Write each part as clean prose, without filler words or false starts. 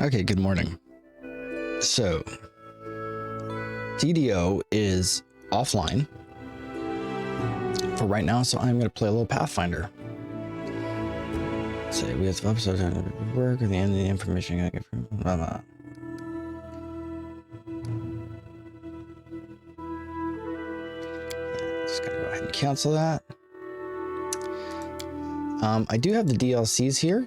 Okay, good morning. So, DDO is offline for right now, so I'm going to play a little Pathfinder. Say we have episodes on work at the end of the information I get from blah blah. Just gonna go ahead and cancel that. I do have the DLCs here.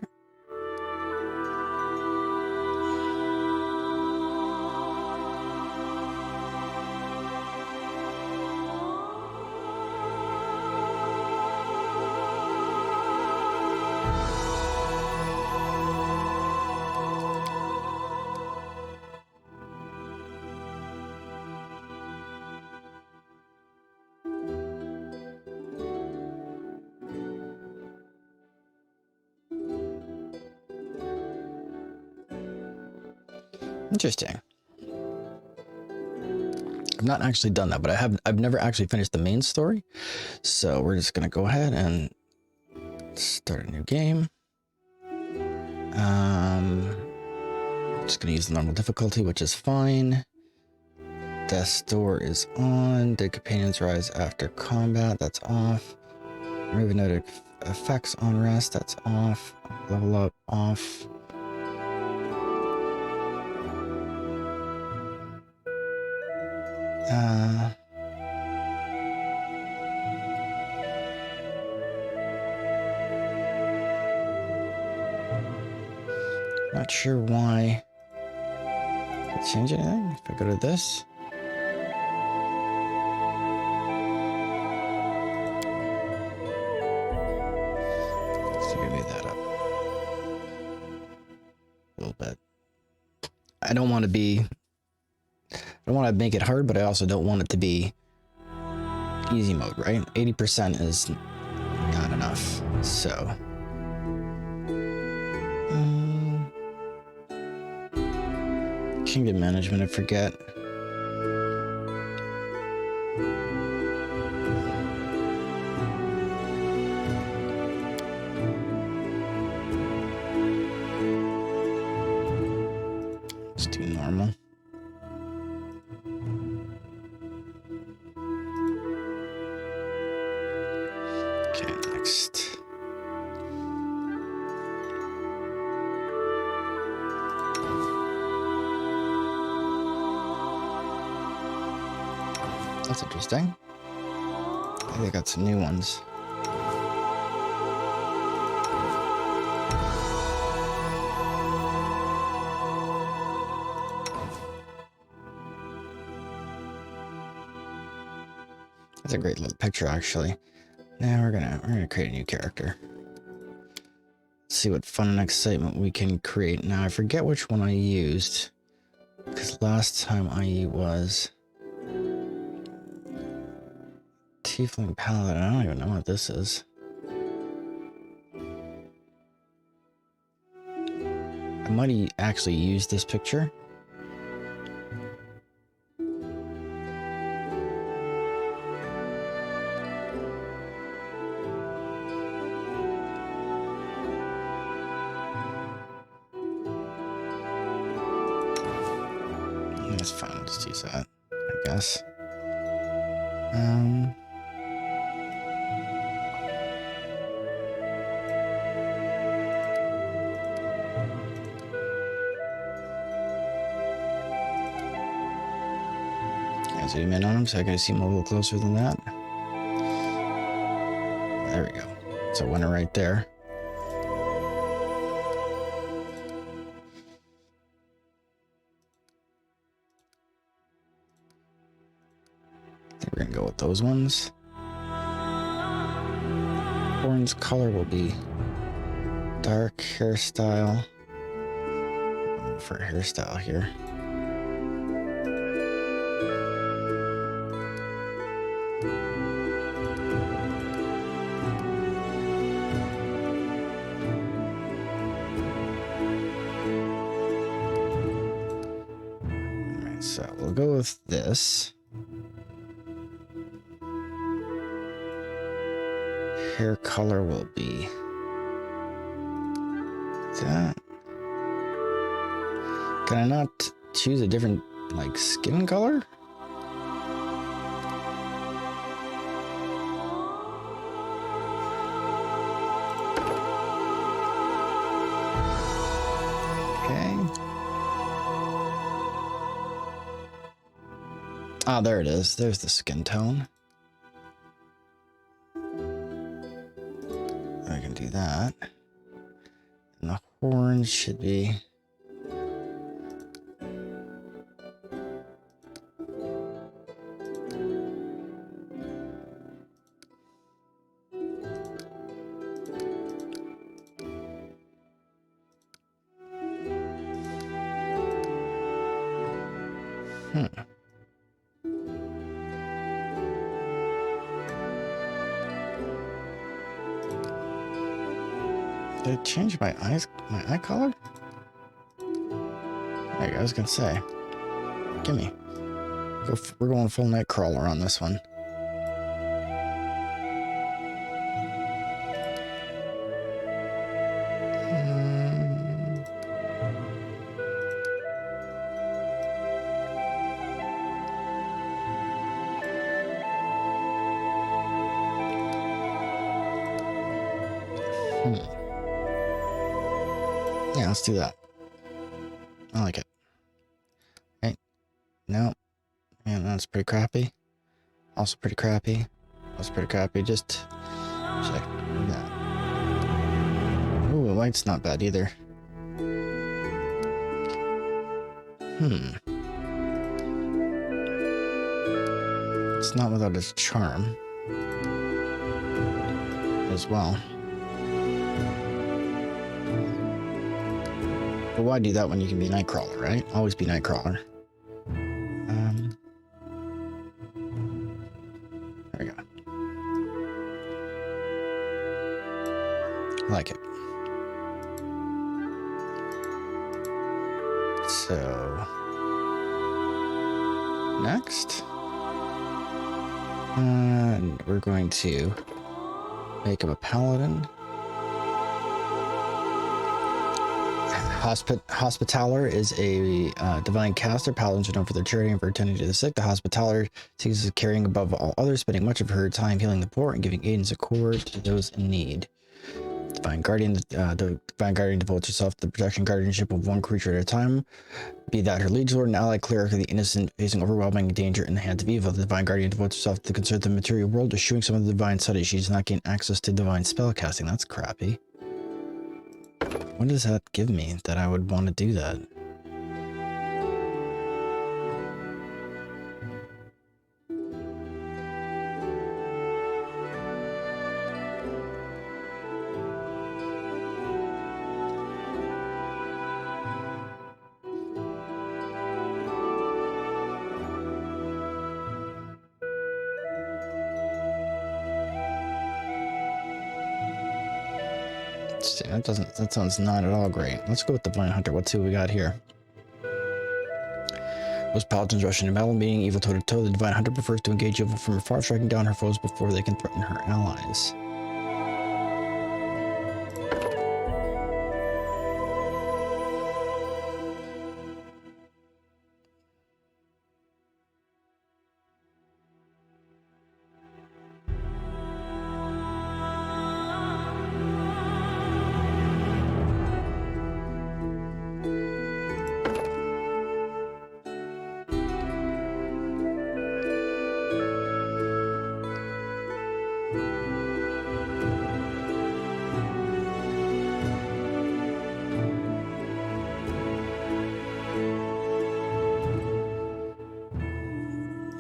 Interesting. I've not actually done that, but I've never actually finished the main story. So we're just gonna go ahead and start a new game. Just gonna use the normal difficulty, which is fine. Death's door is on. Dead companions rise after combat. That's off. Remove noted effects on rest. That's off. Level up off. Not sure why. Can I change anything? If I go to this. So give me that up a little bit. I don't want to make it hard, but I also don't want it to be easy mode, right? 80% is not enough. So kingdom management, I forget. Let's do normal. Okay, next. That's interesting. I think they got some new ones. That's a great little picture, actually. Now we're gonna create a new character. See what fun and excitement we can create. Now I forget which one I used, because last time I was Tiefling Paladin. I don't even know what this is. I might have actually used this picture. That's fine, we'll just use that, I guess. Zoom in on him so I can see him a little closer than that. There we go. It's a winner right there. I think we're gonna go with those ones. Horn's color will be dark. Hairstyle. For a hairstyle here. So we'll go with this. Hair color will be that. Can I not choose a different, like, skin color? Okay. Ah, there it is. There's the skin tone. I can do that. And the horns should be... Did I change my eyes, my eye color? There you go, I was gonna say. Gimme. We're going full Nightcrawler on this one. Yeah, let's do that. I like it. Hey, no. Man, that's pretty crappy. Also pretty crappy. That's pretty crappy. Just check that. Ooh, the white's not bad either. It's not without its charm as well. But why do that when you can be Nightcrawler, right? Always be Nightcrawler. There we go. I like it. So next, we're going to make him a Paladin. Hospitaller is a divine caster. Paladins are known for their charity and for attending to the sick. The Hospitaller seeks caring above all others, spending much of her time healing the poor and giving aid and succor to those in need. Divine Guardian. The Divine Guardian devotes herself to the protection and guardianship of one creature at a time, be that her liege lord, an ally cleric, or the innocent facing overwhelming danger in the hands of evil. The Divine Guardian devotes herself to the concerns of the material world, eschewing some of the divine studies. She does not gain access to divine spellcasting. That's crappy. What does that give me that I would want to do that? That sounds not at all great. Let's go with Divine Hunter. Let's see what we got here. Most paladins rush into battle, meeting evil toe to toe. The Divine Hunter prefers to engage evil from afar, striking down her foes before they can threaten her allies.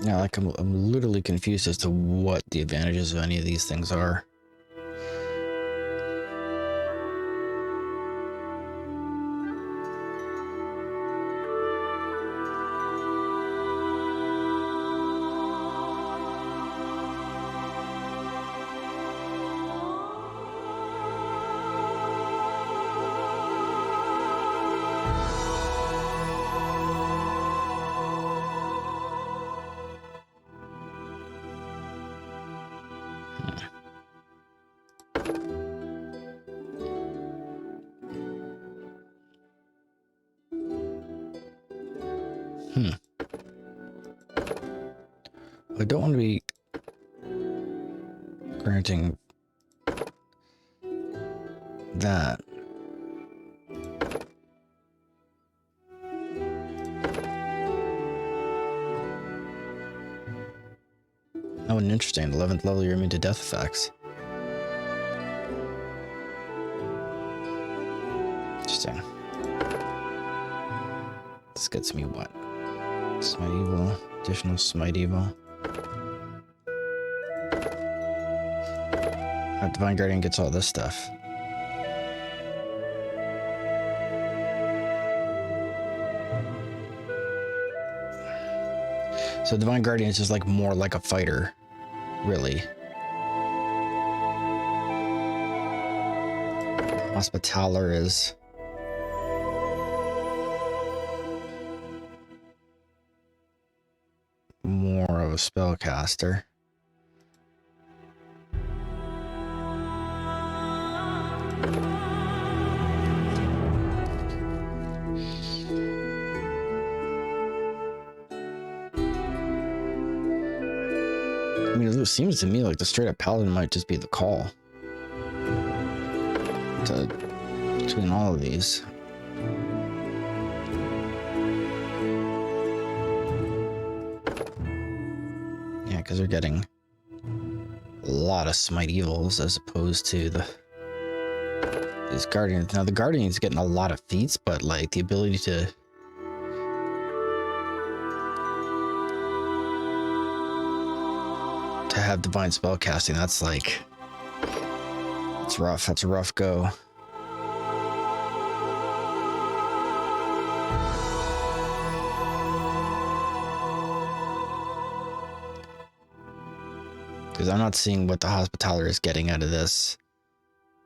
Yeah, like I'm literally confused as to what the advantages of any of these things are. I don't want to be granting that. Oh, and interesting. 11th level, you're immune to death effects. Interesting. This gets me what? Smite evil. Additional smite evil. Divine Guardian gets all this stuff. So Divine Guardian is just like more like a fighter, really. Hospitaller is more of a spellcaster. I mean, it seems to me like the straight up Paladin might just be the call between all of these. Yeah, because they're getting a lot of smite evils as opposed to these guardians. Now the guardian's getting a lot of feats, but like the ability to have divine spell casting, that's like, it's rough. That's a rough go. Because I'm not seeing what the Hospitaller is getting out of this.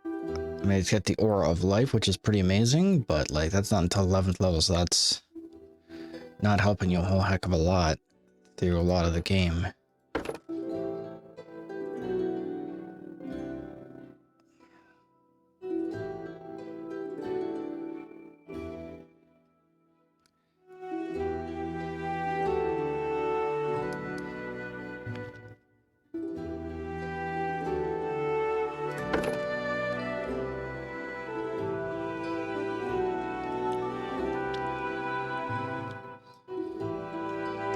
I mean, it's got the Aura of Life, which is pretty amazing, but like that's not until 11th level, so that's not helping you a whole heck of a lot through a lot of the game.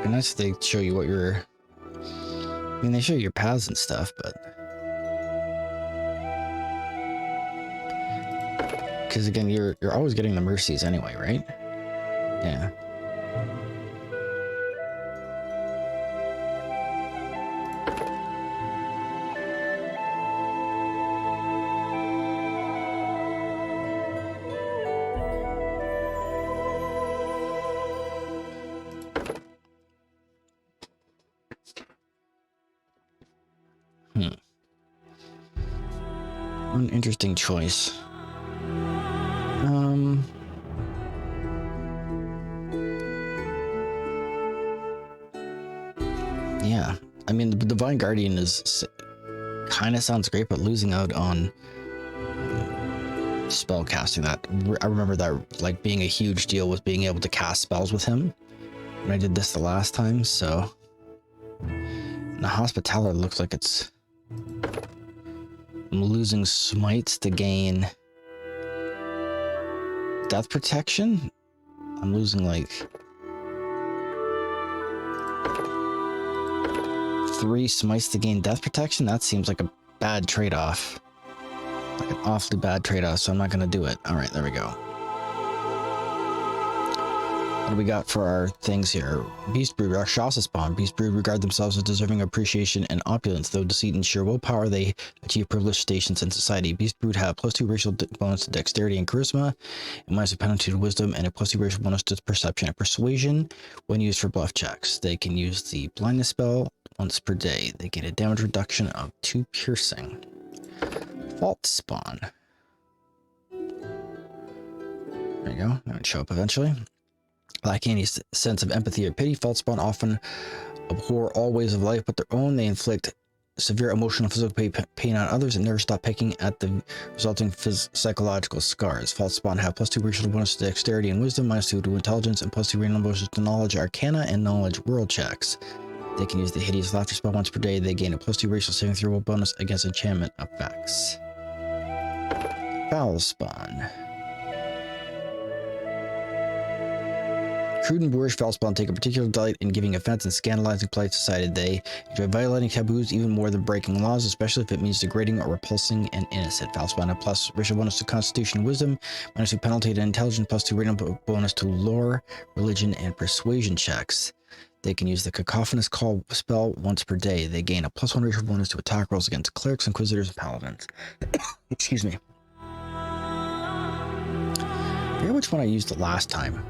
And nice they show you what you're. I mean, they show you your paths and stuff, but because again, you're always getting the mercies anyway, right? Yeah. An interesting choice. Yeah, I mean, the Divine Guardian is kind of sounds great, but losing out on spell casting, that I remember that like being a huge deal with being able to cast spells with him when I did this the last time. So the Hospitaller looks like it's. I'm losing smites to gain death protection. I'm losing like 3 smites to gain death protection. That seems like a bad trade-off. Like an awfully bad trade-off, so I'm not gonna do it. Alright, there we go. What do we got for our things here? Beast Brood, Rakshasa spawn. Beast Brood regard themselves as deserving appreciation and opulence. Though deceit and sheer willpower, they achieve privileged stations in society. Beast Brood have +2 racial bonus to dexterity and charisma, and -1 penalty to wisdom, and a +2 racial bonus to perception and persuasion when used for bluff checks. They can use the blindness spell once per day. They get a damage reduction of 2 piercing. Fault spawn. There you go. That would show up eventually. Lacking any sense of empathy or pity, Fault spawn often abhor all ways of life but their own. They inflict severe emotional and physical pain on others and never stop picking at the resulting psychological scars. False spawn have +2 racial bonus to dexterity and wisdom, -2 to intelligence, and +2 random bonuses to knowledge, arcana, and knowledge world checks. They can use the hideous laughter spell once per day. They gain a +2 racial saving throw bonus against enchantment effects. Foul spawn. Crude and boorish foul spawn take a particular delight in giving offense and scandalizing polite society. They enjoy violating taboos even more than breaking laws, especially if it means degrading or repulsing an innocent. Foul spawn have plus racial bonus to constitution and wisdom, -2 penalty to intelligence, +2 random bonus to lore, religion, and persuasion checks. They can use the cacophonous call spell once per day. They gain a +1 racial bonus to attack rolls against clerics, inquisitors, and paladins. Excuse me. I forget which one I used the last time.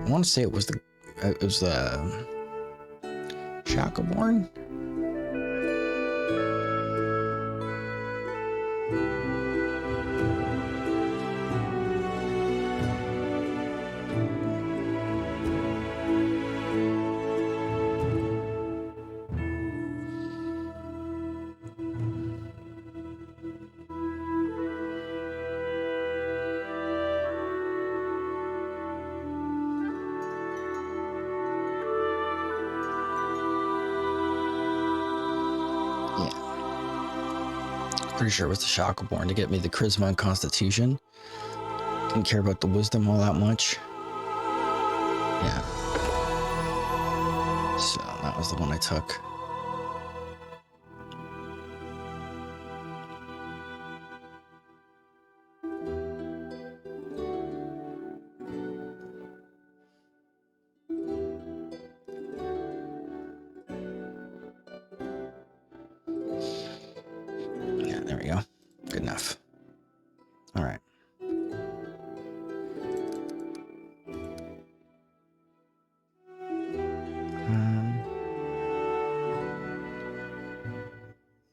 I want to say it was the Shackelborn. Pretty sure it was the Shackelborn to get me the charisma and constitution. Didn't care about the wisdom all that much. Yeah. So that was the one I took. There we go. Good enough. All right.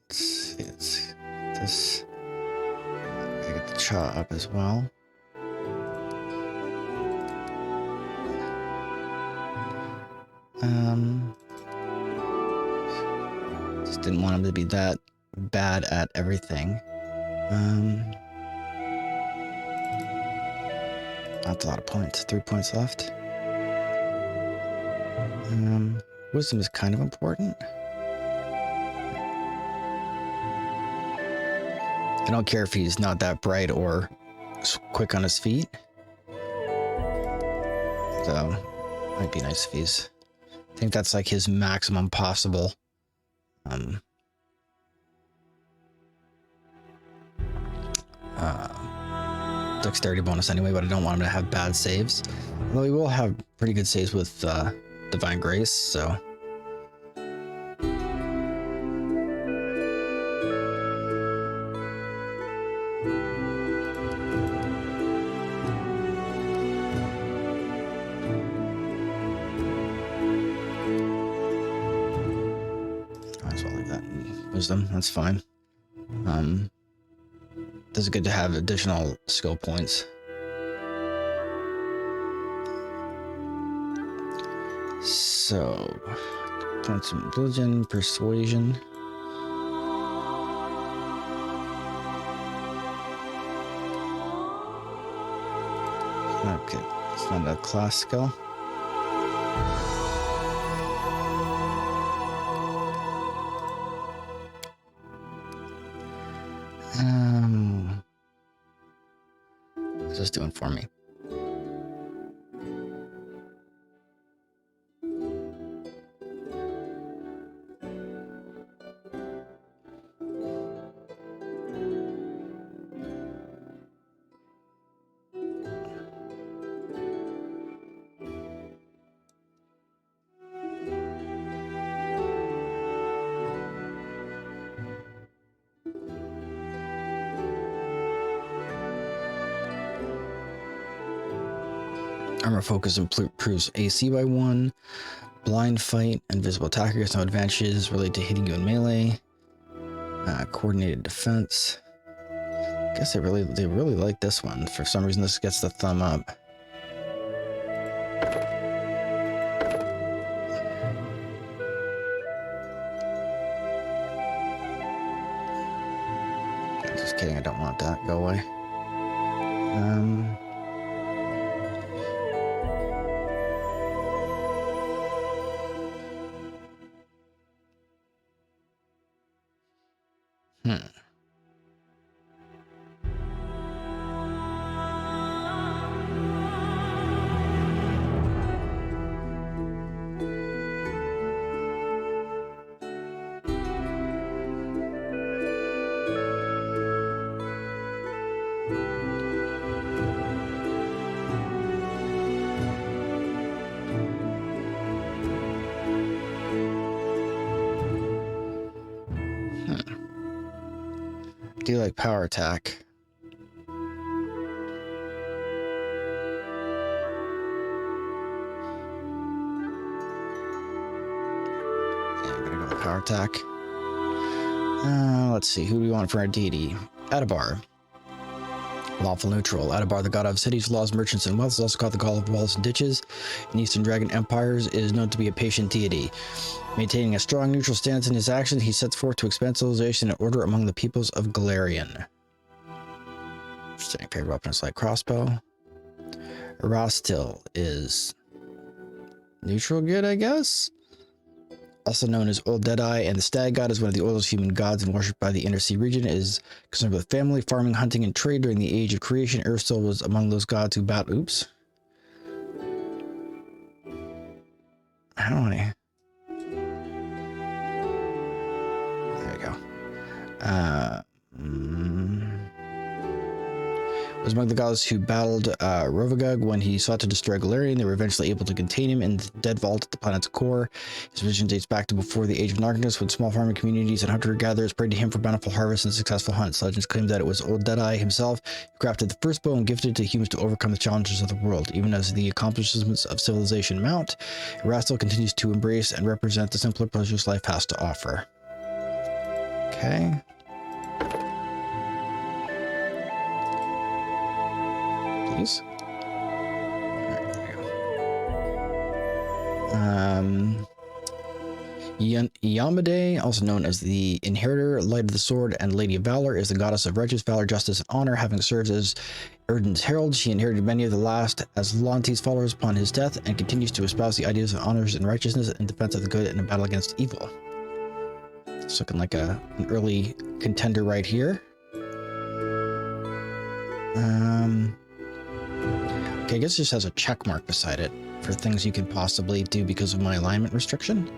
Let's see. Let's get this. I get the Cha up as well. Just didn't want him to be that bad at everything. That's a lot of points. 3 points left. Wisdom is kind of important. I don't care if he's not that bright or quick on his feet. So, might be nice if he's... I think that's like his maximum possible. Dexterity bonus anyway, but I don't want him to have bad saves. Although he will have pretty good saves with Divine Grace, so... Might as well leave that in wisdom, that's fine. This is good to have additional skill points. So, points in religion, persuasion. Okay, it's not a class skill. What's this doing for me? Armor focus improves AC by 1. Blind fight, invisible attacker gets no advantages related to hitting you in melee. Coordinated defense. I guess they really like this one. For some reason, this gets the thumb up. kidding, I don't want that. Go away. Do like power attack. Yeah, I'm gonna go with power attack. Let's see, who do we want for our deity? Adabar. Lawful neutral. Adabar, the god of cities, laws, merchants, and wealth, is also called the god of walls and ditches. In Eastern Dragon Empires, is known to be a patient deity. Maintaining a strong neutral stance in his actions, he sets forth to expand civilization and order among the peoples of Galarian. Interesting. Favorite weapon is like crossbow. Erastil is neutral good, I guess? Also known as Old Deadeye, and the Stag God is one of the oldest human gods and worshipped by the Inner Sea region. It is concerned with family, farming, hunting, and trade during the Age of Creation. Erastil was among those gods who battled. Oops. How do I? There we go. Was among the gods who battled Rovagug when he sought to destroy Galarian. They were eventually able to contain him in the Dead Vault at the planet's core. His vision dates back to before the Age of Darkness, when small farming communities and hunter-gatherers prayed to him for bountiful harvests and successful hunts. Legends claim that it was Old Deadeye himself who crafted the first bow and gifted it to humans to overcome the challenges of the world. Even as the accomplishments of civilization mount, Erastil continues to embrace and represent the simpler pleasures life has to offer. Okay. Please. Alright, there we go. Yamade, also known as the Inheritor, Light of the Sword, and Lady of Valor, is the goddess of righteous valor, justice, and honor. Having served as Erden's herald, she inherited many of the last as Lanti's followers upon his death, and continues to espouse the ideas of honors and righteousness in defense of the good and in battle against evil. It's looking like an early contender right here. Okay, I guess it just has a check mark beside it for things you can possibly do because of my alignment restriction.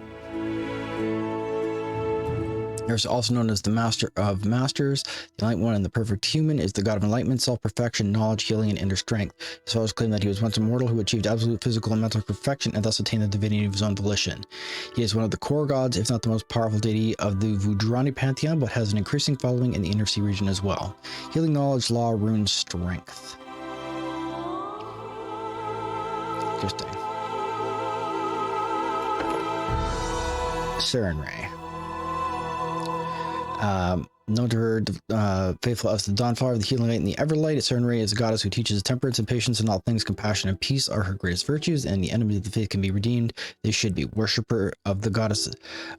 There's also known as the Master of Masters. The Enlightened One and the Perfect Human is the god of enlightenment, self-perfection, knowledge, healing, and inner strength. His followers claim that he was once immortal who achieved absolute physical and mental perfection and thus attained the divinity of his own volition. He is one of the core gods, if not the most powerful deity of the Vudrani pantheon, but has an increasing following in the Inner Sea region as well. Healing, knowledge, law, runes, strength. Interesting. Sarenrae. Known to her faithful as the Dawnflower, the healing light, and the Everlight, Sarenrae is a goddess who teaches temperance and patience in all things. Compassion and peace are her greatest virtues, and the enemies of the faith can be redeemed. They should be. Worshipper of the goddess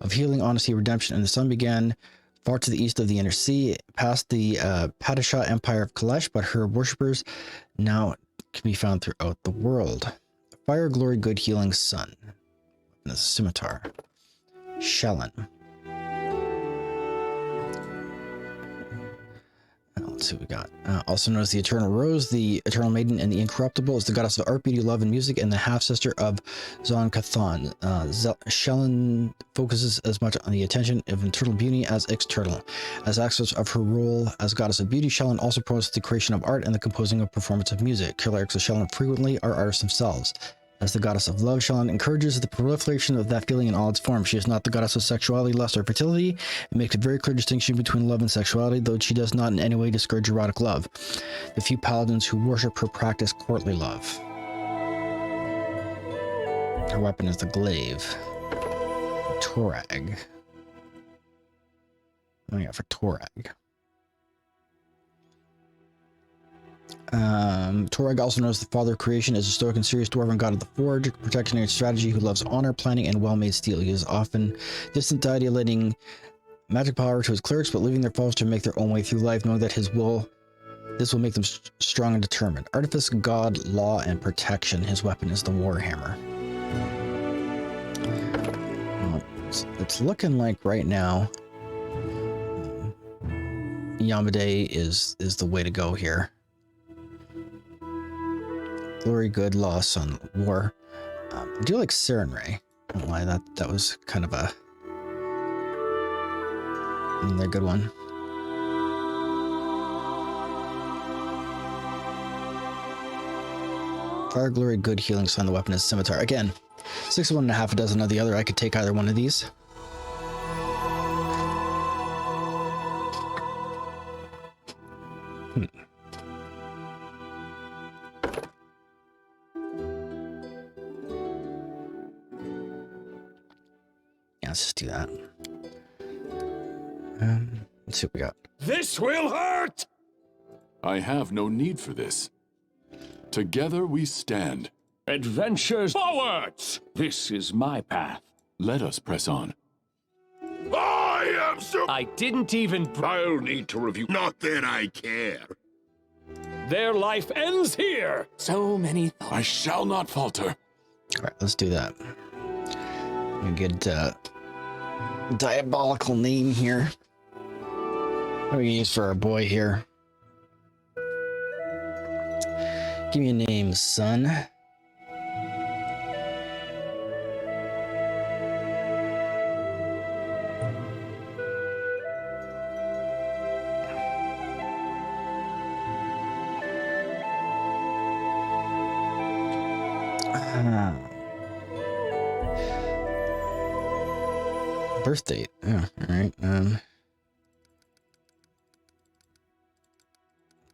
of healing, honesty, redemption, and the sun began far to the east of the Inner Sea, past the Padishah Empire of Kalesh, but her worshippers now can be found throughout the world. Fire, glory, good, healing, sun. And the scimitar. Shelyn. Let's see what we got. Also known as the Eternal Rose, the Eternal Maiden, and the Incorruptible, is the goddess of art, beauty, love, and music, and the half-sister of Zon-Cathon. Shelyn focuses as much on the attention of internal beauty as external. As aspects of her role as goddess of beauty, Shelyn also promotes the creation of art and the composing of performance of music. Clerics of Shelyn frequently are artists themselves. As the goddess of love, Shelyn encourages the proliferation of that feeling in all its forms. She is not the goddess of sexuality, lust, or fertility, and makes a very clear distinction between love and sexuality, though she does not in any way discourage erotic love. The few paladins who worship her practice courtly love. Her weapon is the glaive. Torag. What do we got for Torag? Torag, also known as the Father of Creation, is a stoic and serious dwarven god of the forge, protectionary strategy who loves honor, planning, and well-made steel. He is often distant deity letting magic power to his clerics, but leaving their foes to make their own way through life, knowing that this will make them strong and determined. Artifice, God, law, and protection. His weapon is the Warhammer. Well, it's looking like right now Yamade is the way to go here. Glory, good, law, sun, war. I do like Sarenrae. I don't know why that was kind of another good one. Fire, glory, good, healing, sun. The weapon is scimitar. Again, 6 of one and a half a dozen of the other. I could take either one of these. Let's just do that. Let's see what we got. This will hurt! I have no need for this. Together we stand. Adventures forwards! This is my path. Let us press on. I am so... I didn't even... I'll need to review... Not that I care. Their life ends here! So many... I shall not falter. Alright, let's do that. A good, diabolical name here. What do we use for our boy here? Give me a name, son. Birth date. Yeah, all right.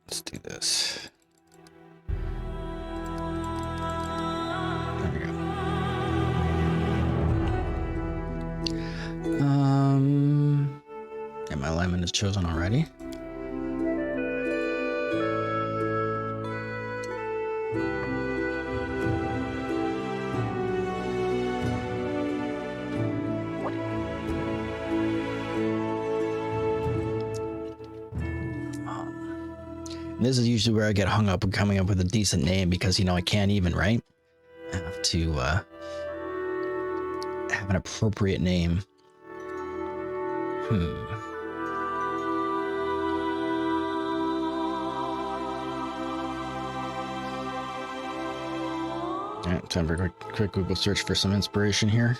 Let's do this. There we go. Yeah, my alignment is chosen already. This is usually where I get hung up with coming up with a decent name because, you know, I can't even, right? I have to have an appropriate name. Alright, time for a quick Google search for some inspiration here.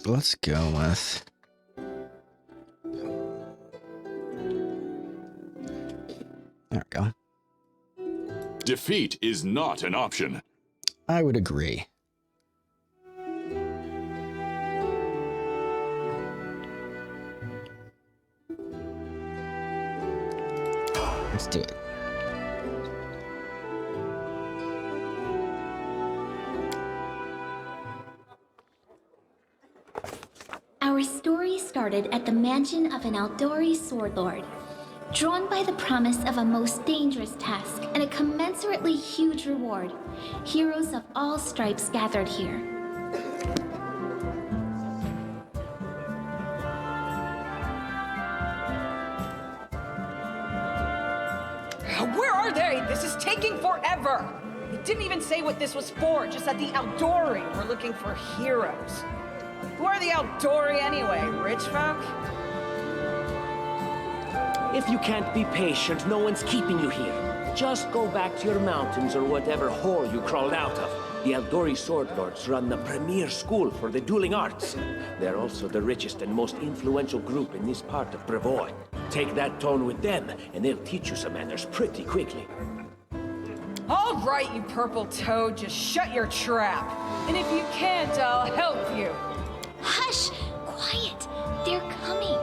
Let's go with... There we go. Defeat is not an option. I would agree. Let's do it. Our story started at the mansion of an Aldori sword lord. Drawn by the promise of a most dangerous task and a commensurately huge reward, heroes of all stripes gathered here. Where are they? This is taking forever! It didn't even say what this was for, just that the Aldori were looking for heroes. Who are the Aldori anyway? Rich folk? If you can't be patient, no one's keeping you here. Just go back to your mountains or whatever hole you crawled out of. The Aldori Sword Lords run the premier school for the dueling arts. They're also the richest and most influential group in this part of Brevoy. Take that tone with them, and they'll teach you some manners pretty quickly. All right, you purple toad, just shut your trap. And if you can't, I'll help you. Hush! Quiet! They're coming!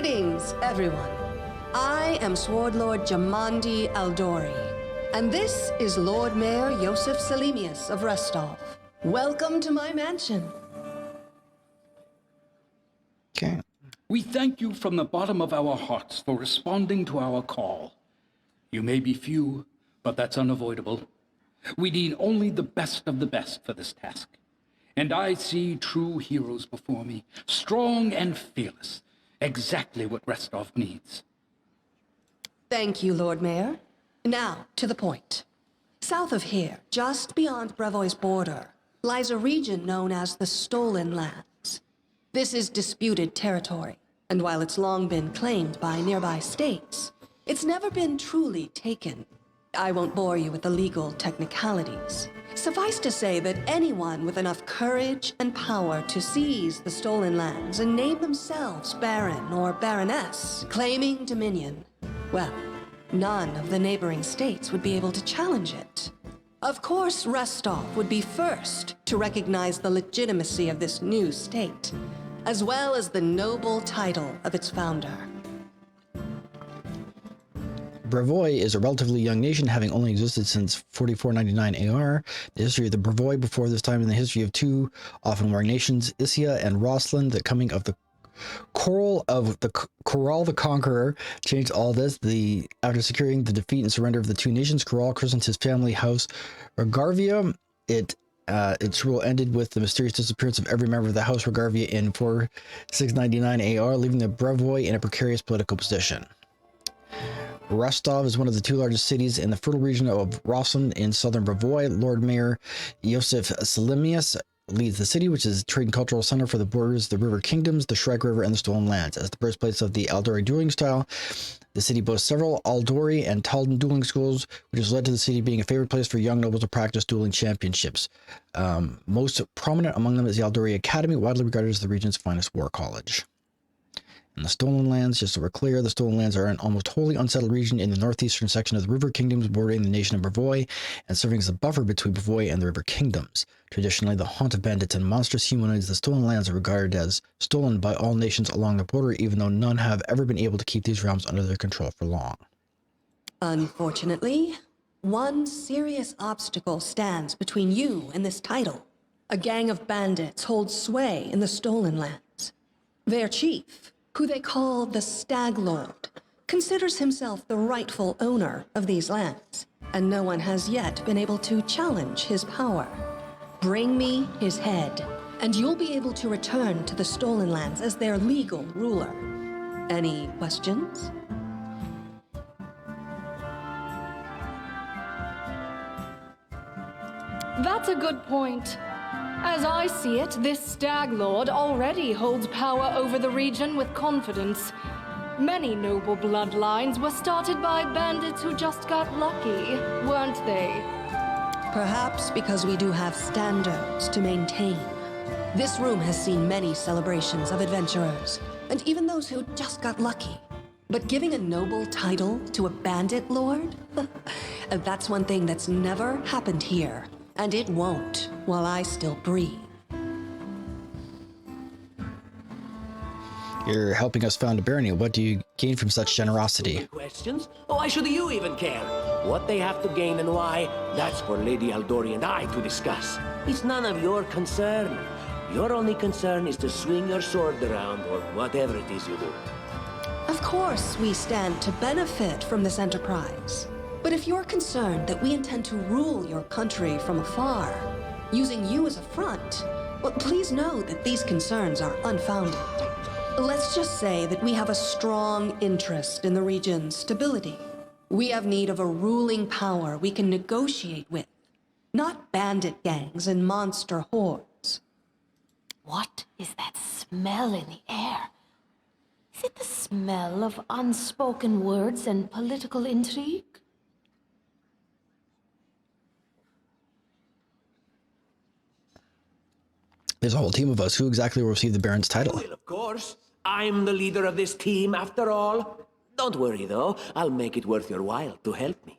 Greetings, everyone. I am Sword Lord Jamandi Aldori, and this is Lord Mayor Yosef Selimius of Restov. Welcome to my mansion. Okay. We thank you from the bottom of our hearts for responding to our call. You may be few, but that's unavoidable. We need only the best of the best for this task. And I see true heroes before me, strong and fearless, exactly what Restov needs. Thank you, Lord Mayor. Now, to the point. South of here, just beyond Brevoy's border, lies a region known as the Stolen Lands. This is disputed territory, and while it's long been claimed by nearby states, it's never been truly taken. I won't bore you with the legal technicalities. Suffice to say that anyone with enough courage and power to seize the Stolen Lands and name themselves Baron or Baroness, claiming dominion, well, none of the neighboring states would be able to challenge it. Of course, Restov would be first to recognize the legitimacy of this new state, as well as the noble title of its founder. Brevoy is a relatively young nation, having only existed since 4499 AR. The history of the Brevoy before this time in the history of two often warring nations, Issia and Rosslyn, the coming of the Choral the Conqueror, changed all this. After securing the defeat and surrender of the two nations, Choral christened his family house Regarvia. Its rule ended with the mysterious disappearance of every member of the House Regarvia in 4699 AR, leaving the Brevoy in a precarious political position. Rostov is one of the two largest cities in the fertile region of Rosslyn in southern Brevoy. Lord Mayor Yosef Selimius leads the city, which is a trade and cultural center for the borders, the river kingdoms, the Shrek River, and the Stolen Lands. As the birthplace of the Aldori dueling style, the city boasts several Aldori and Taldan dueling schools, which has led to the city being a favorite place for young nobles to practice dueling championships. Most prominent among them is the Aldori Academy, widely regarded as the region's finest war college. And the Stolen Lands, just so we're clear, the Stolen Lands are an almost wholly unsettled region in the northeastern section of the River Kingdoms bordering the nation of Brevoy and serving as a buffer between Brevoy and the River Kingdoms. Traditionally, the haunt of bandits and monstrous humanoids, the Stolen Lands are regarded as stolen by all nations along the border, even though none have ever been able to keep these realms under their control for long. Unfortunately, one serious obstacle stands between you and this title. A gang of bandits holds sway in the Stolen Lands. Their chief, who they call the Stag Lord, considers himself the rightful owner of these lands, and no one has yet been able to challenge his power. Bring me his head, and you'll be able to return to the Stolen Lands as their legal ruler. Any questions? That's a good point. As I see it, this Stag Lord already holds power over the region with confidence. Many noble bloodlines were started by bandits who just got lucky, weren't they? Perhaps because we do have standards to maintain. This room has seen many celebrations of adventurers, and even those who just got lucky. But giving a noble title to a bandit lord? That's one thing that's never happened here. And it won't, while I still breathe. You're helping us found a barony. What do you gain from such generosity? Questions? Why should you even care? What they have to gain and why, that's for Lady Aldori and I to discuss. It's none of your concern. Your only concern is to swing your sword around or whatever it is you do. Of course, we stand to benefit from this enterprise. But if you're concerned that we intend to rule your country from afar, using you as a front, well, please know that these concerns are unfounded. Let's just say that we have a strong interest in the region's stability. We have need of a ruling power we can negotiate with, not bandit gangs and monster hordes. What is that smell in the air? Is it the smell of unspoken words and political intrigue? There's a whole team of us. Who exactly will receive the Baron's title? Well, of course. I'm the leader of this team, after all. Don't worry, though. I'll make it worth your while to help me.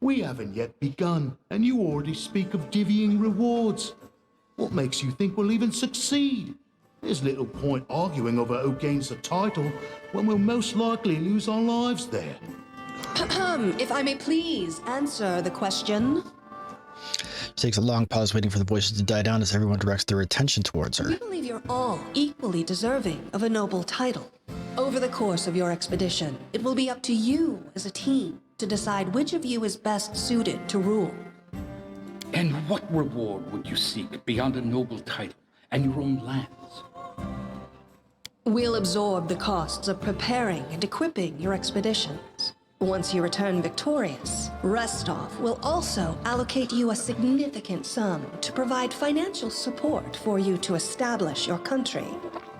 We haven't yet begun, and you already speak of divvying rewards. What makes you think we'll even succeed? There's little point arguing over who gains the title when we'll most likely lose our lives there. If I may please answer the question. She takes a long pause, waiting for the voices to die down as everyone directs their attention towards her. We believe you're all equally deserving of a noble title. Over the course of your expedition, it will be up to you as a team to decide which of you is best suited to rule. And what reward would you seek beyond a noble title and your own lands? We'll absorb the costs of preparing and equipping your expeditions. Once you return victorious, Restov will also allocate you a significant sum to provide financial support for you to establish your country.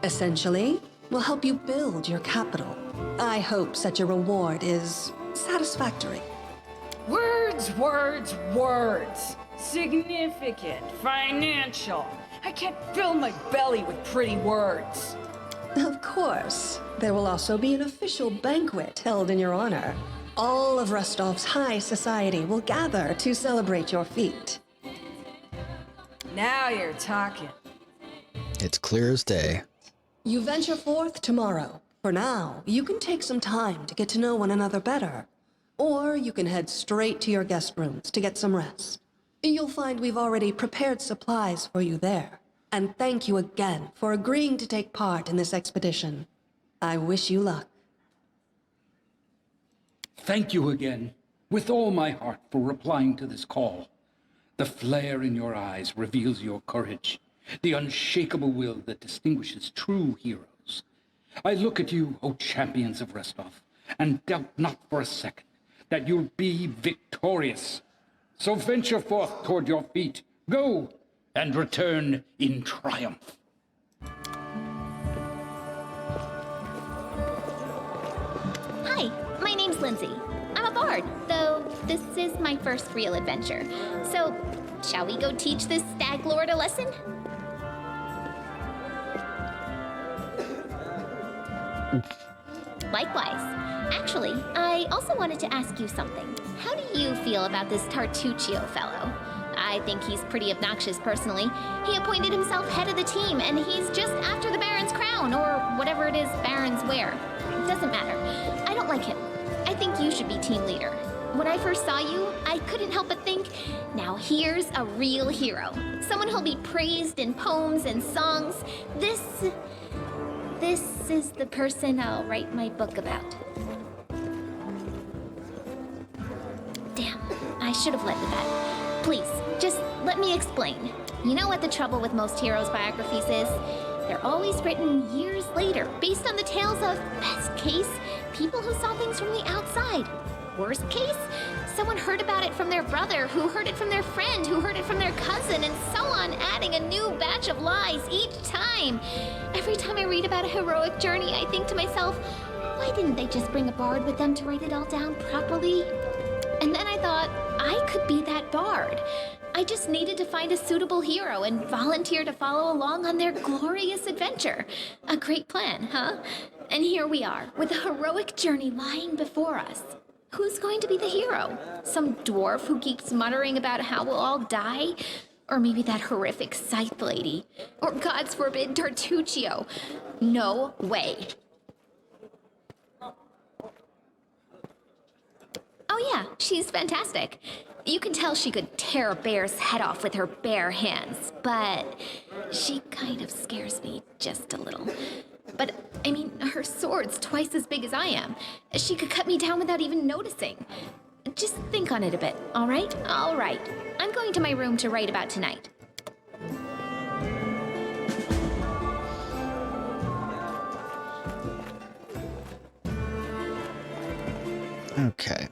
Essentially, we'll help you build your capital. I hope such a reward is satisfactory. Words, words, words. Significant, financial. I can't fill my belly with pretty words. Of course. There will also be an official banquet held in your honor. All of Restov's high society will gather to celebrate your feat. Now you're talking. It's clear as day. You venture forth tomorrow. For now, you can take some time to get to know one another better. Or you can head straight to your guest rooms to get some rest. You'll find we've already prepared supplies for you there. And thank you again for agreeing to take part in this expedition. I wish you luck. Thank you again, with all my heart, for replying to this call. The flare in your eyes reveals your courage, the unshakable will that distinguishes true heroes. I look at you, O champions of Restov, and doubt not for a second that you'll be victorious. So venture forth toward your feet. Go, and return in triumph. Hi, my name's Lindsay. I'm a bard, though this is my first real adventure. So, shall we go teach this Stag Lord a lesson? Likewise. Actually, I also wanted to ask you something. How do you feel about this Tartuccio fellow? I think he's pretty obnoxious personally. He appointed himself head of the team, and he's just after the Baron's crown, or whatever it is barons wear. It doesn't matter. I don't like him. I think you should be team leader. When I first saw you, I couldn't help but think, now here's a real hero. Someone who'll be praised in poems and songs. This is the person I'll write my book about. Damn, I should have led with that. Please, just let me explain. You know what the trouble with most heroes' biographies is? They're always written years later, based on the tales of, best case, people who saw things from the outside. Worst case, someone heard about it from their brother, who heard it from their friend, who heard it from their cousin, and so on, adding a new batch of lies each time. Every time I read about a heroic journey, I think to myself, why didn't they just bring a bard with them to write it all down properly? And then I thought, I could be that bard. I just needed to find a suitable hero and volunteer to follow along on their glorious adventure. A great plan, huh? And here we are, with a heroic journey lying before us. Who's going to be the hero? Some dwarf who keeps muttering about how we'll all die? Or maybe that horrific scythe lady? Or, God forbid, Tartuccio? No way. Oh yeah, she's fantastic. You can tell she could tear a bear's head off with her bare hands, but she kind of scares me just a little. But, I mean, her sword's twice as big as I am. She could cut me down without even noticing. Just think on it a bit, all right? All right. I'm going to my room to write about tonight. Okay.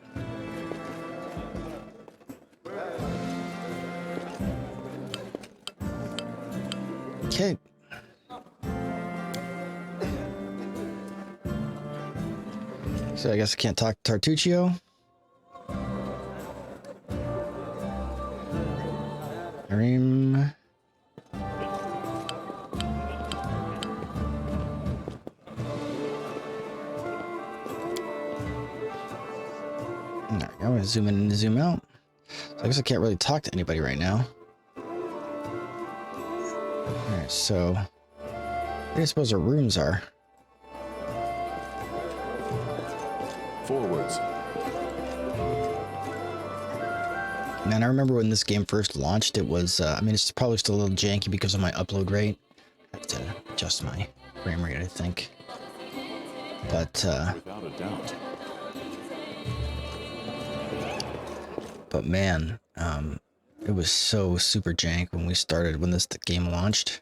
Okay. So I guess I can't talk to Tartuccio. Arim. There we go. I'm gonna zoom in and zoom out. So I guess I can't really talk to anybody right now. Alright, so do you suppose our rooms are? Forwards. Man, I remember when this game first launched, it was, I mean, it's probably still a little janky because of my upload rate. I have to adjust my frame rate, I think. But, Without a doubt. But man, it was so super jank when we started, when this game launched.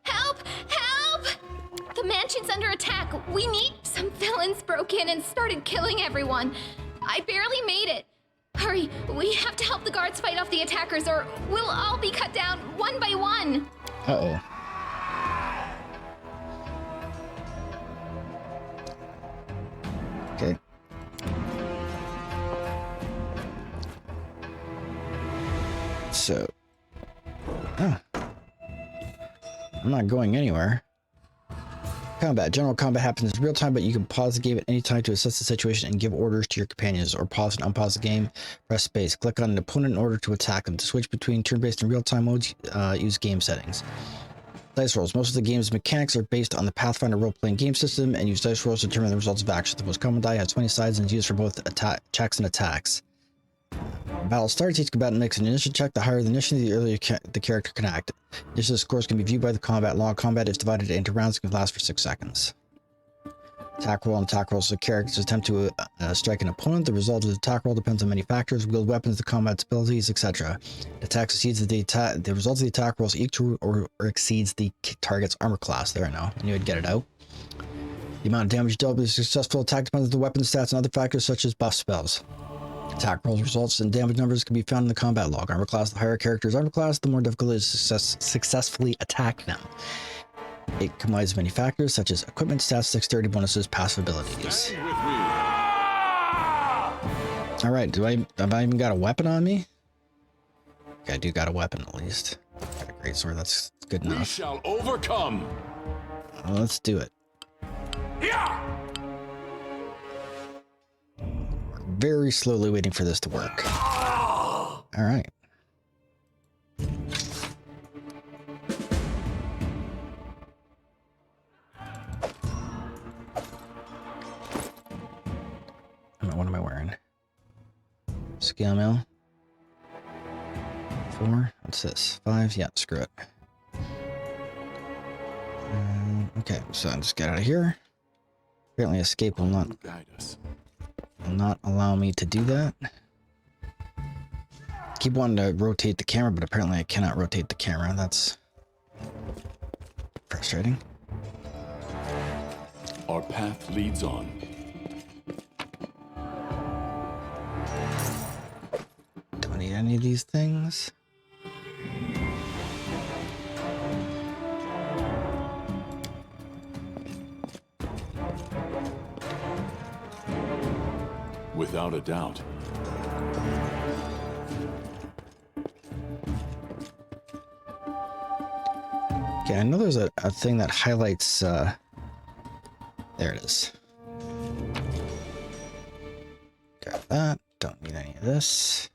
Help! Help! The mansion's under attack. We need... Some villains broke in and started killing everyone. I barely made it. Hurry, we have to help the guards fight off the attackers or we'll all be cut down one by one. Uh-oh. Okay. So... Oh. I'm not going anywhere. Combat. General combat happens in real time, but you can pause the game at any time to assess the situation and give orders to your companions, or pause and unpause the game. Press space. Click on an opponent in order to attack them. To switch between turn-based and real-time modes, use game settings. Dice rolls. Most of the game's mechanics are based on the Pathfinder role-playing game system and use dice rolls to determine the results of actions. The most common die has 20 sides and is used for both checks and attacks. Battle starts. Each combatant makes an initiative check. The higher the initiative, the earlier the character can act. Initiative scores can be viewed by the combat log. Combat is divided into rounds and can last for 6 seconds. Attack roll and attack rolls. The characters attempt to strike an opponent. The result of the attack roll depends on many factors: wield weapons, the combat's abilities, etc. The attack succeeds the attack. The result of the attack rolls equal or exceeds the target's armor class. There I know. I knew I'd get it out. The amount of damage dealt with a successful attack depends on the weapon stats and other factors such as buff spells. Attack rolls, results, and damage numbers can be found in the combat log. Armor class: the higher a character's armor class, the more difficult it is to successfully attack them. It combines many factors such as equipment, stats, dexterity bonuses, passive abilities. Alright, have I even got a weapon on me? Okay, I do got a weapon at least. Got a great sword, that's good enough. We shall overcome. Well, let's do it. Yeah! Very slowly waiting for this to work. Alright. What am I wearing? Scale mail. 4. What's this? 5. Yeah, screw it. Okay, so I'll just get out of here. Apparently escape will not allow me to do that. Keep wanting to rotate the camera, but apparently I cannot rotate the camera. That's frustrating. Our path leads on. Don't need any of these things. Without a doubt. Okay, I know there's a thing that highlights, there it is. Grab that, don't need any of this.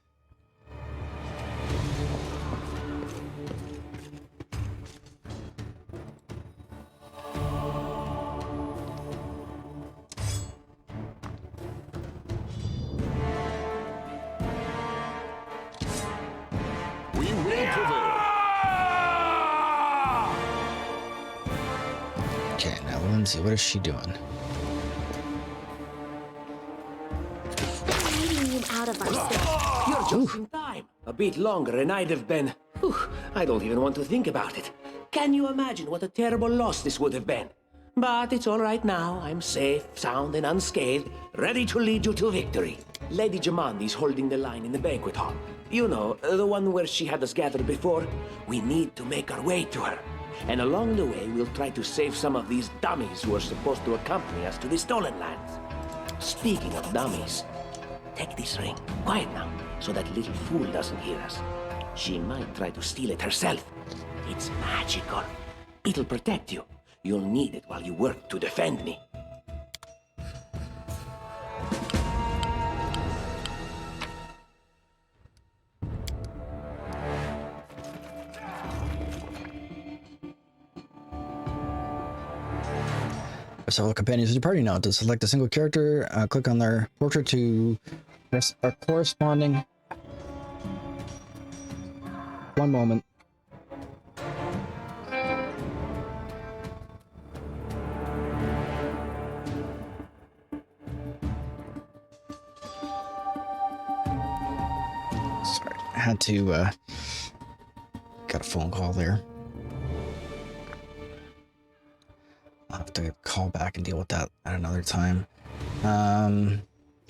Okay, now Lindsay, what is she doing? Out of ourselves. You're just in time. A bit longer and I'd have been... Whew, I don't even want to think about it. Can you imagine what a terrible loss this would have been? But it's all right now. I'm safe, sound, and unscathed, ready to lead you to victory. Lady Jamandi's holding the line in the banquet hall. You know, the one where she had us gathered before. We need to make our way to her. And along the way, we'll try to save some of these dummies who are supposed to accompany us to the stolen lands. Speaking of dummies, take this ring. Quiet now, so that little fool doesn't hear us. She might try to steal it herself. It's magical. It'll protect you. You'll need it while you work to defend me. Several companions in the party now. To select a single character, click on their portrait to press a corresponding. One moment. Sorry, I had to got a phone call there. I'll have to call back and deal with that at another time.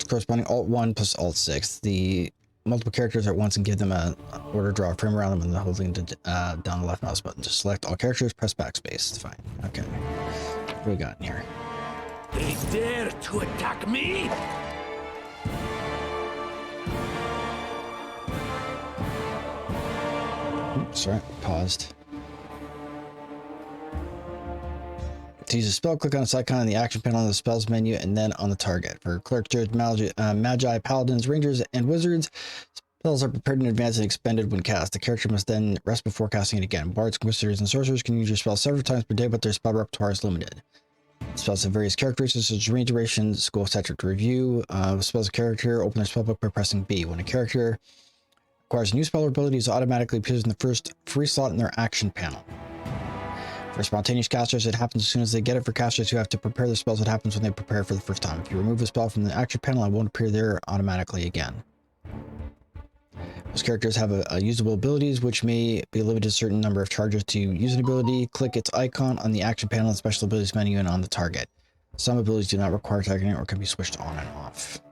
Corresponding Alt 1 plus Alt 6. The multiple characters at once and give them a order draw a frame around them and then holding down the left mouse button. Just select all characters, press backspace. It's fine. Okay. What do we got in here? They dare to attack me? Oops, sorry, paused. To use a spell, click on its icon in the action panel on the spells menu and then on the target. For clerks, magi, paladins, rangers, and wizards, spells are prepared in advance and expended when cast. The character must then rest before casting it again. Bards, wizards, and sorcerers can use your spell several times per day, but their spell repertoire is limited. Spells have various characteristics such as range duration, school statute to review. Spells a character, open their spellbook by pressing B. When a character acquires a new spell or ability, it automatically appears in the first free slot in their action panel. For spontaneous casters, it happens as soon as they get it. For casters who have to prepare their spells, it happens when they prepare for the first time. If you remove a spell from the action panel, it won't appear there automatically again. Most characters have usable abilities, which may be limited to a certain number of charges. To use an ability, click its icon on the action panel in the special abilities menu and on the target. Some abilities do not require targeting or can be switched on and off.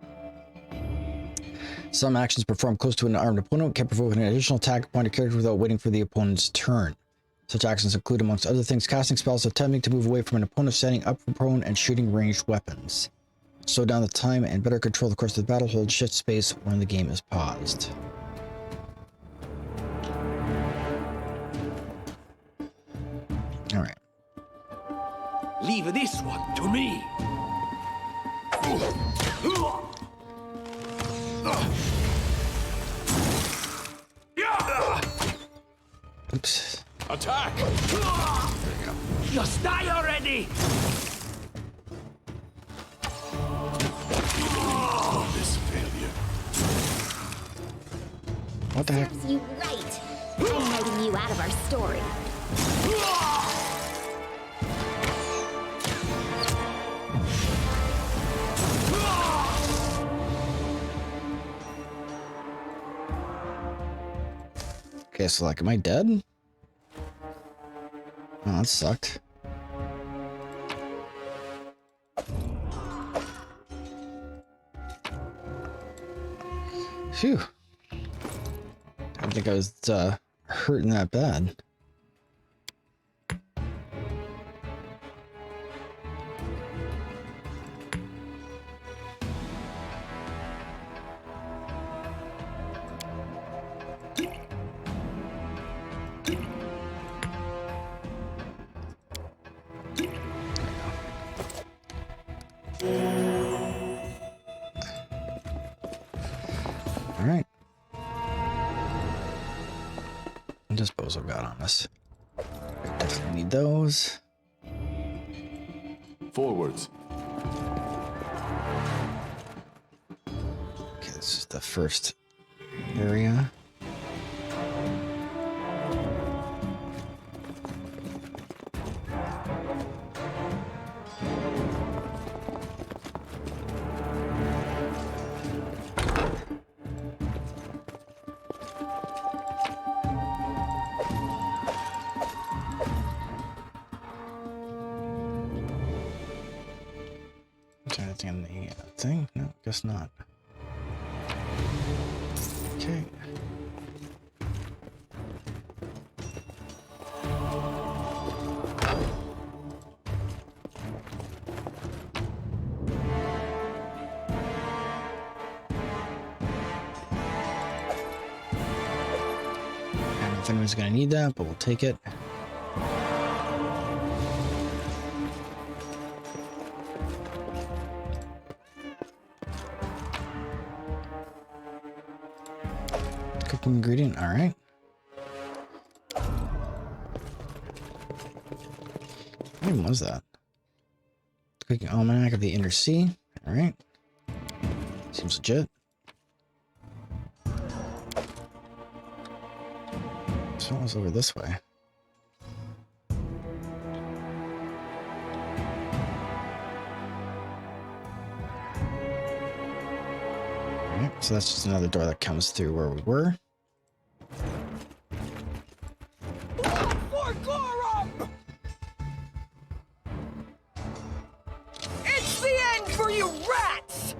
Some actions performed close to an armed opponent can provoke an additional attack upon a character without waiting for the opponent's turn. Such actions include, amongst other things, casting spells, attempting to move away from an opponent, standing up from prone, and shooting ranged weapons. Slow down the time and better control the course of the battle. Hold shift space when the game is paused. All right. Leave this one to me. Oops. Attack! Just die already! This failure. What the heck? Serves you right. I'm writing you out of our story. Okay, so like, am I dead? Oh, that sucked. Phew. I don't think I was hurting that bad. All right. What does Bozo got on us? Definitely need those. Forwards. Okay, this is the first area. In the thing? No, guess not. Okay. if anyone's gonna need that, but we'll take it. Cooking ingredient, all right. What even was that? Cooking almanac of the Inner Sea, all right. Seems legit. So it was over this way. Alright, so that's just another door that comes through where we were. It's the end for you rats!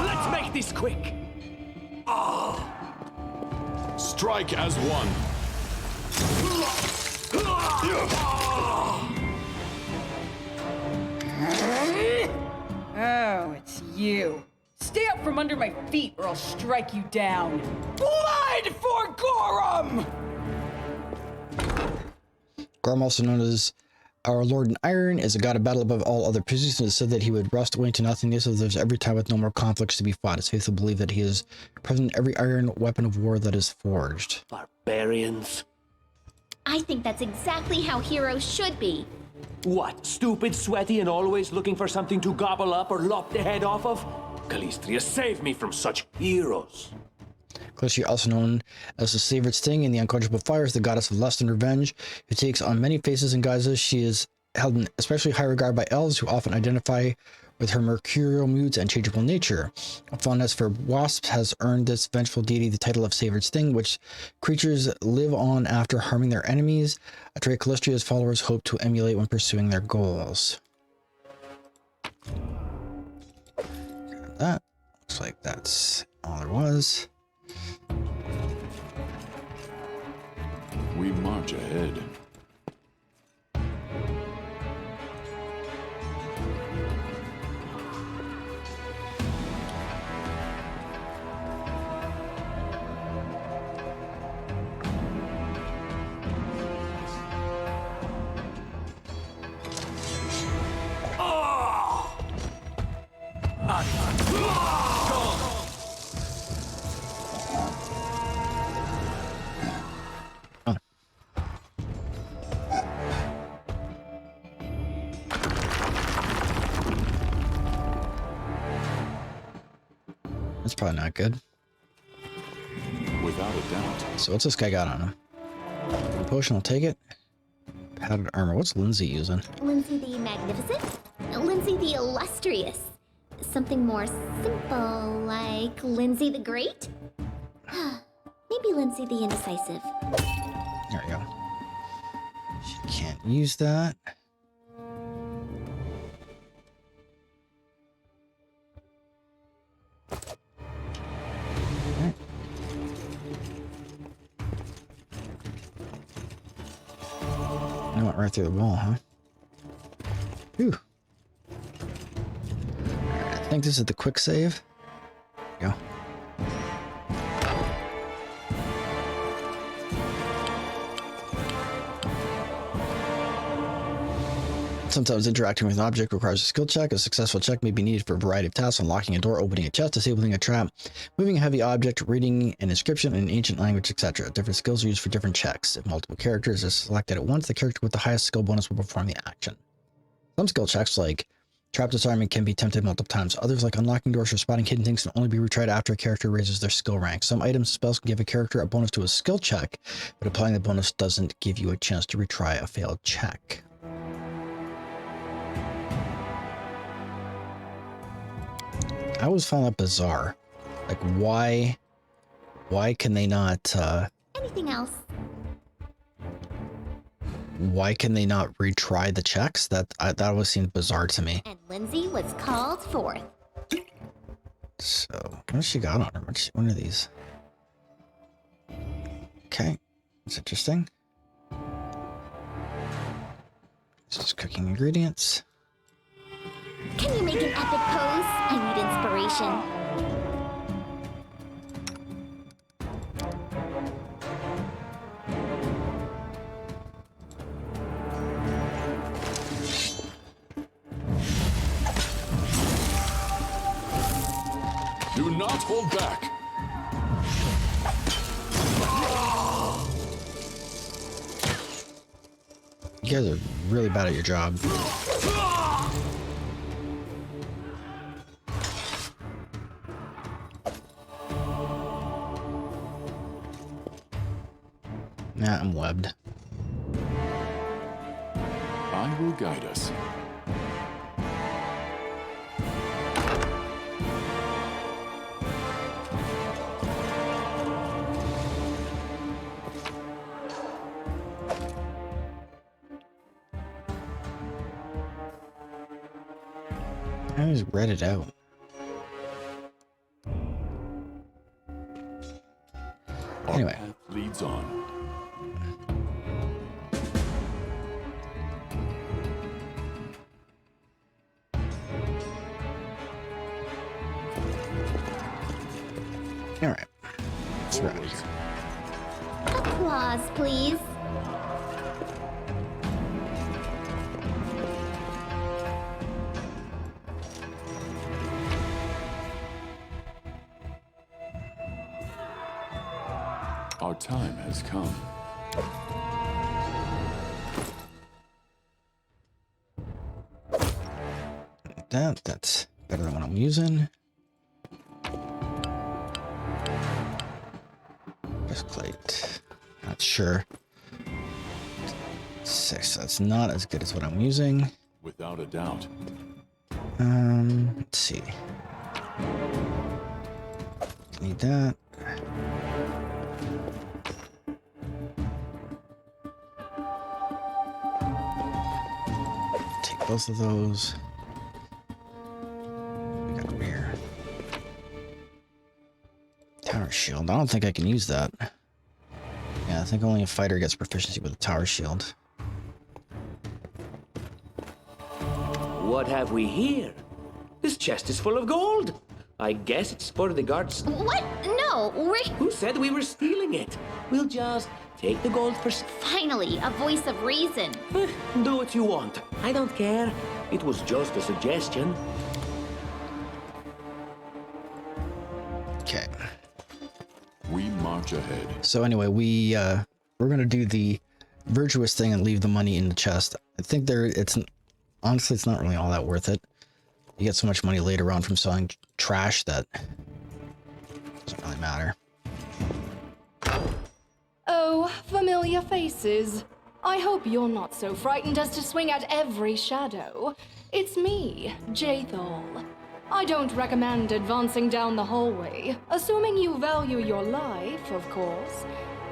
Let's make this quick. Strike as one. Oh, it's you. Stay up from under my feet or I'll strike you down. Blood for Gorum! Gorm, also known as our Lord in Iron, is a god of battle above all other pursuits, and it is said that he would rust away into nothingness if there's every time with no more conflicts to be fought. It's faithful belief that he is present in every iron weapon of war that is forged. Barbarians. I think that's exactly how heroes should be. What, stupid, sweaty, and always looking for something to gobble up or lop the head off of? Calistria, save me from such heroes. Calistria, also known as the Savored Sting in the Unquenchable Fire, is the goddess of lust and revenge, who takes on many faces and guises. She is held in especially high regard by elves, who often identify with her mercurial moods and changeable nature. A fondness for wasps has earned this vengeful deity the title of Savored Sting, which creatures live on after harming their enemies, a trait Calistria's followers hope to emulate when pursuing their goals. Grab that. Looks like that's all there was. We march ahead. That's probably not good. Without a doubt. So what's this guy got on him? Potion, I'll take it. Padded armor. What's Lindsay using? Lindsay the Magnificent? Lindsay the Illustrious? Something more simple, like Lindsay the Great? Maybe Lindsay the Indecisive. There we go. She can't use that. Alright. I went right through the wall, huh? Whew. Alright, I think this is the quick save. There we go. Sometimes interacting with an object requires a skill check. A successful check may be needed for a variety of tasks: unlocking a door, opening a chest, disabling a trap, moving a heavy object, reading an inscription in an ancient language, etc. Different skills are used for different checks. If multiple characters are selected at once, the character with the highest skill bonus will perform the action. Some skill checks, like trap disarmament, can be attempted multiple times. Others, like unlocking doors or spotting hidden things, can only be retried after a character raises their skill rank. Some items and spells can give a character a bonus to a skill check, but applying the bonus doesn't give you a chance to retry a failed check. I always found that bizarre. Like, why can they not, Anything else? why can they not retry the checks? That always seemed bizarre to me. And Lindsay was called forth. So, what she got on her? One of these. Okay, that's interesting. It's just cooking ingredients. Can you make an epic pose? I need inspiration. Do not hold back. You guys are really bad at your job. Nah, I'm webbed. I will guide us. I just read it out. Anyway. Our path leads on. All right. Let's run here. Applause, please. Our time has come. That's better than what I'm using. Breastplate. Not sure. 6. That's not as good as what I'm using. Without a doubt. Let's see. Need that. Take both of those. We got over here. Tower shield. I don't think I can use that. Yeah, I think only a fighter gets proficiency with a tower shield. What have we here? This chest is full of gold. I guess it's for the guards. What? No, we're... Who said we were stealing it? We'll just take the gold for... Finally, a voice of reason. Do what you want. I don't care. It was just a suggestion. Okay. We march ahead. So anyway, we're gonna do the virtuous thing and leave the money in the chest. I think honestly, it's not really all that worth it. You get so much money later on from selling trash that doesn't really matter. Oh, familiar faces. I hope you're not so frightened as to swing at every shadow. It's me, Jaethal. I don't recommend advancing down the hallway, assuming you value your life, of course.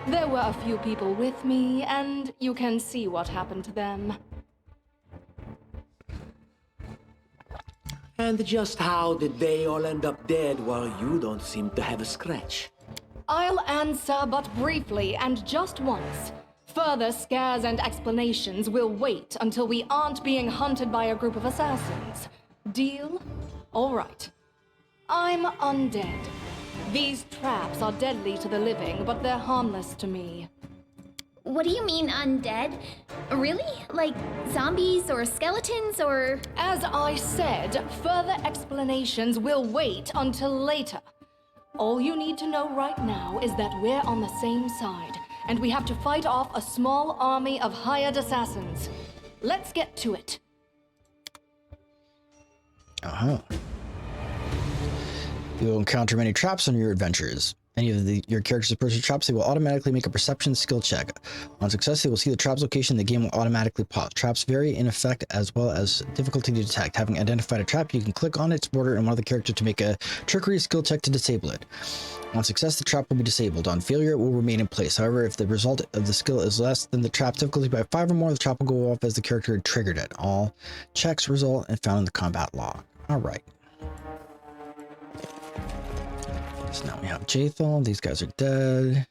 There were a few people with me, and you can see what happened to them. And just how did they all end up dead while you don't seem to have a scratch? I'll answer but briefly and just once. Further scares and explanations will wait until we aren't being hunted by a group of assassins. Deal? All right. I'm undead. These traps are deadly to the living, but they're harmless to me. What do you mean, undead? Really? Like zombies or skeletons or... As I said, further explanations will wait until later. All you need to know right now is that we're on the same side, and we have to fight off a small army of hired assassins. Let's get to it. Uh-huh. You will encounter many traps on your adventures. Any of your character's personal traps, they will automatically make a perception skill check. On success, they will see the trap's location, the game will automatically pop. Traps vary in effect as well as difficulty to detect. Having identified a trap, you can click on its border and one of the characters to make a trickery skill check to disable it. On success, the trap will be disabled. On failure, it will remain in place. However, if the result of the skill is less than the trap's difficulty by 5 or more, the trap will go off as the character had triggered it. All checks result and found in the combat log. Alright. So now we have Jaethal. These guys are dead.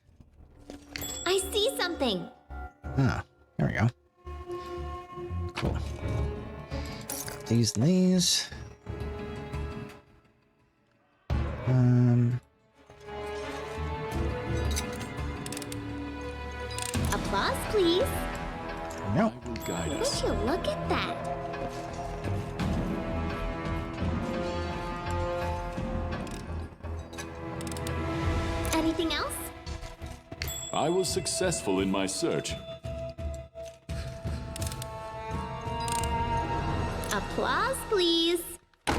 I see something. Ah, there we go. Cool. Got these and these. Applause, please. No. I will guide Would us. you look at that? I was successful in my search. Applause, please. I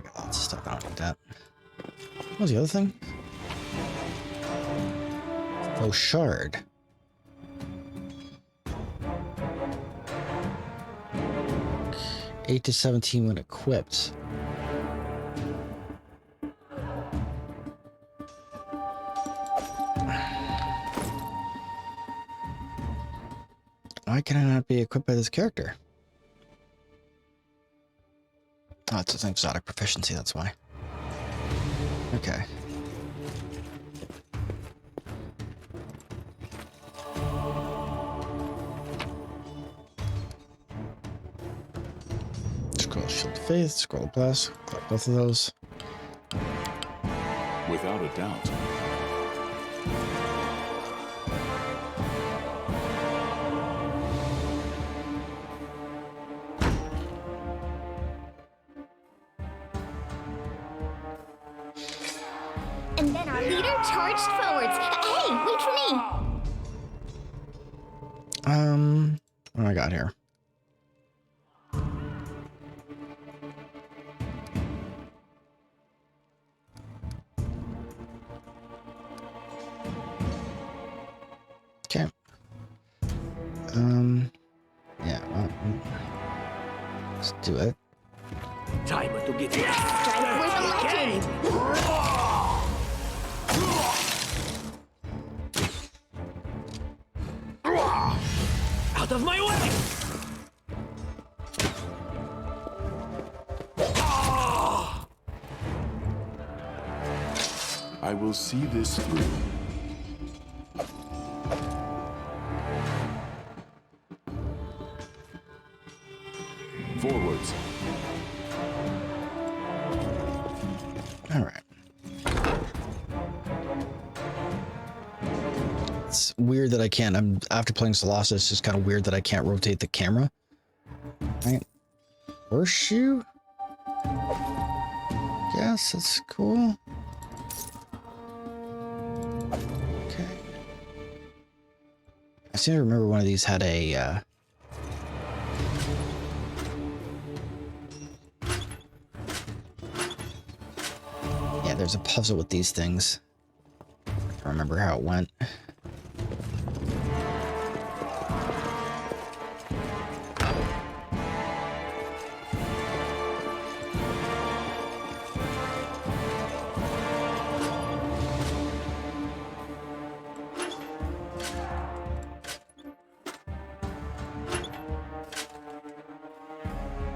got lots of stuff. I don't need that. What was the other thing? Oh, shard. Eight to 17 when equipped. Why can I not be equipped by this character? Oh, it's an exotic proficiency, that's why. Okay. Scroll Shield of Faith, Scroll of Bless, collect both of those. Without a doubt. And then our leader charged forwards. Hey, wait for me! What do I got here? Okay. Yeah, well, let's do it. Time to get it. Strike with a legend! Out of my way! I will see this through. Forwards. All right. It's weird that I can't. After playing Solasa, it's just kind of weird that I can't rotate the camera. Right. Horseshoe? Yes, that's cool. Okay. I seem to remember one of these had a yeah, there's a puzzle with these things. I don't remember how it went.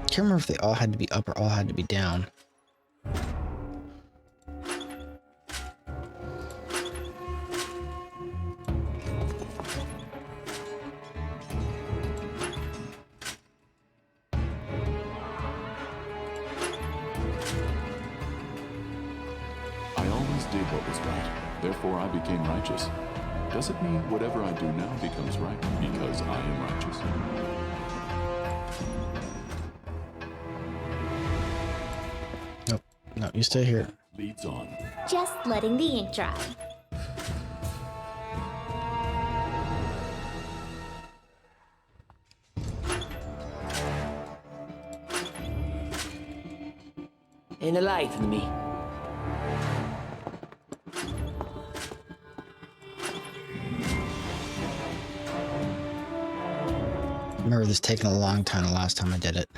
I can't remember if they all had to be up or all had to be down. I always did what was right, therefore I became righteous. Does it mean whatever I do now becomes right because I am righteous? Nope. No, you stay here. Leads on. Just letting the ink dry. Enlighten me. I remember this taking a long time the last time I did it.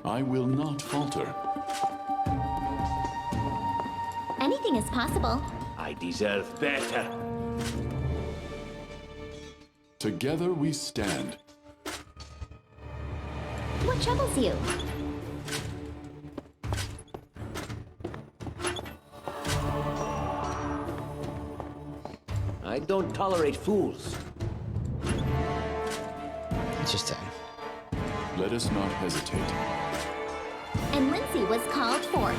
I will not falter. Anything is possible. I deserve better. Together we stand. What troubles you? I don't tolerate fools. Interesting. Let us not hesitate. And Lindsay was called forth.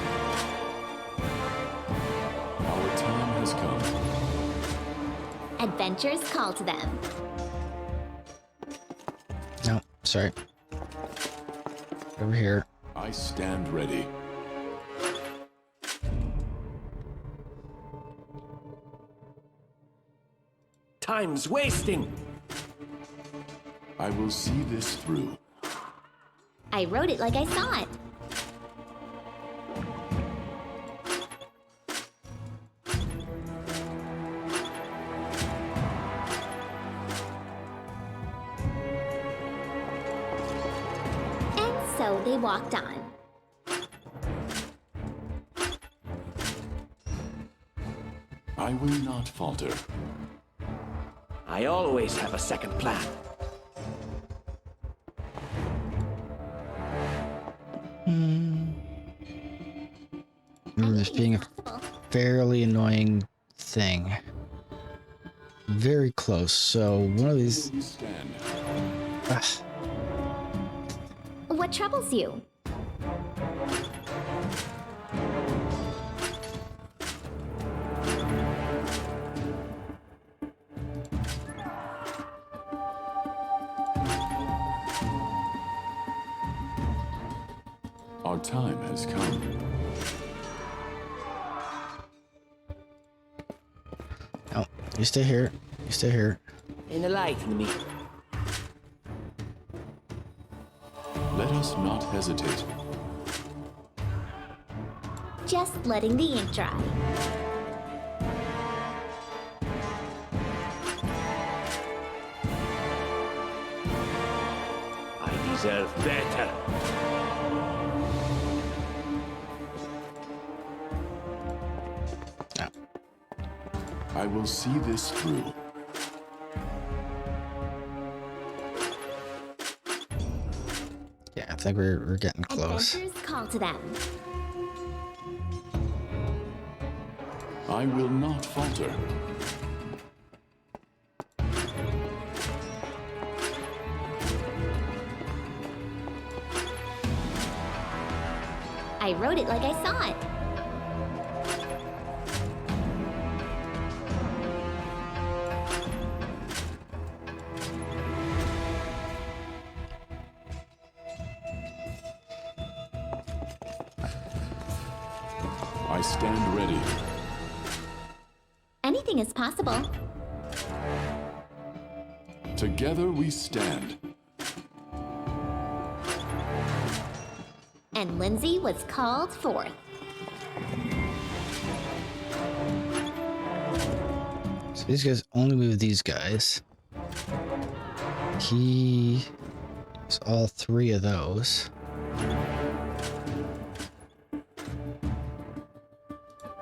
Our time has come. Adventures call to them. No, sorry. Over here. I stand ready. Time's wasting. I will see this through. I wrote it like I saw it. And so they walked on. I will not falter. I always have a second plan. Remember this being a fairly annoying thing. Very close, so one of these... We stand. What troubles you? Our time has come. No, you stay here. You stay here. Enlighten me. Let us not hesitate. Just letting the ink dry. I deserve better. No. I will see this through. Yeah, I think we're getting close. Adventures call to them. I will not falter. I wrote it like I saw it. I stand ready. Anything is possible. Together we stand. And Lindsay was called forth. So these guys only move these guys. He is all three of those.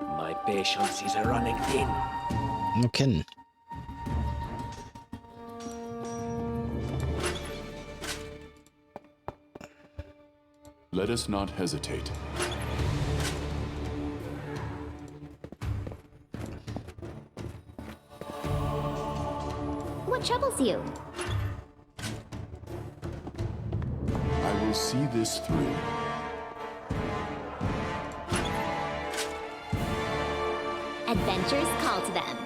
My patience is running thin. No kidding. Let us not hesitate. What troubles you? I will see this through. Adventures call to them.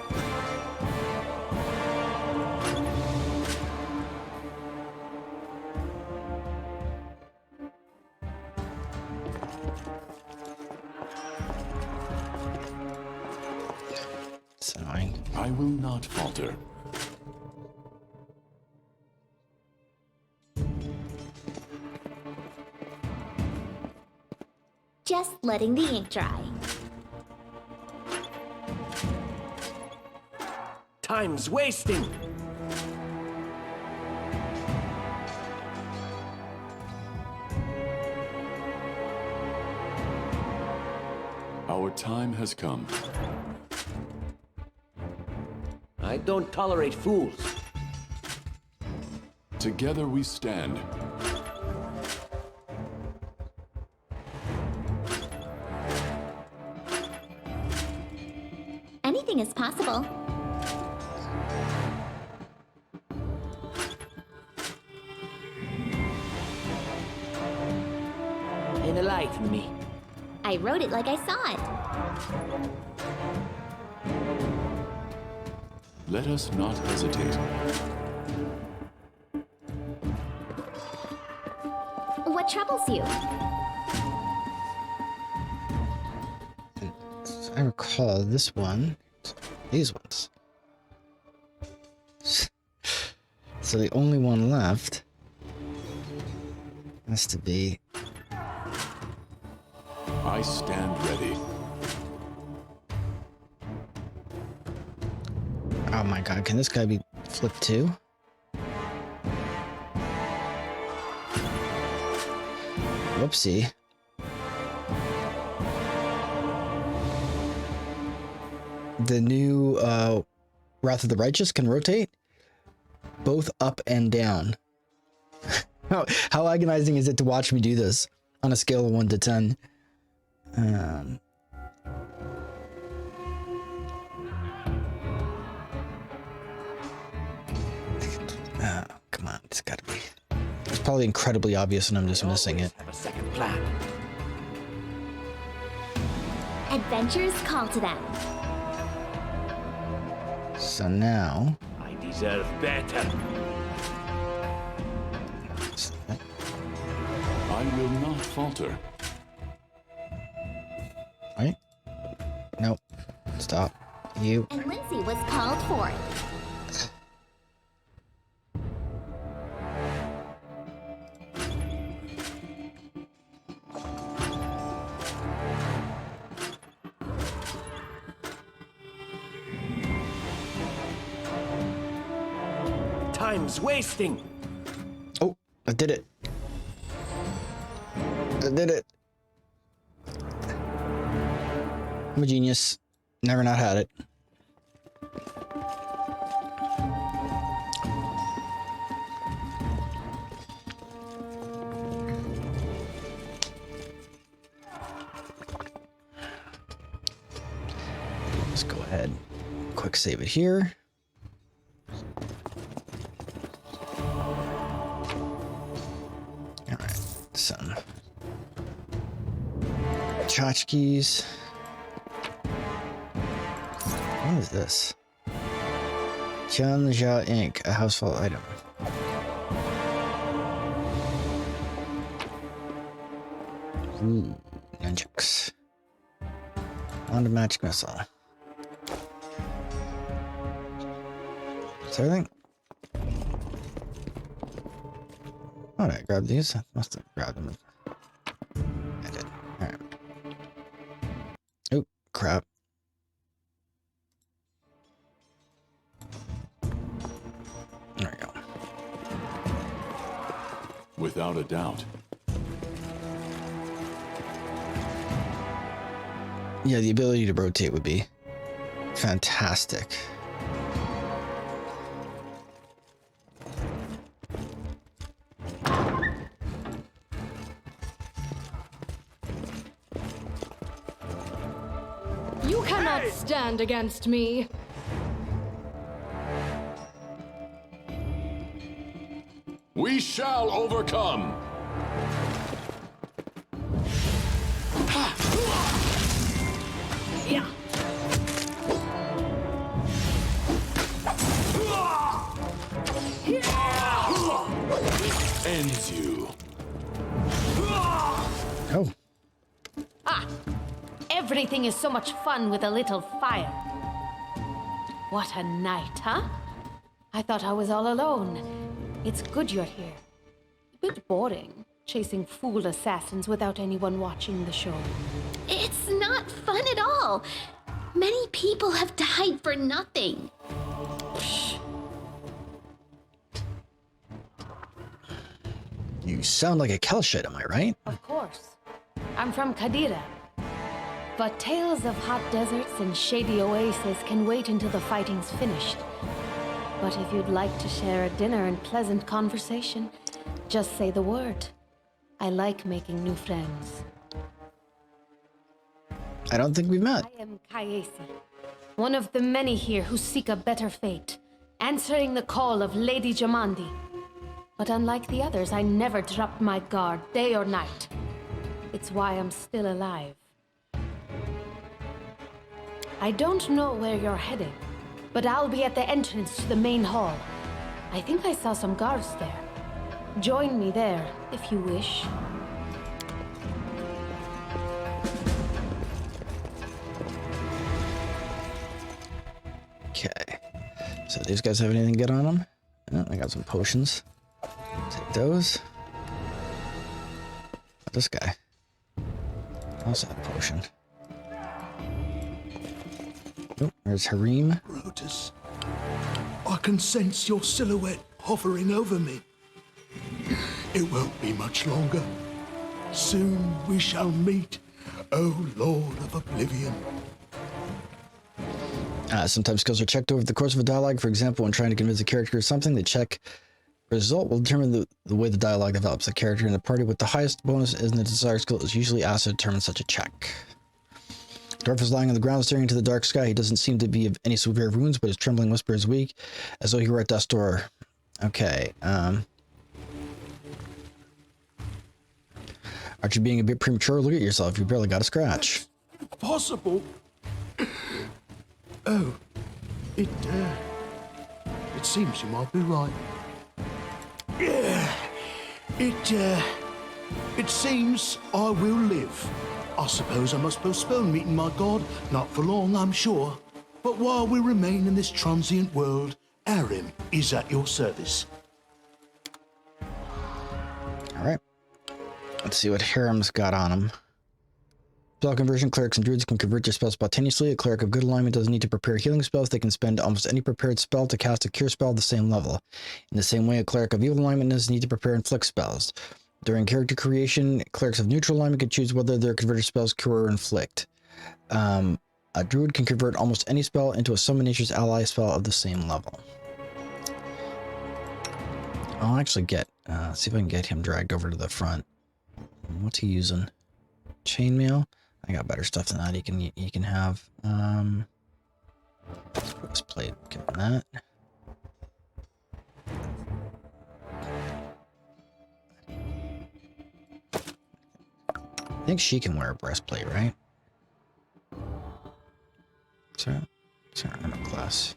It's annoying. I will not falter. Just letting the ink dry. Time's wasting. Our time has come. I don't tolerate fools. Together we stand. Anything is possible. Enlighten me. I wrote it like I saw it. Let us not hesitate. What troubles you? As I recall, this one, these ones. So the only one left has to be. I stand ready. Oh my god, can this guy be flipped too? Whoopsie. The new Wrath of the Righteous can rotate both up and down. How agonizing is it to watch me do this on a scale of 1 to 10? Come on, it's gotta be. It's probably incredibly obvious and I'm just missing it. Have a second plan. Adventures call to them. So now. I deserve better. I will not falter. Right? Nope. Stop. You. And Lindsay was called for it. Time's wasting. Oh, I did it. I did it. I'm a genius. Never not had it. Let's go ahead. Quick save it here. Some tchotchkes. What is this? Qianjia ink, a household item. Ooh, nunchucks. On to magic missile. Is that everything? Oh, did I grab these? I must have grabbed them. I did. Alright. Oh, crap. There we go. Without a doubt. Yeah, the ability to rotate would be fantastic. You cannot stand against me. We shall overcome. Yeah. Ends you. Oh. Ah! Everything is so much fun with a little fire. What a night, huh? I thought I was all alone. It's good you're here. A bit boring, chasing fool assassins without anyone watching the show. It's not fun at all. Many people have died for nothing. You sound like a Kelshit, am I right? Of course. I'm from Kadira. But tales of hot deserts and shady oases can wait until the fighting's finished. But if you'd like to share a dinner and pleasant conversation, just say the word. I like making new friends. I don't think we've met. I am Kayesi, one of the many here who seek a better fate, answering the call of Lady Jamandi. But unlike the others, I never dropped my guard, day or night. It's why I'm still alive. I don't know where you're heading, but I'll be at the entrance to the main hall. I think I saw some guards there. Join me there, if you wish. Okay. So these guys have anything good on them? No, I got some potions. Take those. This guy also had a potion. Oh, there's Harim. Brutus, I can sense your silhouette hovering over me. It won't be much longer. Soon we shall meet, O Lord of Oblivion. Sometimes skills are checked over the course of a dialogue. For example, when trying to convince a character of something, the check result will determine the way the dialogue develops. The character in the party with the highest bonus in the desired skill is usually asked to determine such a check. Dwarf is lying on the ground staring into the dark sky. He doesn't seem to be of any severe wounds, but his trembling whisper is weak, as though he were at death's door. Okay, aren't you being a bit premature? Look at yourself. You barely got a scratch. Possible? Oh, it seems you might be right. Yeah, it seems I will live. I suppose I must postpone meeting my god, not for long, I'm sure. But while we remain in this transient world, Arim is at your service. All right. Let's see what Harim's got on him. Spell conversion. Clerics and druids can convert their spells spontaneously. A cleric of good alignment doesn't need to prepare healing spells. They can spend almost any prepared spell to cast a cure spell at the same level. In the same way, a cleric of evil alignment doesn't need to prepare inflict spells. During character creation, clerics of neutral alignment can choose whether their converted spells cure or inflict. A druid can convert almost any spell into a summon nature's ally spell of the same level. I'll actually get, see if I can get him dragged over to the front. What's he using? Chainmail? I got better stuff than that he can have. Let's put this plate, give him that. I think she can wear a breastplate, right? Sorry, armor class.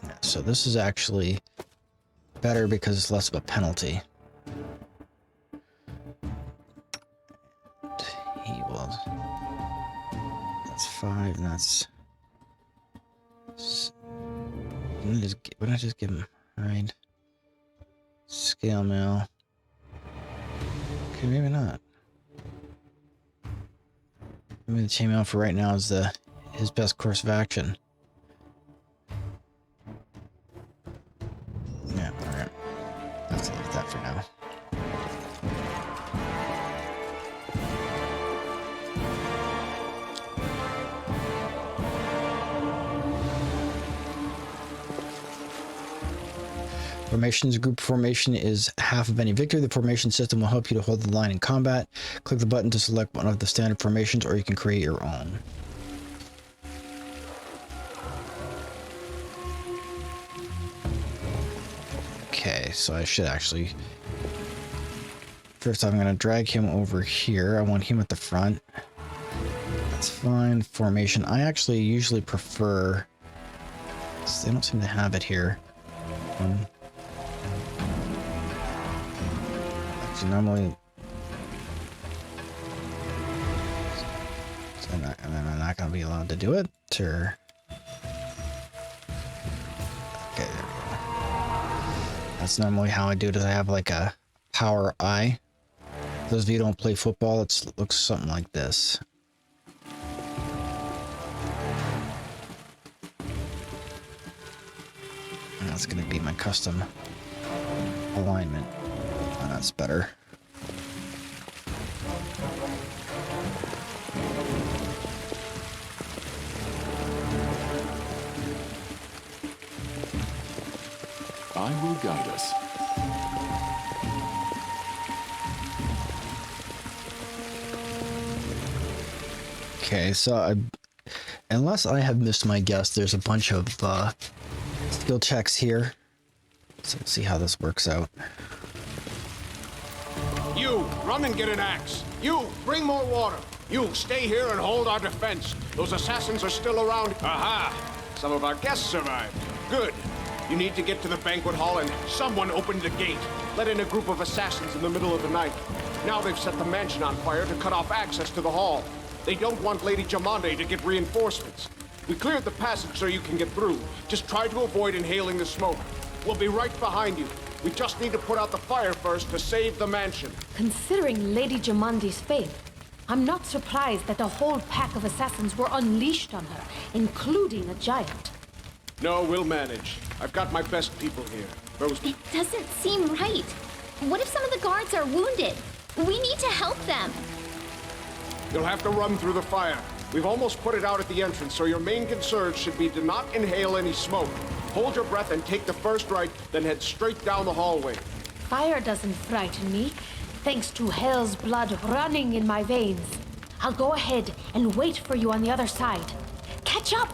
Yeah, so this is actually better because it's less of a penalty. And he will. That's 5, and that's. Why don't I just give him? Right. Scale mail. Okay, maybe not. Maybe the chainmail for right now is his best course of action. Yeah, alright. Let's leave that for now. Formations. Group formation is half of any victory. The formation system will help you to hold the line in combat. Click the button to select one of the standard formations, or you can create your own. Okay, so I should actually... First, I'm going to drag him over here. I want him at the front. That's fine. Formation. I actually usually prefer... They don't seem to have it here. Normally, so I'm not going to be allowed to do it, or okay, there we go. That's normally how I do it. Is I have like a power eye. For those of you who don't play football, it looks something like this. And that's going to be my custom alignment. That's better. I will guide us. Okay, so unless I have missed my guess, there's a bunch of skill checks here. So we'll see how this works out. You run and get an axe. You, bring more water. You, stay here and hold our defense. Those assassins are still around. Aha! Some of our guests survived. Good. You need to get to the banquet hall and someone opened the gate. Let in a group of assassins in the middle of the night. Now they've set the mansion on fire to cut off access to the hall. They don't want Lady Jamande to get reinforcements. We cleared the passage so you can get through. Just try to avoid inhaling the smoke. We'll be right behind you. We just need to put out the fire first to save the mansion. Considering Lady Jamandi's fate, I'm not surprised that a whole pack of assassins were unleashed on her, including a giant. No, we'll manage. I've got my best people here. Those... It doesn't seem right. What if some of the guards are wounded? We need to help them. You'll have to run through the fire. We've almost put it out at the entrance, so your main concern should be to not inhale any smoke. Hold your breath and take the first right, then head straight down the hallway. Fire doesn't frighten me, thanks to hell's blood running in my veins. I'll go ahead and wait for you on the other side. Catch up!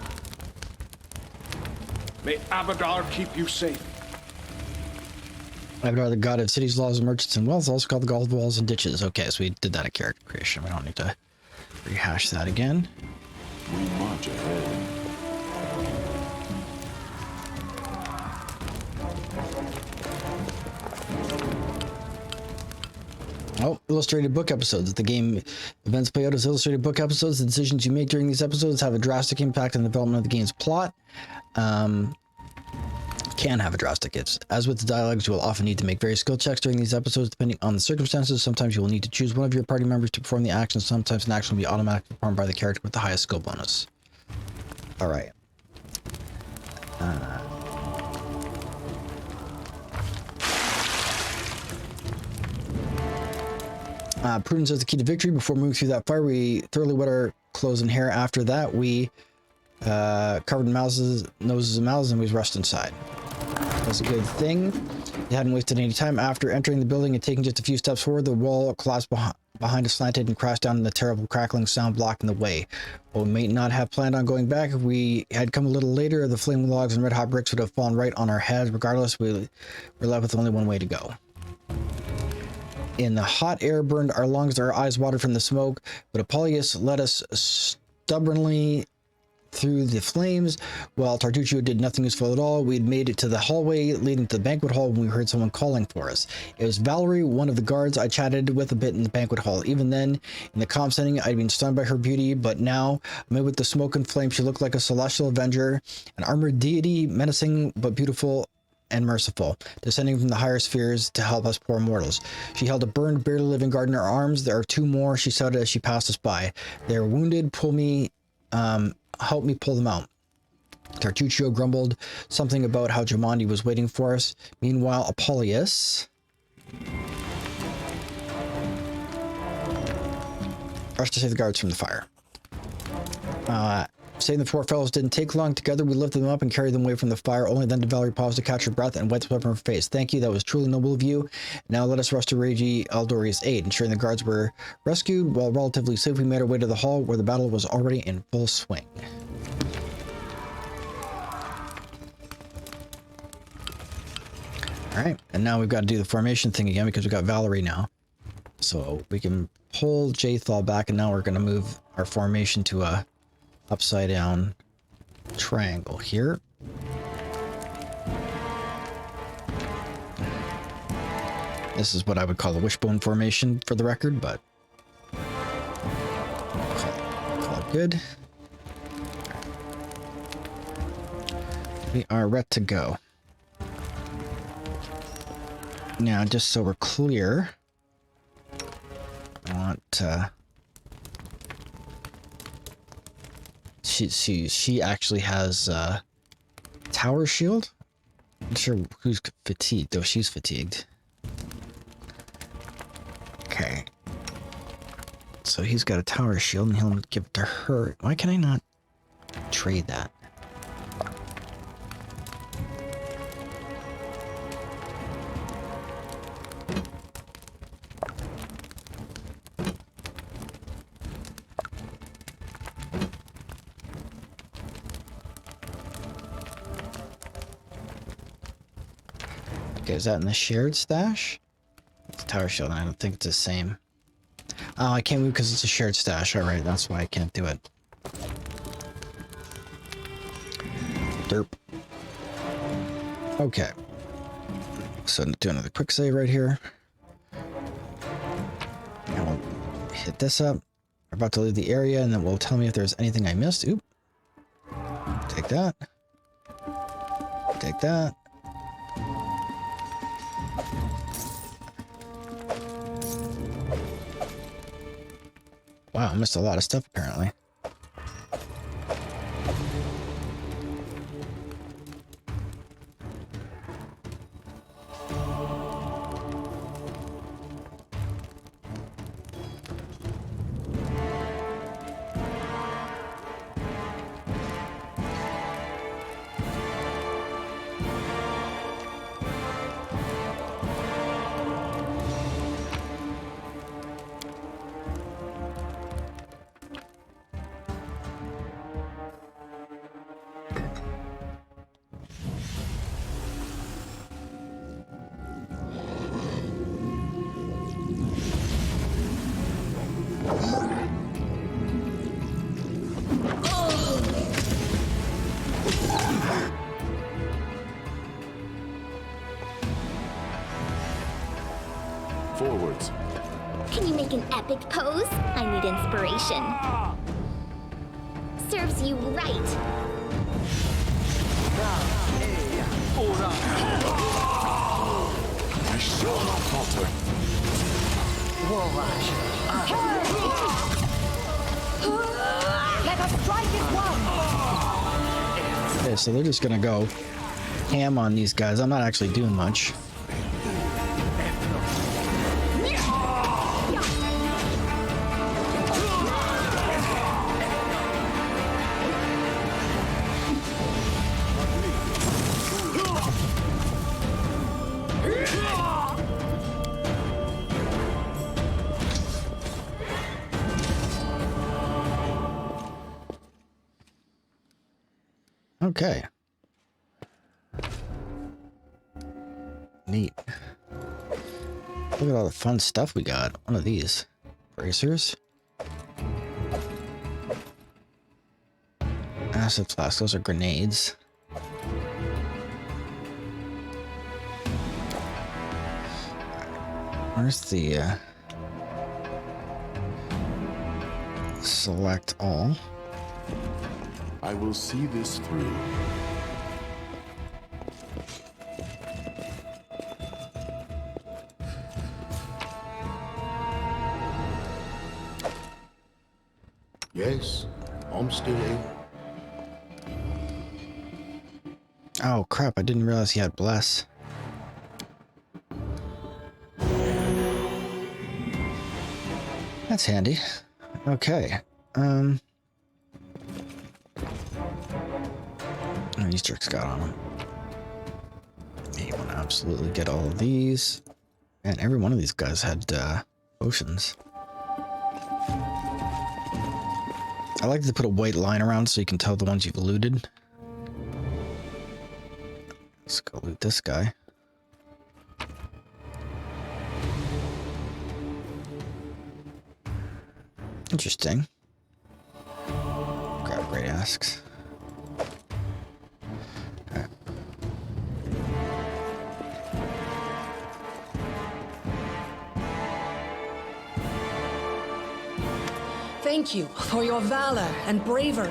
May Abadar keep you safe. Abadar, the god of cities, laws, merchants, and wealth, also called the god of walls and ditches. Okay, so we did that at character creation. We don't need to rehash that again. We march ahead. Oh, illustrated book episodes. The game events play out as illustrated book episodes. The decisions you make during these episodes have a drastic impact on the development of the game's plot. Can have a drastic hit. As with the dialogues, you will often need to make various skill checks during these episodes, depending on the circumstances. Sometimes you will need to choose one of your party members to perform the action. Sometimes an action will be automatically performed by the character with the highest skill bonus. All right. Prudence is the key to victory. Before moving through that fire, we thoroughly wet our clothes and hair. After that, we covered noses and mouths, and we rushed inside. That's a good thing. You hadn't wasted any time. After entering the building and taking just a few steps forward, the wall collapsed behind us, slanted and crashed down in a terrible crackling sound, blocking the way. While we may not have planned on going back, if we had come a little later, the flaming logs and red hot bricks would have fallen right on our heads. Regardless, we were left with only one way to go. In the hot air burned our lungs, our eyes watered from the smoke, but Apollonius led us stubbornly through the flames, while Tartuccio did nothing useful at all. We had made it to the hallway leading to the banquet hall when we heard someone calling for us. It was Valerie, one of the guards I chatted with a bit in the banquet hall. Even then, in the calm setting, I'd been stunned by her beauty, but now, amid with the smoke and flame, she looked like a celestial avenger, an armored deity, menacing but beautiful and merciful, descending from the higher spheres to help us poor mortals. She held a burned, barely living guard in her arms. There are two more, she shouted as she passed us by. They are wounded. Help me pull them out. Tartuccio grumbled something about how Jamandi was waiting for us. Meanwhile, Apollonius rushed to save the guards from the fire. Saving the poor fellows didn't take long. Together, we lifted them up and carried them away from the fire. Only then did Valerie pause to catch her breath and wiped the from her face. Thank you, that was truly noble of you. Now let us rush to Regi Aldori's aid. Ensuring the guards were rescued while relatively safe, we made our way to the hall where the battle was already in full swing. All right, and now we've got to do the formation thing again because we've got Valerie now. So we can pull Jathal back, and now we're going to move our formation to a upside down triangle here. This is what I would call a wishbone formation for the record, but call it good. We are ready to go. Now, just so we're clear, I want she actually has tower shield. I'm not sure who's fatigued, though. She's fatigued. Okay. So he's got a tower shield, and he'll give it to her. Why can I not trade that? Okay, is that in the shared stash? It's tower shield, and I don't think it's the same. Oh, I can't move because it's a shared stash. Alright, that's why I can't do it. Derp. Okay. So do another quick save right here. And we'll hit this up. We're about to leave the area, and then we'll tell me if there's anything I missed. Oop. Take that. Take that. Wow, I missed a lot of stuff apparently. Forwards. Can you make an epic pose? I need inspiration. Serves you right. I shall not falter. Let us strike at once! Okay, so they're just gonna go ham on these guys. I'm not actually doing much. Okay. Neat. Look at all the fun stuff we got. One of these. Bracers. Acid flasks. Those are grenades. Where's the select all? I will see this through. Yes, I'm still here. Oh crap, I didn't realize he had bless. That's handy. Okay. Oh, these jerks got on them. You want to absolutely get all of these. And every one of these guys had potions. I like to put a white line around so you can tell the ones you've looted. Let's go loot this guy. Interesting. Grab great asks. Okay. Thank you for your valor and bravery.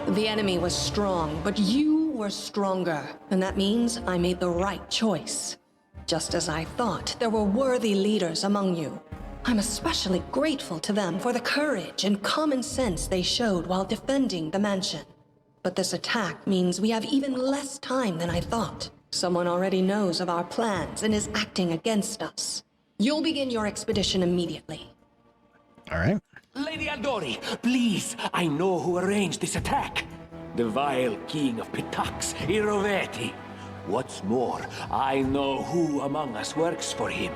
The enemy was strong, but you were stronger. And that means I made the right choice. Just as I thought, there were worthy leaders among you. I'm especially grateful to them for the courage and common sense they showed while defending the mansion. But this attack means we have even less time than I thought. Someone already knows of our plans and is acting against us. You'll begin your expedition immediately. All right. Lady Aldori, please, I know who arranged this attack. The vile king of Pitax, Iroveti. What's more, I know who among us works for him.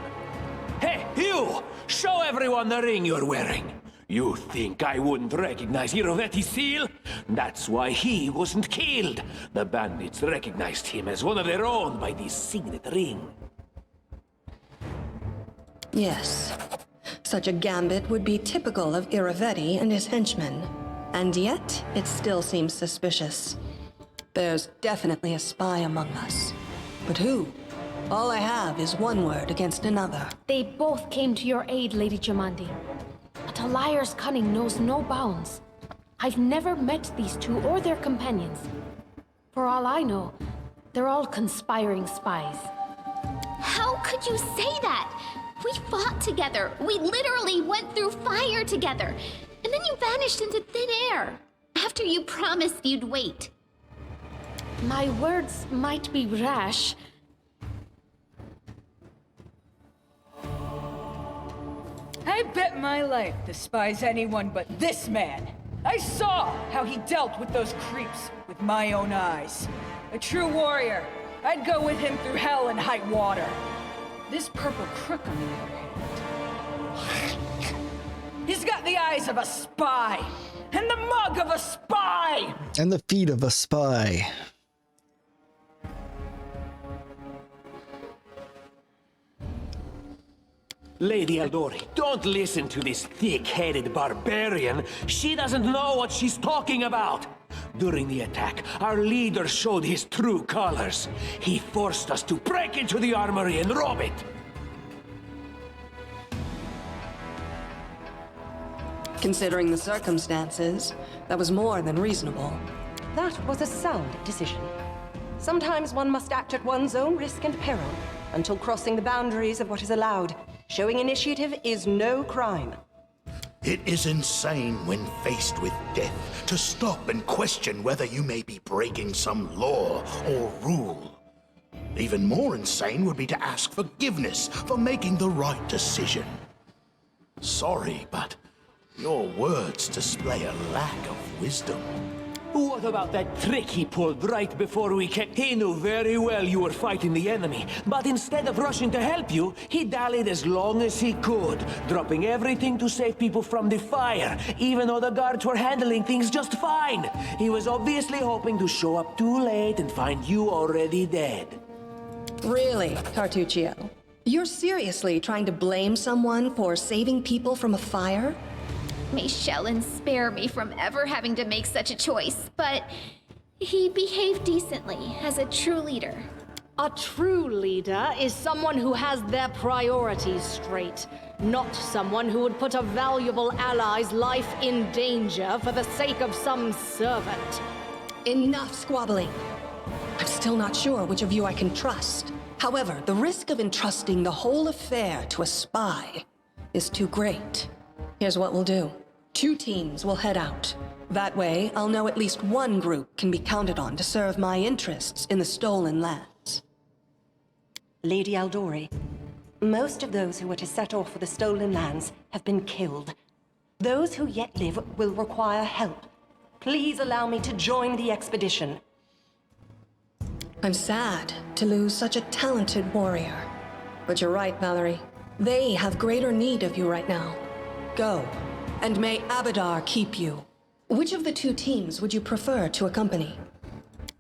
Hey, you! Show everyone the ring you're wearing. You think I wouldn't recognize Iroveti's seal? That's why he wasn't killed. The bandits recognized him as one of their own by this signet ring. Yes. Such a gambit would be typical of Iravetti and his henchmen. And yet, it still seems suspicious. There's definitely a spy among us. But who? All I have is one word against another. They both came to your aid, Lady Jamandi. But a liar's cunning knows no bounds. I've never met these two or their companions. For all I know, they're all conspiring spies. How could you say that? We fought together. We literally went through fire together. And then you vanished into thin air. After you promised you'd wait. My words might be rash. I bet my life despises anyone but this man. I saw how he dealt with those creeps with my own eyes. A true warrior. I'd go with him through hell and high water. This purple crook, on the other hand, he's got the eyes of a spy, and the mug of a spy! And the feet of a spy. Lady Aldori, don't listen to this thick-headed barbarian. She doesn't know what she's talking about. During the attack, our leader showed his true colors. He forced us to break into the armory and rob it. Considering the circumstances, that was more than reasonable. That was a sound decision. Sometimes one must act at one's own risk and peril, until crossing the boundaries of what is allowed. Showing initiative is no crime. It is insane when faced with death to stop and question whether you may be breaking some law or rule. Even more insane would be to ask forgiveness for making the right decision. Sorry, but your words display a lack of wisdom. What about that trick he pulled right before we came? He knew very well you were fighting the enemy, but instead of rushing to help you, he dallied as long as he could, dropping everything to save people from the fire, even though the guards were handling things just fine. He was obviously hoping to show up too late and find you already dead. Really, Tartuccio? You're seriously trying to blame someone for saving people from a fire? May Shellen spare me from ever having to make such a choice, but he behaved decently as a true leader. A true leader is someone who has their priorities straight, not someone who would put a valuable ally's life in danger for the sake of some servant. Enough squabbling. I'm still not sure which of you I can trust. However, the risk of entrusting the whole affair to a spy is too great. Here's what we'll do. 2 teams will head out. That way, I'll know at least one group can be counted on to serve my interests in the stolen lands. Lady Aldori, most of those who were to set off for the stolen lands have been killed. Those who yet live will require help. Please allow me to join the expedition. I'm sad to lose such a talented warrior. But you're right, Valerie. They have greater need of you right now. Go, and may Abadar keep you. Which of the 2 teams would you prefer to accompany?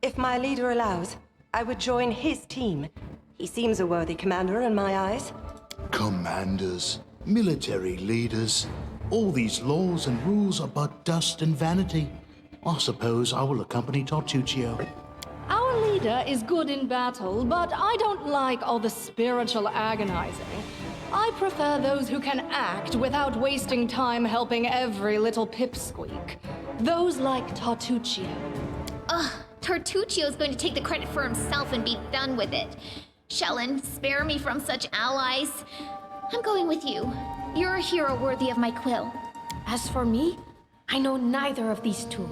If my leader allows, I would join his team. He seems a worthy commander in my eyes. Commanders, military leaders, all these laws and rules are but dust and vanity. I suppose I will accompany Tartuccio. Our leader is good in battle, but I don't like all the spiritual agonizing. I prefer those who can act without wasting time helping every little pipsqueak. Those like Tartuccio. Ugh, Tartuccio's going to take the credit for himself and be done with it. Shellen, spare me from such allies. I'm going with you. You're a hero worthy of my quill. As for me, I know neither of these two.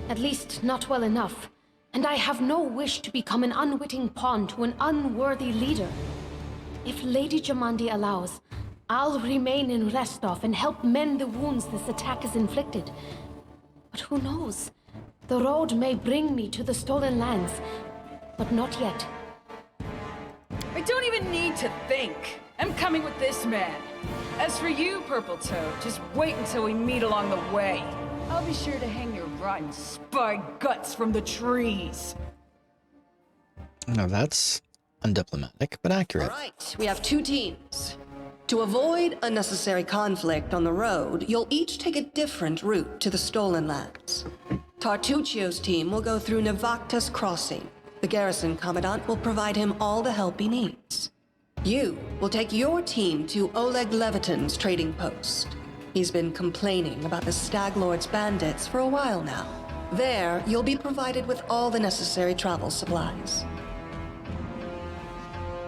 At least not well enough. And I have no wish to become an unwitting pawn to an unworthy leader. If Lady Jamandi allows, I'll remain in Restov and help mend the wounds this attack has inflicted. But who knows? The road may bring me to the stolen lands, but not yet. I don't even need to think. I'm coming with this man. As for you, Purple Toad, just wait until we meet along the way. I'll be sure to hang your rotten spy guts from the trees. Now that's undiplomatic, but accurate. All right, we have 2 teams. To avoid unnecessary conflict on the road, you'll each take a different route to the Stolen Lands. Tartuccio's team will go through Navacta's Crossing. The garrison commandant will provide him all the help he needs. You will take your team to Oleg Leviton's trading post. He's been complaining about the Stag Lord's bandits for a while now. There, you'll be provided with all the necessary travel supplies.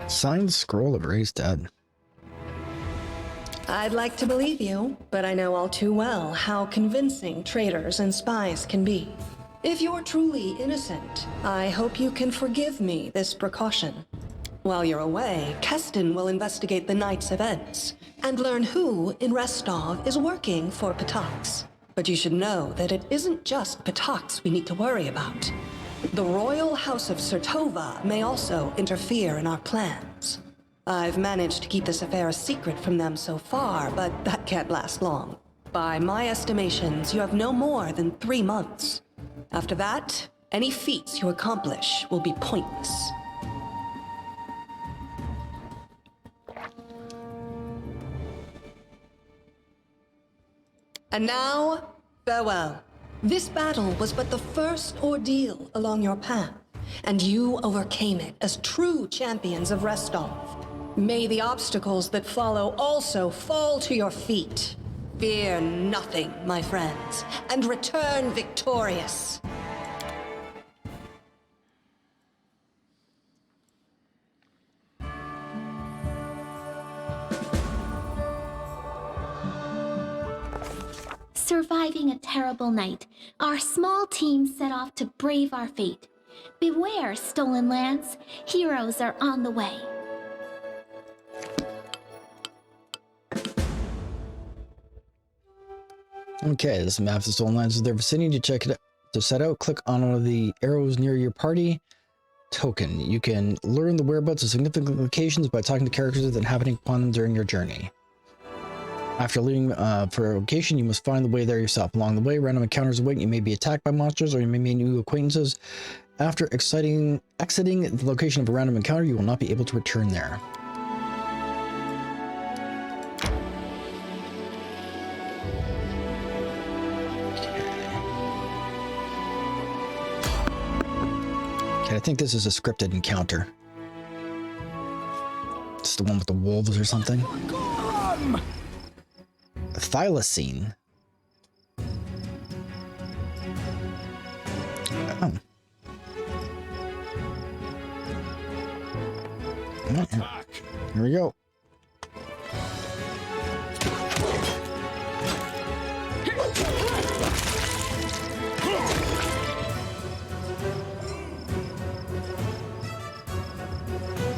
Signed Scroll of Raised Dead. I'd like to believe you, but I know all too well how convincing traitors and spies can be. If you're truly innocent, I hope you can forgive me this precaution. While you're away, Keston will investigate the night's events and learn who in Restov is working for Patax. But you should know that it isn't just Patax we need to worry about. The Royal House of Sertova may also interfere in our plans. I've managed to keep this affair a secret from them so far, but that can't last long. By my estimations, you have no more than 3 months. After that, any feats you accomplish will be pointless. And now, farewell. This battle was but the first ordeal along your path, and you overcame it as true champions of Restov. May the obstacles that follow also fall to your feet. Fear nothing, my friends, and return victorious. Surviving a terrible night, our small team set off to brave our fate. Beware, Stolen Lands. Heroes are on the way. Okay, this map of the Stolen Lands is their vicinity. To check it out, to set out, click on one of the arrows near your party token. You can learn the whereabouts of significant locations by talking to characters and happening upon them during your journey. After leaving for a location, you must find the way there yourself. Along the way, random encounters await. You may be attacked by monsters, or you may make new acquaintances. After exiting the location of a random encounter, you will not be able to return there. Okay, I think this is a scripted encounter. It's the one with the wolves or something. A thylacine. Oh. Here we go.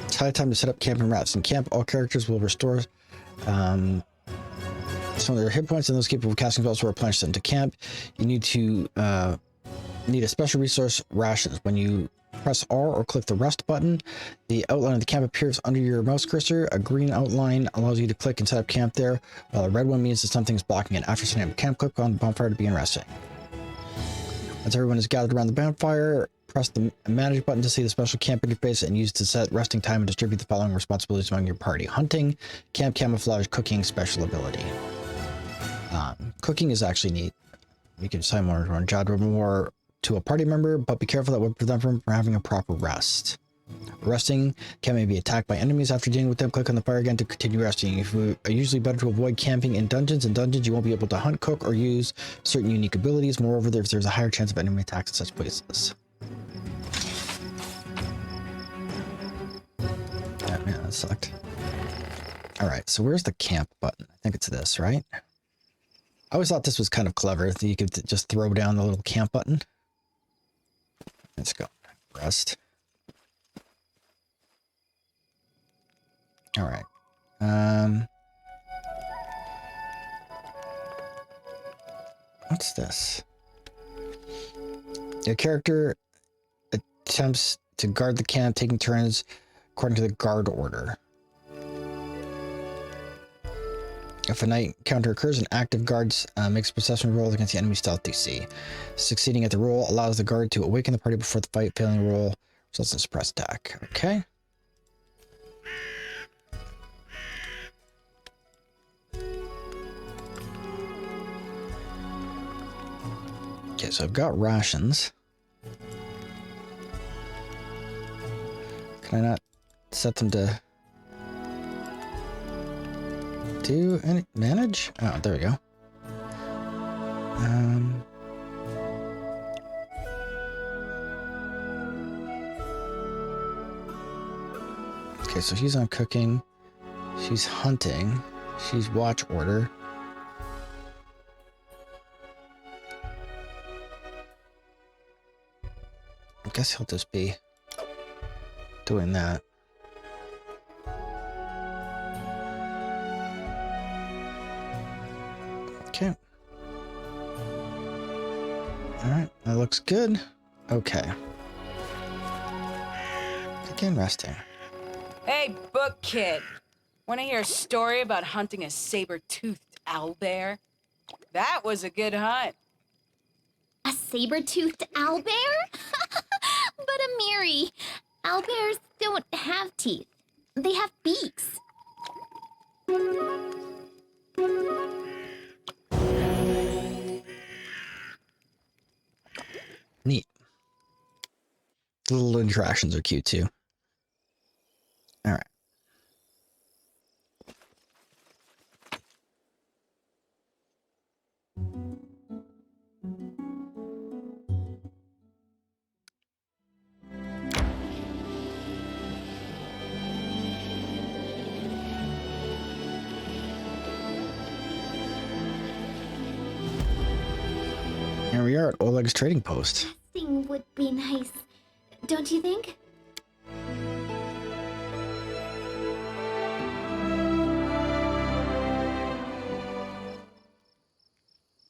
It's high time to set up camp and rest. In camp, all characters will restore some of their hit points, and those capable of casting spells will replenish them. To camp, you need a special resource, rations. When you press R or click the rest button, the outline of the camp appears under your mouse cursor. A green outline allows you to click and set up camp there, while a red one means that something is blocking it. After setting up camp, click on the bonfire to begin resting. As everyone is gathered around the bonfire, press the manage button to see the special camp interface and use to set resting time and distribute the following responsibilities among your party: hunting, camp camouflage, cooking, special ability. Cooking is actually neat. You can assign one job more to a party member, but be careful that would prevent them from having a proper rest. Resting can may be attacked by enemies. After dealing with them, click on the fire again to continue resting. It's usually better to avoid camping in dungeons. In dungeons, you won't be able to hunt, cook, or use certain unique abilities. Moreover, there's a higher chance of enemy attacks in such places. Yeah, that sucked. Alright, so where's the camp button? I think it's this, right? I always thought this was kind of clever, that you could just throw down the little camp button. Let's go. Rest. Alright. What's this? Your character attempts to guard the camp, taking turns according to the guard order. If a night encounter occurs, an active guard makes a perception roll against the enemy stealth DC. Succeeding at the roll allows the guard to awaken the party before the fight. Failing the roll results in a suppressed attack. Okay. Okay, so I've got rations. Can I not set them to do any manage? Oh, there we go. Okay, so she's on cooking. She's hunting. She's watch order. I guess he'll just be doing that. Okay. Alright, that looks good. Okay. Again, resting. Hey, book kid. Want to hear a story about hunting a saber-toothed owlbear? That was a good hunt. A saber-toothed owlbear? But Amiri, owlbears don't have teeth. They have beaks. Neat. The little interactions are cute too. All right. Here we are at Oleg's trading post. Thing would be nice, don't you think?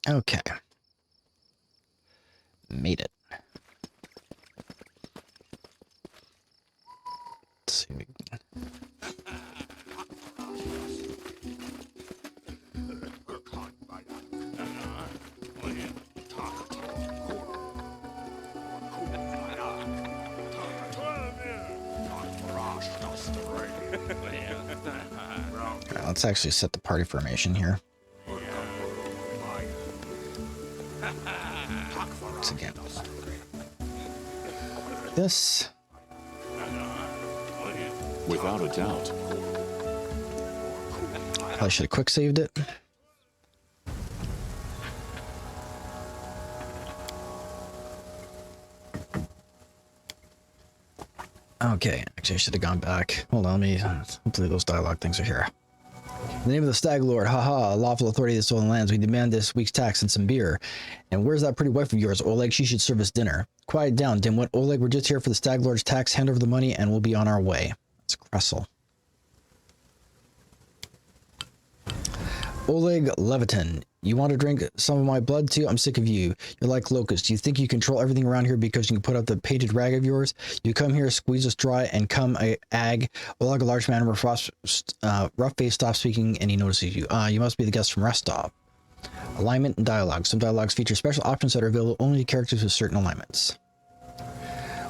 Okay. Made it. Let's see. Alright, let's actually set the party formation here. Once again. This. Without a doubt. Probably should have quick saved it. Okay, actually I should have gone back. Hold on, hopefully those dialogue things are here. In the name of the Stag Lord, haha, lawful authority of the stolen lands, we demand this week's tax and some beer. And where's that pretty wife of yours, Oleg? She should serve us dinner. Quiet down, dimwit. Oleg, we're just here for the Stag Lord's tax. Hand over the money and we'll be on our way. It's Kressel. Oleg Levitin, you want to drink some of my blood too? I'm sick of you. You're like locusts. You think you control everything around here because you can put up the painted rag of yours? You come here, squeeze us dry, and come ag. Oleg, a large man, rough face, stops speaking, and he notices you. You must be the guest from Rest Stop. Alignment and dialogue. Some dialogues feature special options that are available only to characters with certain alignments.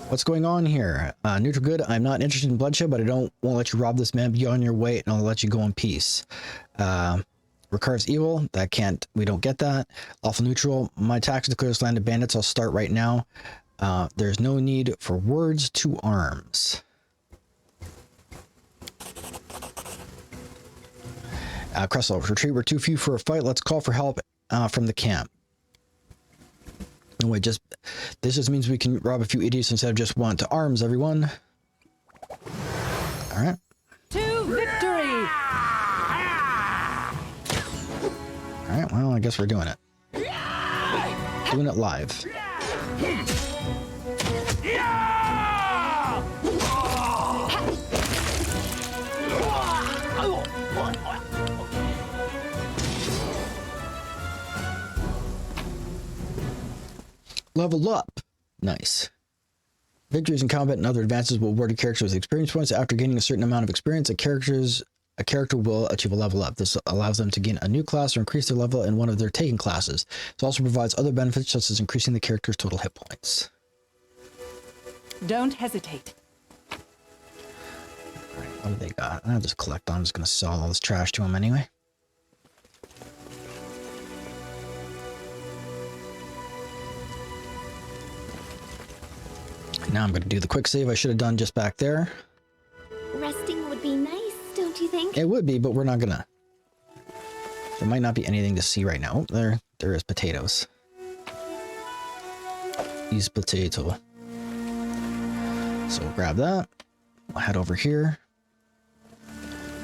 What's going on here? Neutral good. I'm not interested in bloodshed, but I won't let you rob this man. Be on your way, and I'll let you go in peace. Recurves evil. We don't get that. Lawful neutral. My tax declares land of bandits. I'll start right now. There's no need for words to arms. Kressel, retreat. We're too few for a fight. Let's call for help from the camp. No wait, this just means we can rob a few idiots instead of just one. To arms, everyone. All right. To victory! All right. Well, I guess we're doing it. Doing it live. Level up. Nice. Victories in combat and other advances will award a character with experience points. After gaining a certain amount of experience, a character will achieve a level up. This allows them to gain a new class or increase their level in one of their taken classes. It also provides other benefits such as increasing the character's total hit points. Don't hesitate. Alright, what do they got? I'll just collect them. I'm just going to sell all this trash to them anyway. Now I'm going to do the quick save I should have done just back there. Resting would be nice, don't you think? It would be, but we're not gonna. There might not be anything to see right now. Oh, there is potatoes. Use potato. So we'll grab that. We'll head over here.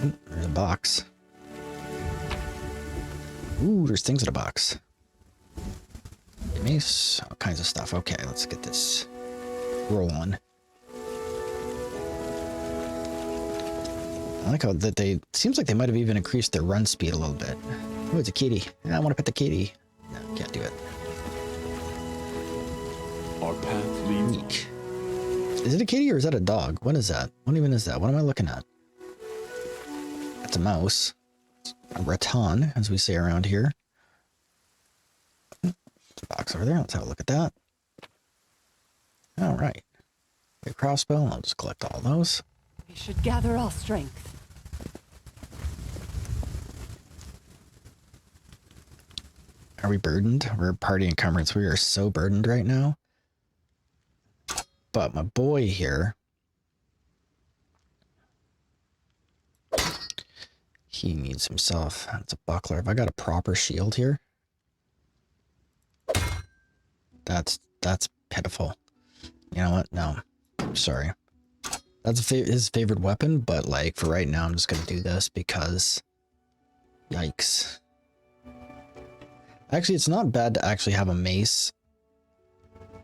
Ooh, there's a box. Ooh, there's things in a box. Mace, all kinds of stuff. Okay, let's get this rolling. I like how that they seems like they might have even increased their run speed a little bit. Oh, it's a kitty. I want to pet the kitty. No, can't do it. Our path leads. Is it a kitty or is that a dog? What is that? What even is that? What am I looking at? That's a mouse. A raton, as we say around here. There's a box over there. Let's have a look at that. All right. A crossbow. I'll just collect all those. We should gather our strength. Are we burdened? We're party encumbrance. We are so burdened right now. But my boy here, he needs himself. That's a buckler. Have I got a proper shield here? That's pitiful. You know what? No. Sorry. That's his favorite weapon, but like for right now, I'm just gonna do this because yikes. Actually, it's not bad to actually have a mace.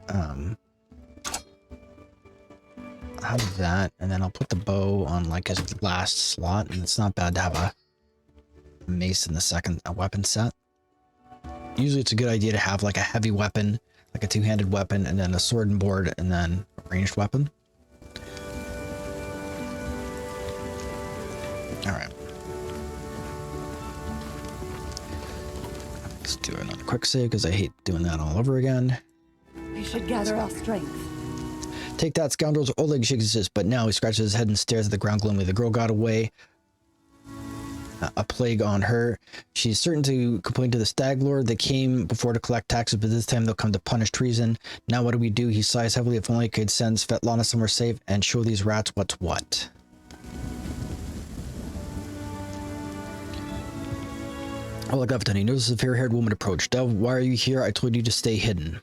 I'll have that, and then I'll put the bow on like his last slot, and it's not bad to have a mace in the second weapon set. Usually it's a good idea to have like a heavy weapon, like a two-handed weapon, and then a sword and board, and then a ranged weapon. Alright. Let's do another quick save because I hate doing that all over again. We should gather our strength. Take that, scoundrels. Oleg shakes his fist, but now he scratches his head and stares at the ground gloomily. The girl got away. A plague on her. She's certain to complain to the Stag Lord. They came before to collect taxes, but this time they'll come to punish treason. Now what do we do? He sighs heavily. If only I could send Svetlana somewhere safe and show these rats what's what. Oleg left, and he notices a fair-haired woman approach. Dove, why are you here? I told you to stay hidden.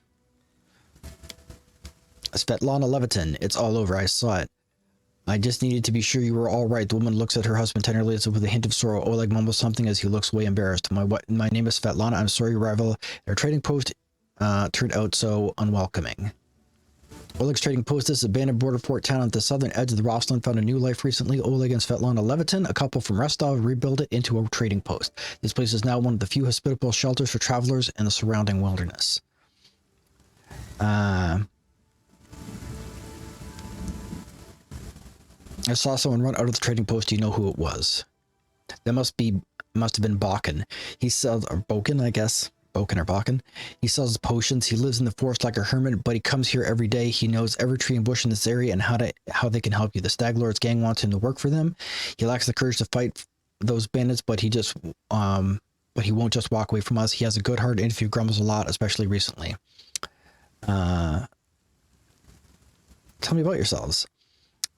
Svetlana Levitin, it's all over. I saw it. I just needed to be sure you were all right. The woman looks at her husband tenderly as if with a hint of sorrow. Oleg mumbles something as he looks away embarrassed. My name is Svetlana. I'm sorry your rival. Our trading post turned out so unwelcoming. Oleg's trading post is an abandoned border fort town at the southern edge of the Rosslyn found a new life recently. Oleg and Svetlana Levitin, a couple from Rostov, rebuilt it into a trading post. This place is now one of the few hospitable shelters for travelers in the surrounding wilderness. I saw someone run out of the trading post. Do you know who it was? That must have been Balkan. He sells, or Boken, I guess. Boken or Balkan. He sells potions. He lives in the forest like a hermit, but he comes here every day. He knows every tree and bush in this area and how they can help you. The Stag Lord's gang wants him to work for them. He lacks the courage to fight those bandits, but he won't just walk away from us. He has a good heart, and if he grumbles a lot, especially recently. Tell me about yourselves.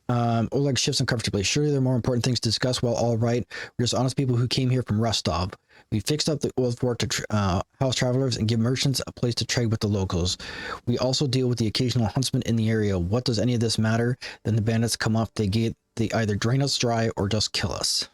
Oleg shifts uncomfortably. Surely there are more important things to discuss. Well, all right. We're just honest people who came here from Rostov. We fixed up the old fort to house travelers and give merchants a place to trade with the locals. We also deal with the occasional huntsman in the area. What does any of this matter? Then the bandits come up. They either drain us dry or just kill us.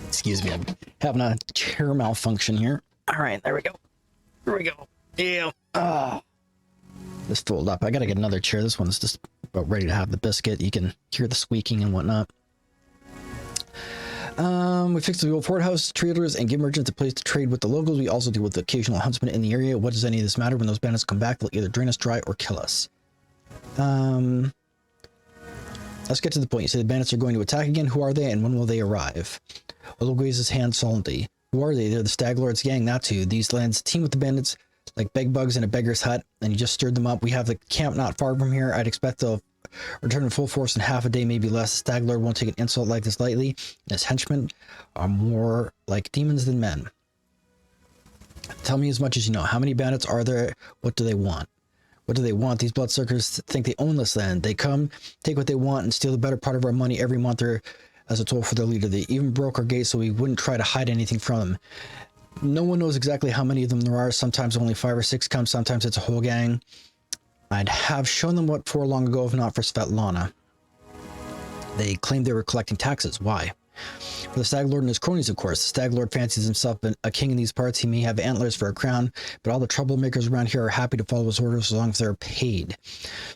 Excuse me, I'm having a chair malfunction here. All right, there we go. Here we go. Yeah. This fold up. I gotta get another chair. This one's just about ready to have the biscuit. You can hear the squeaking and whatnot. We fix the old fort house, traders, and give merchants a place to trade with the locals. We also deal with the occasional huntsmen in the area. What does any of this matter? When those bandits come back, they'll either drain us dry or kill us. Let's get to the point. You say the bandits are going to attack again. Who are they, and when will they arrive? Olo raises his hand solemnly. Who are they? They're the Stag Lord's gang, that too. These lands team with the bandits like beg bugs in a beggar's hut, and you just stirred them up. We have the camp not far from here. I'd expect they'll return in full force in half a day, maybe less. The Stag Lord won't take an insult like this lightly. His henchmen are more like demons than men. Tell me as much as you know. How many bandits are there? What do they want? What do they want? These bloodsuckers think they own this land. They come, take what they want, and steal the better part of our money every month or as a toll for their leader. They even broke our gates so we wouldn't try to hide anything from them. No one knows exactly how many of them there are. Sometimes only 5 or 6 come. Sometimes it's a whole gang. I'd have shown them what for long ago if not for Svetlana. They claimed they were collecting taxes. Why? For the Stag Lord and his cronies, of course. The Stag Lord fancies himself a king in these parts. He may have antlers for a crown, but all the troublemakers around here are happy to follow his orders as long as they're paid.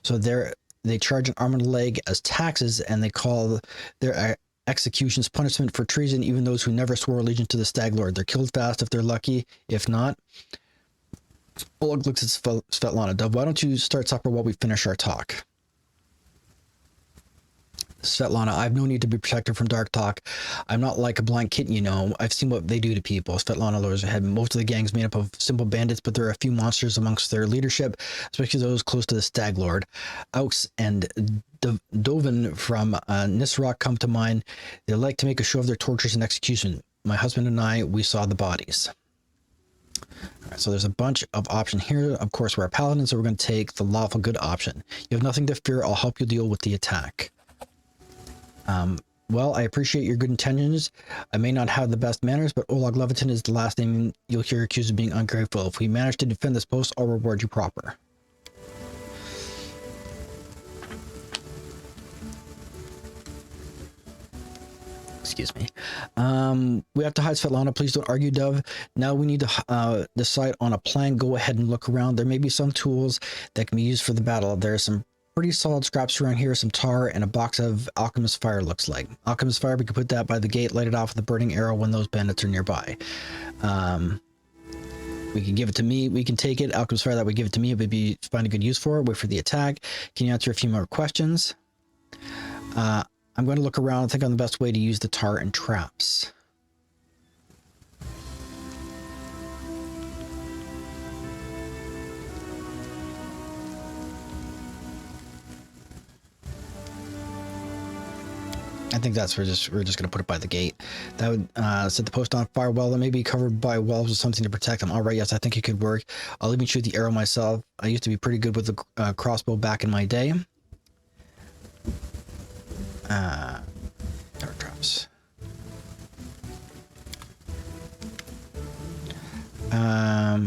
So they charge an arm and a leg as taxes, and they call their executions punishment for treason, even those who never swore allegiance to the Stag Lord. They're killed fast if they're lucky. If not, Oleg looks at Svetlana. Dove, why don't you start supper while we finish our talk? Svetlana, I've no need to be protected from dark talk. I'm not like a blind kitten, you know. I've seen what they do to people. Svetlana lowers her head. Most of the gang's made up of simple bandits, but there are a few monsters amongst their leadership, especially those close to the Stag Lord. Aux and Dovin from Nisrock come to mind. They like to make a show of their tortures and execution. My husband and I, we saw the bodies. All right, so there's a bunch of options here. Of course, we're a paladin, so we're going to take the lawful good option. You have nothing to fear. I'll help you deal with the attack. Well, I appreciate your good intentions. I may not have the best manners, but Oleg Levitin is the last name you'll hear accused of being ungrateful. If we manage to defend this post, I'll reward you proper. Excuse me. We have to hide Svetlana. Please don't argue, Dove. Now we need to decide on a plan. Go ahead and look around. There may be some tools that can be used for the battle. There are some pretty solid scraps around here, some tar, and a box of alchemist fire looks like. Alchemist fire, we can put that by the gate, light it off with a burning arrow when those bandits are nearby. We can give it to me. We can take it. Alchemist fire, that would give it to me. It would be find a good use for it. Wait for the attack. Can you answer a few more questions? I'm going to look around and think on the best way to use the tar and traps. I think that's we're just going to put it by the gate. That would set the post on fire. Well, it may be covered by walls with something to protect them. All right, yes, I think it could work. I'll even shoot the arrow myself. I used to be pretty good with the crossbow back in my day. Arrow traps. I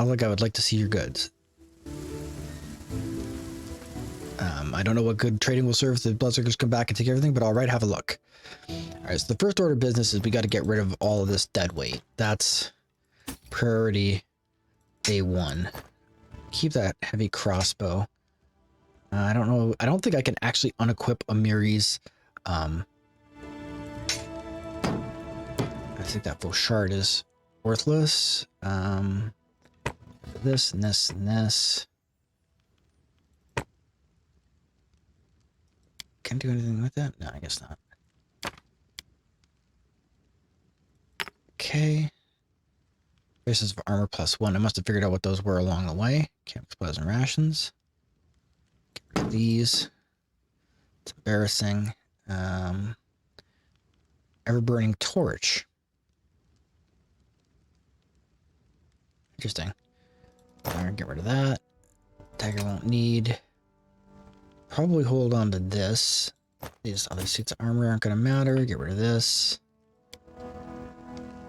would like to see your goods. I don't know what good trading will serve if the bloodsuckers come back and take everything, but all right, have a look. All right, so the first order of business is we got to get rid of all of this dead weight. That's priority A1. Keep that heavy crossbow. I don't know. I don't think I can actually unequip Amiri's. I think that full shard is worthless. This and this and this. Can't do anything with that? No, I guess not. Okay. Basis of armor +1. I must have figured out what those were along the way. Camp supplies and rations. Get rid of these. It's embarrassing. Ever-burning torch. Interesting. Get rid of that. Dagger won't need. Probably hold on to this. These other suits of armor aren't going to matter. Get rid of this.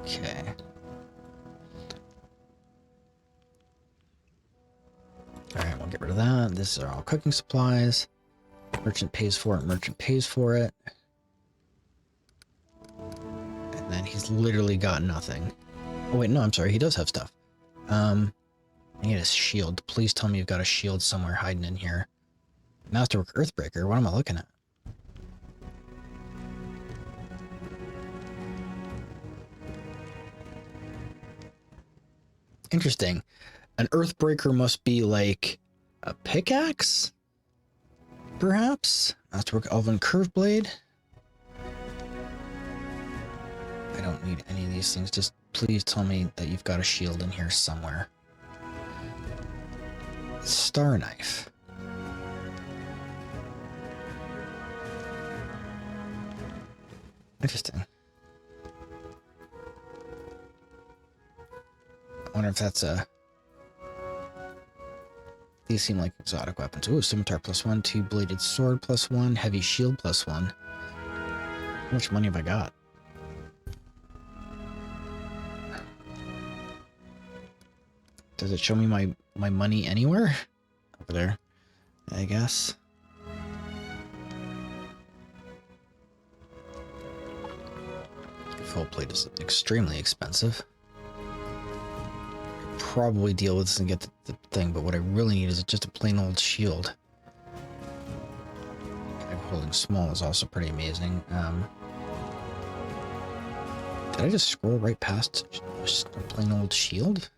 Okay. Alright, we'll get rid of that. This are all cooking supplies. Merchant pays for it. Merchant pays for it. And then he's literally got nothing. Oh wait, no, I'm sorry. He does have stuff. I need a shield. Please tell me you've got a shield somewhere hiding in here. Masterwork Earthbreaker. What am I looking at? Interesting. An Earthbreaker must be like a pickaxe? Perhaps? Masterwork Elven Curve Blade? I don't need any of these things. Just please tell me that you've got a shield in here somewhere. Star Knife. Interesting. I wonder if that's a... These seem like exotic weapons. Ooh, scimitar +1, two-bladed sword +1, heavy shield +1. How much money have I got? Does it show me my money anywhere? Over there, I guess. Full plate is extremely expensive. Probably deal with this and get the thing, but what I really need is just a plain old shield. Holding small is also pretty amazing. Did I just scroll right past a plain old shield?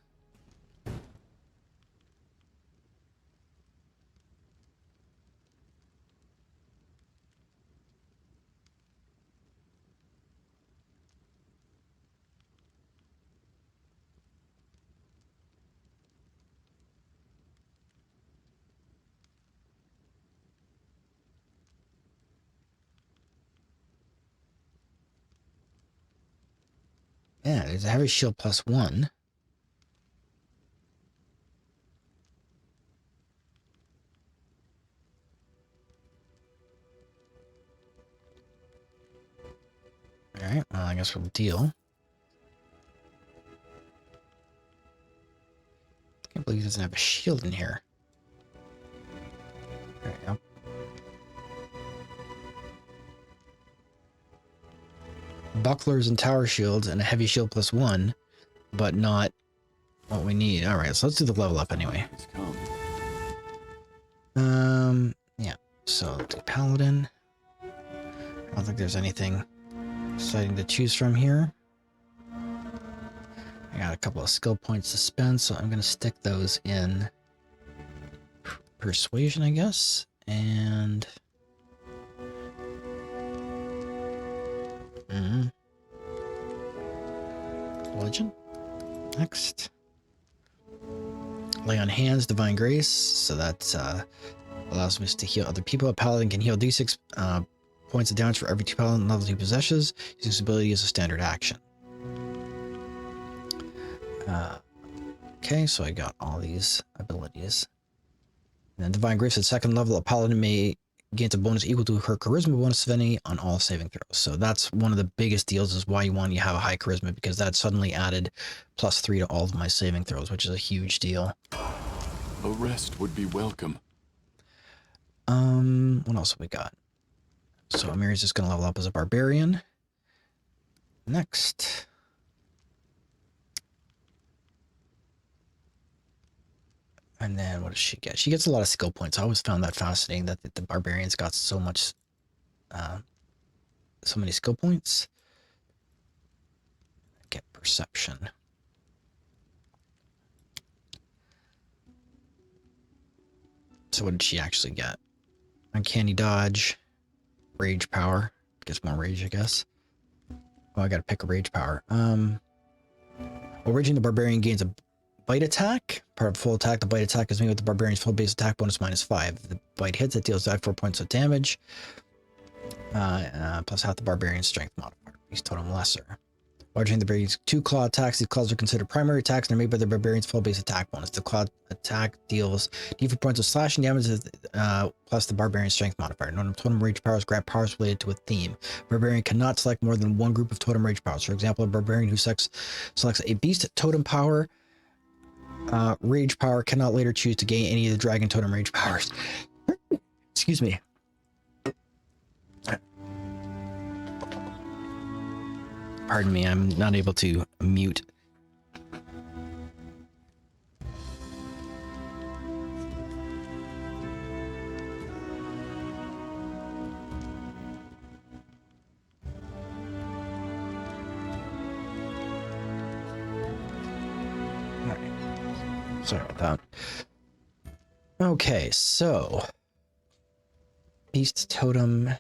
Yeah, there's a heavy shield +1. Alright, well, I guess we'll deal. Can't believe he doesn't have a shield in here. There we go. Bucklers and tower shields and a heavy shield +1, but not what we need. Alright, so let's do the level up anyway. Yeah. So the Paladin. I don't think there's anything exciting to choose from here. I got a couple of skill points to spend, so I'm gonna stick those in Persuasion, I guess, and Religion. Next. Lay on Hands, Divine Grace, so that allows me to heal other people. A Paladin can heal D6 points of damage for every 2 Paladin levels he possesses, using this ability as a standard action. Okay, so I got all these abilities. And then Divine Grace at 2nd level, a Paladin may gain a bonus equal to her charisma bonus of any on all saving throws. So that's one of the biggest deals, is why you want to have a high charisma, because that suddenly added +3 to all of my saving throws, which is a huge deal. A rest would be welcome. What else have we got? So Amir's just going to level up as a Barbarian. Next. And then what does she get? She gets a lot of skill points. I always found that fascinating that the Barbarians got so much, so many skill points. Get Perception. So what did she actually get? Uncanny Dodge, Rage Power. Gets more rage, I guess. Oh, I gotta pick a Rage Power. While raging, the Barbarian gains a bite attack. Part of full attack, the bite attack is made with the Barbarian's full base attack bonus -5. If the bite hits, it deals 4 points of damage. Plus half the Barbarian's strength modifier. Beast totem lesser. While raging, the Barbarian's 2 claw attacks. These claws are considered primary attacks and are made by the Barbarian's full base attack bonus. The claw attack deals D4 points of slashing damage plus the Barbarian's strength modifier. None of totem rage powers grab powers related to a theme. Barbarian cannot select more than one group of totem rage powers. For example, a Barbarian who selects a beast totem power rage power cannot later choose to gain any of the dragon totem rage powers. Excuse me. Pardon me, I'm not able to mute. Sorry about that. Okay, so Beast Totem,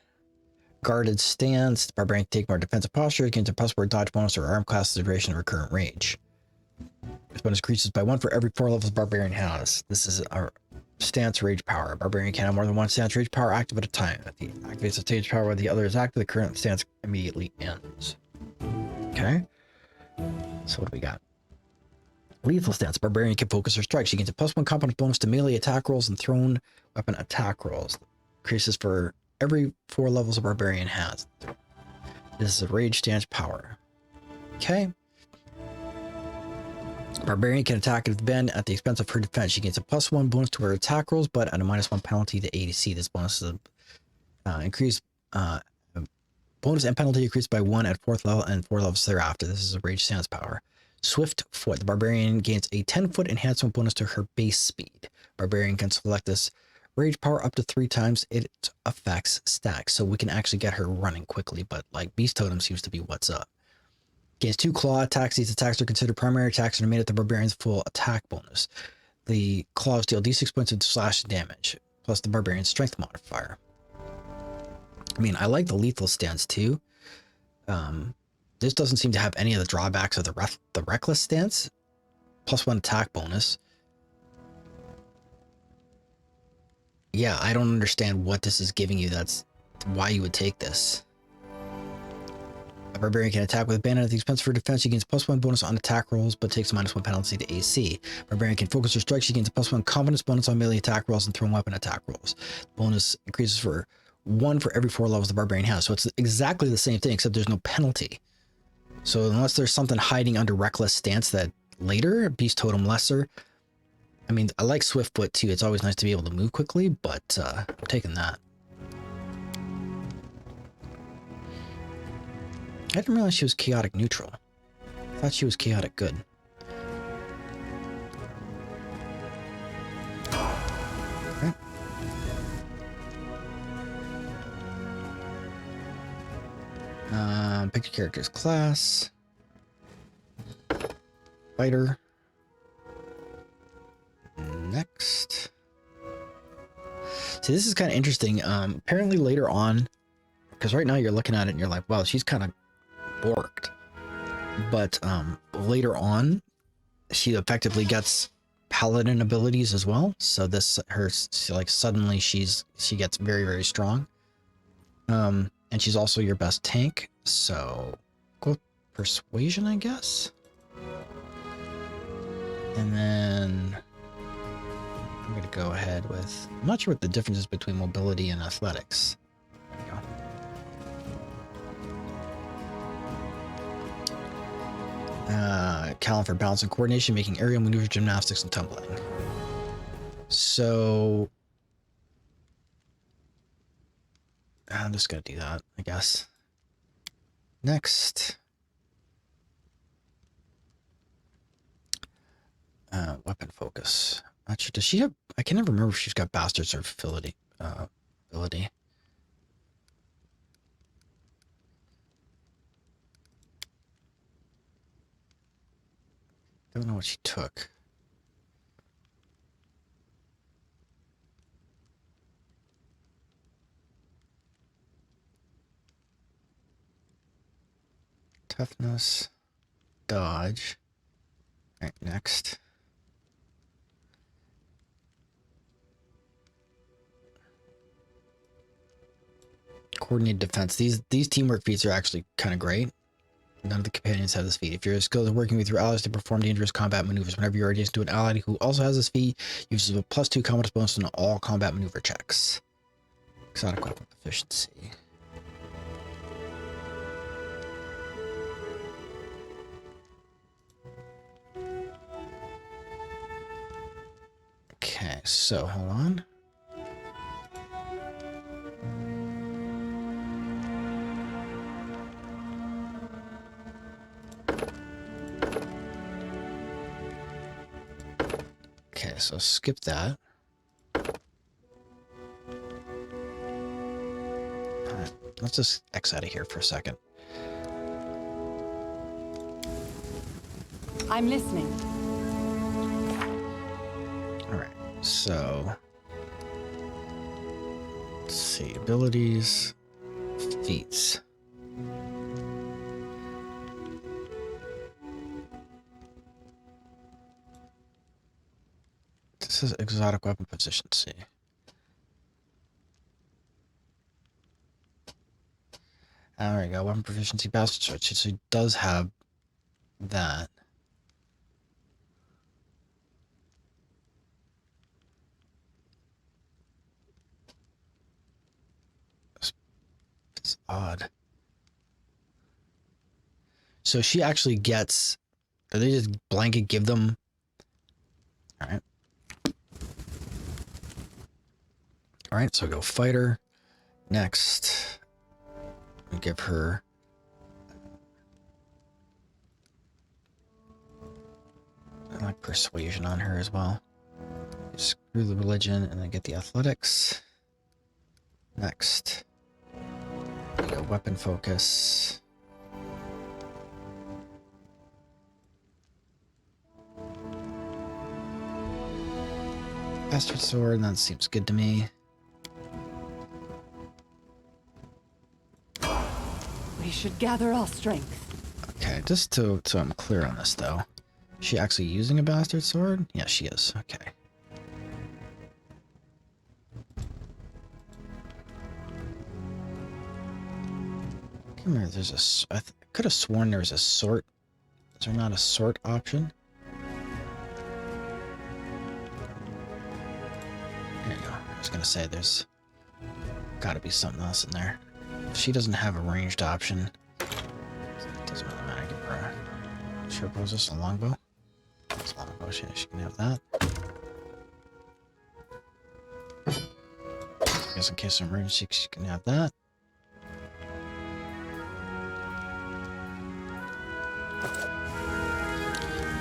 Guarded Stance. Barbarian can take more defensive posture, gains a +4 dodge bonus or arm class duration of her current range. This bonus increases by 1 for every 4 levels Barbarian has. This is our stance rage power. Barbarian can have more than one stance rage power active at a time. If he activates a stage power while the other is active, the current stance immediately ends. Okay. So what do we got? Lethal stance. Barbarian can focus her strike. She gains a +1 component bonus to melee attack rolls and thrown weapon attack rolls. Increases for every 4 levels a Barbarian has. This is a rage stance power. Okay. Barbarian can attack with bend at the expense of her defense. She gains a +1 bonus to her attack rolls, but at a -1 penalty to ADC. This bonus is bonus and penalty increased by 1 at 4th level and 4 levels thereafter. This is a rage stance power. Swift Foot. The Barbarian gains a 10-foot enhancement bonus to her base speed. Barbarian can select this rage power up to 3 times its effects stack, so we can actually get her running quickly, but like Beast Totem seems to be what's up. Gains 2 claw attacks. These attacks are considered primary attacks and are made at the Barbarian's full attack bonus. The claws deal d6 points of slash damage, plus the Barbarian's strength modifier. I mean, I like the lethal stance too. This doesn't seem to have any of the drawbacks of the reckless stance. +1 attack bonus. Yeah, I don't understand what this is giving you. That's why you would take this. A Barbarian can attack with abandon at the expense of her defense. She gains +1 bonus on attack rolls, but takes a -1 penalty to AC. Barbarian can focus her strike. She gains a +1 confidence bonus on melee attack rolls and thrown weapon attack rolls. Bonus increases for 1 for every 4 levels the Barbarian has. So it's exactly the same thing, except there's no penalty. So unless there's something hiding under reckless stance that later, Beast Totem lesser. I mean, I like Swift Foot too. It's always nice to be able to move quickly, but I'm taking that. I didn't realize she was chaotic neutral. I thought she was chaotic good. Okay. Pick your character's class. Fighter. Next. See, this is kind of interesting. Apparently later on, because right now you're looking at it and you're like, wow, she's kind of borked. But later on, she effectively gets Paladin abilities as well. So this, like suddenly she gets very, very strong. And she's also your best tank. So go with Persuasion, I guess. And then I'm going to go ahead with, I'm not sure what the difference is between mobility and athletics. There we go. Callan for balance and coordination, making aerial maneuver, gymnastics, and tumbling. So I'm just going to do that, I guess. Next. Weapon focus. Not sure. Does she have? I can never remember if she's got bastards or ability. Don't know what she took. Toughness, dodge. All right, next. Coordinated defense. These teamwork feats are actually kind of great. None of the companions have this feat. If you're skilled at working with your allies to perform dangerous combat maneuvers, whenever you're adjacent to an ally who also has this feat, uses a +2 competence bonus on all combat maneuver checks. Exotic weapon efficiency. Okay, so hold on. Okay, so skip that. Alright, let's just X out of here for a second. I'm listening. So, let's see, abilities, feats. This is exotic weapon proficiency. There we go, weapon proficiency, bastard sword. So he does have that. It's odd. So she actually gets, do they just blanket give them? Alright. Alright, so go fighter. Next, we give her I like persuasion on her as well. Screw the religion and then get the athletics. Next, we go weapon focus. Bastard sword, that seems good to me. We should gather our strength. Okay, just so I'm clear on this though. Is she actually using a bastard sword? Yeah, she is. Okay. Come here, there's a... I could have sworn there was a sort. Is there not a sort option? There you go. I was gonna say there's gotta be something else in there. If she doesn't have a ranged option, it doesn't really matter. Give her a short bow. Is this a longbow? It's a longbow. She can have that. I guess in case of emergency, she can have that.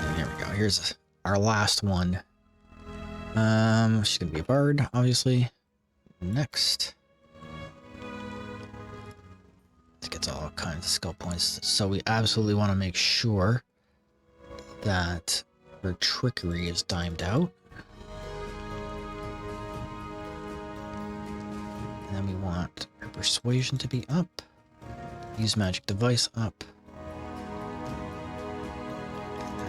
And here we go. Here's our last one. She's gonna be a bard, obviously. Next. It gets all kinds of skill points. So we absolutely want to make sure that her trickery is dimed out. And then we want her persuasion to be up. Use magic device up.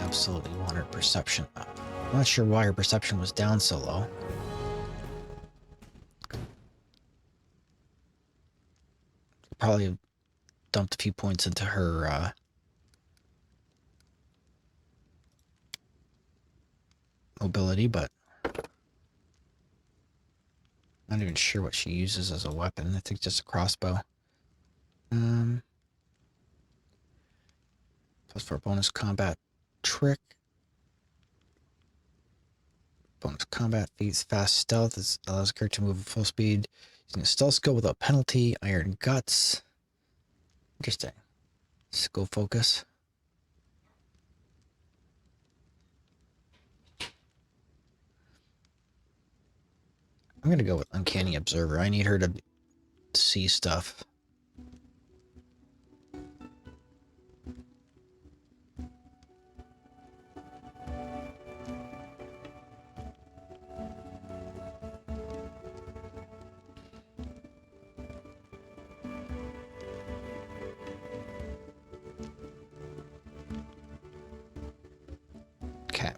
Absolutely want her perception up. I'm not sure why her perception was down so low. Probably dumped a few points into her mobility, but not even sure what she uses as a weapon. I think just a crossbow. +4 bonus combat trick. Bonus combat feats fast stealth. This allows a character to move at full speed using a stealth skill without penalty. Iron guts. Interesting. Skill focus. I'm gonna go with Uncanny Observer. I need her to see stuff. Okay.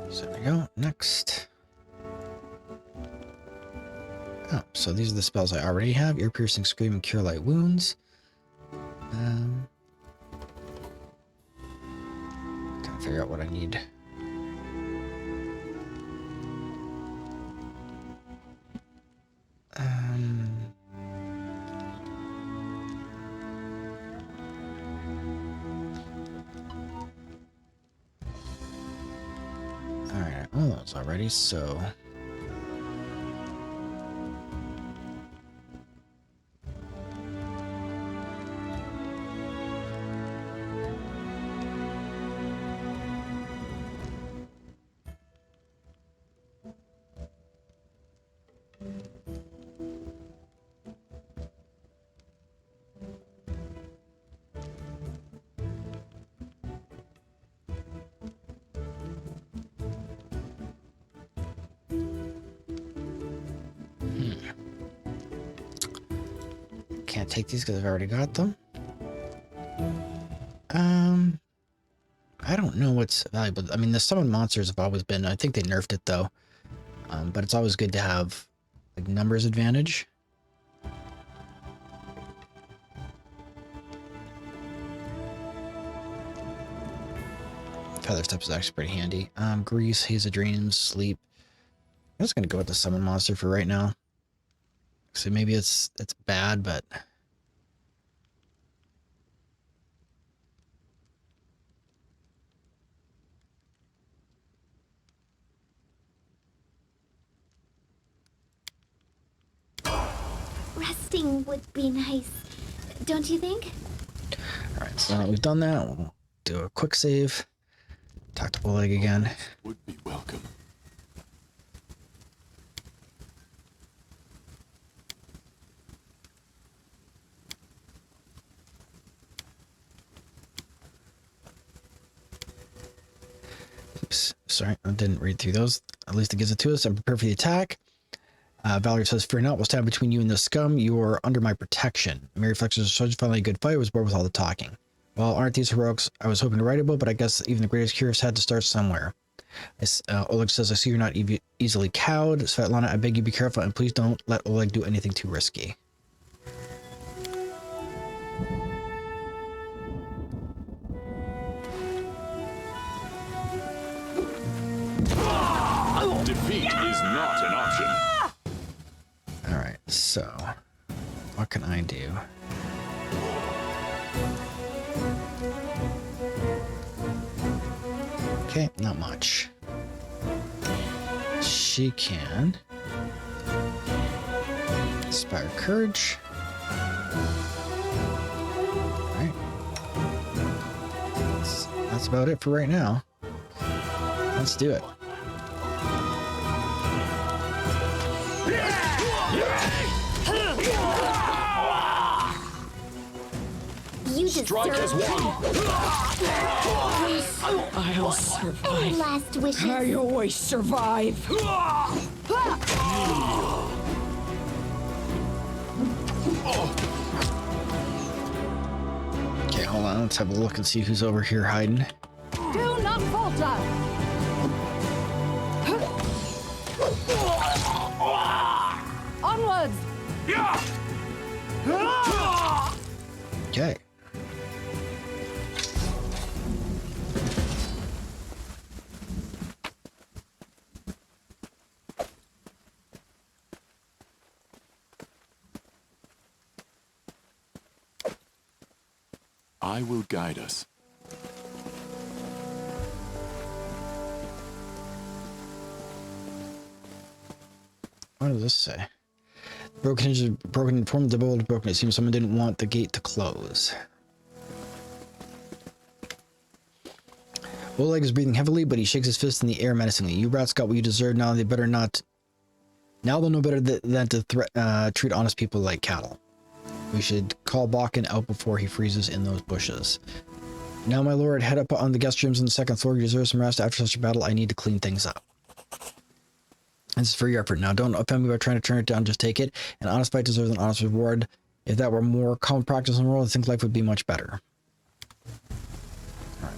So there we go. Next. Oh, so these are the spells I already have. Ear piercing, scream, and cure light wounds. Trying to figure out what I need. Alright, all those already, so... Can't take these because I've already got them. I don't know what's valuable. I mean, the summon monsters have always been, I think they nerfed it though. But it's always good to have like numbers advantage. Feather Steps is actually pretty handy. Grease, Haze of Dreams, Sleep. I'm just gonna go with the summon monster for right now. So maybe it's bad, but Resting would be nice, don't you think? alright, so now that we've done that, we'll do a quick save. Talk to Oleg again. Would be welcome. Oops, sorry, I didn't read through those. At least it gives it to us. I'm prepared for the attack. Valerie says, fear not, we'll stand between you and the scum. You are under my protection. Mary flexes such finally a good fight, was bored with all the talking. Well, aren't these heroics I was hoping to write about, but I guess even the greatest curious had to start somewhere. Oleg says, I see you're not easily cowed. Svetlana, I beg you be careful, and please don't let Oleg do anything too risky. Defeat is not an option. Alright, so what can I do? Okay, not much. She can inspire courage. Alright. That's about it for right now. Let's do it. You Strike as one. I'll survive. Last wishes. I always survive. Okay, hold on. Let's have a look and see who's over here hiding. Do not falter! Onwards! Okay. I will guide us. What does this say? Broken informed the bolt broken. It seems someone didn't want the gate to close. Oleg is breathing heavily, but he shakes his fist in the air menacingly. You rats got what you deserve. Now they better not. Now they'll know better than to treat honest people like cattle. We should call Bakken out before he freezes in those bushes. Now, my lord, head up on the guest rooms on the second floor. You deserve some rest. After such a battle, I need to clean things up. This is for your effort. Now, don't offend me by trying to turn it down. Just take it. An honest fight deserves an honest reward. If that were more common practice in the world, I think life would be much better. All right.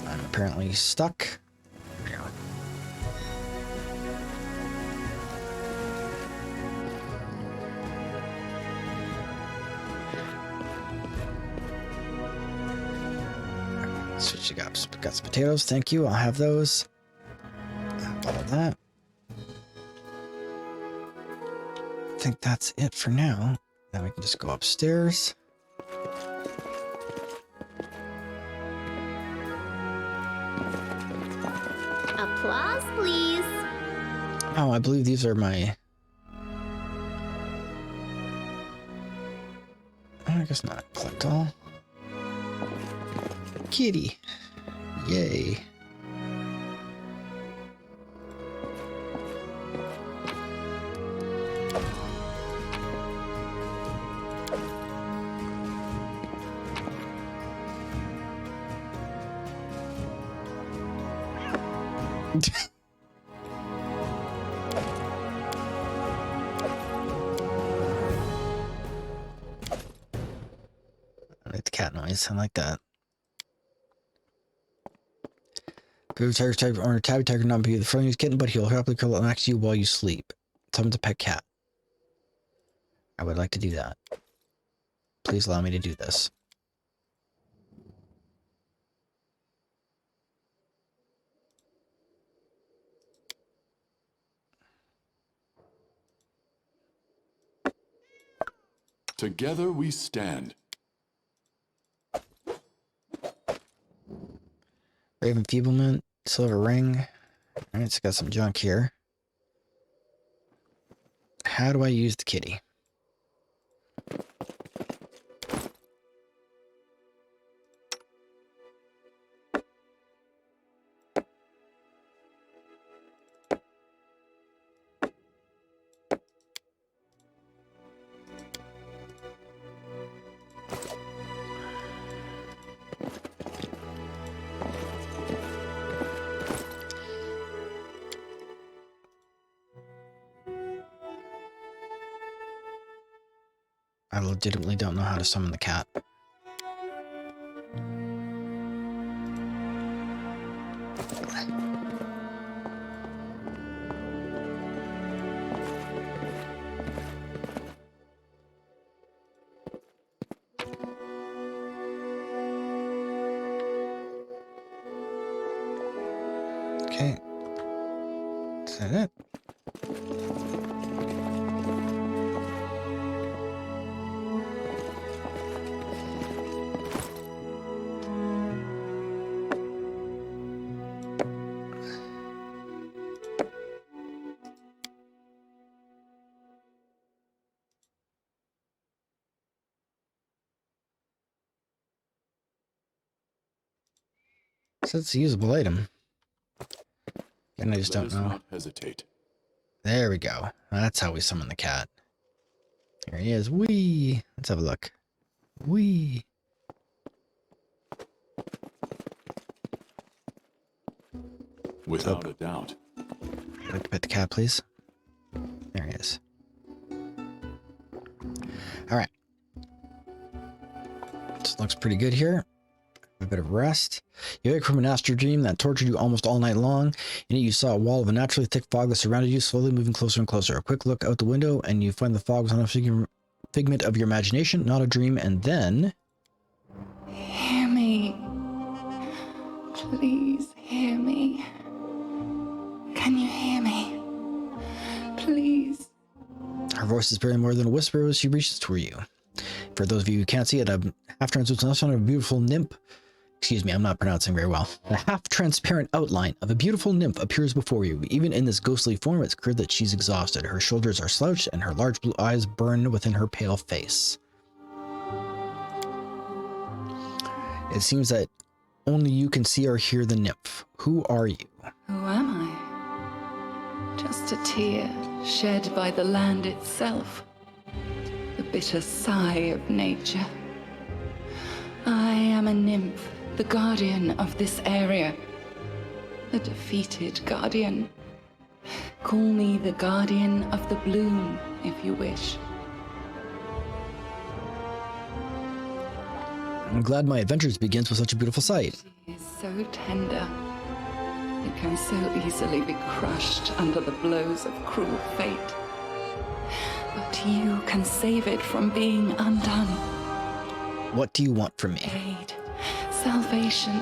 I'm apparently stuck. Here we go. So she got some potatoes. Thank you. I'll have those. All that. I think that's it for now. Now we can just go upstairs. Applause, please. Oh, I believe these are my... I guess not. Collect all. Kitty. Yay. Nice, I like that. Good tiger type or tabby tiger not be the friendliest kitten, but he'll happily curl up next to you while you sleep. Someone's a pet cat. I would like to do that. Please allow me to do this. Together we stand. Brave enfeeblement, silver ring. Alright, it's got some junk here. How do I use the kitty? I legitimately don't know how to summon the cat. Okay. Is that it? So it's a usable item. And I just don't know. Not hesitate. There we go. That's how we summon the cat. There he is. Whee! Let's have a look. Whee! Without a doubt. I'd like to pet the cat, please. There he is. Alright. This looks pretty good here. A bit of rest. You wake from an astral dream that tortured you almost all night long. In it, you saw a wall of a naturally thick fog that surrounded you, slowly moving closer and closer. A quick look out the window, and you find the fog was not a figment of your imagination, not a dream, and then... Hear me. Please hear me. Can you hear me? Please. Her voice is barely more than a whisper as she reaches toward you. For those of you who can't see it, a half-translucent of a beautiful nymph. Excuse me, I'm not pronouncing very well. A half-transparent outline of a beautiful nymph appears before you. Even in this ghostly form, it's clear that she's exhausted. Her shoulders are slouched, and her large blue eyes burn within her pale face. It seems that only you can see or hear the nymph. Who are you? Who am I? Just a tear shed by the land itself. The bitter sigh of nature. I am a nymph, the guardian of this area. A defeated guardian. Call me the guardian of the bloom, if you wish. I'm glad my adventures begins with such a beautiful sight. She is so tender. It can so easily be crushed under the blows of cruel fate. But you can save it from being undone. What do you want from me? Aid, salvation.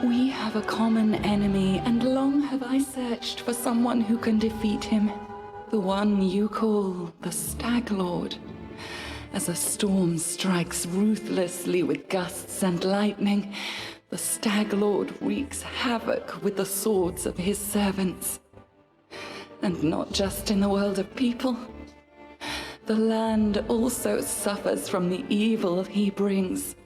We have a common enemy, and long have I searched for someone who can defeat him. The one you call the Stag Lord. As a storm strikes ruthlessly with gusts and lightning, the Stag Lord wreaks havoc with the swords of his servants. And not just in the world of people. The land also suffers from the evil he brings.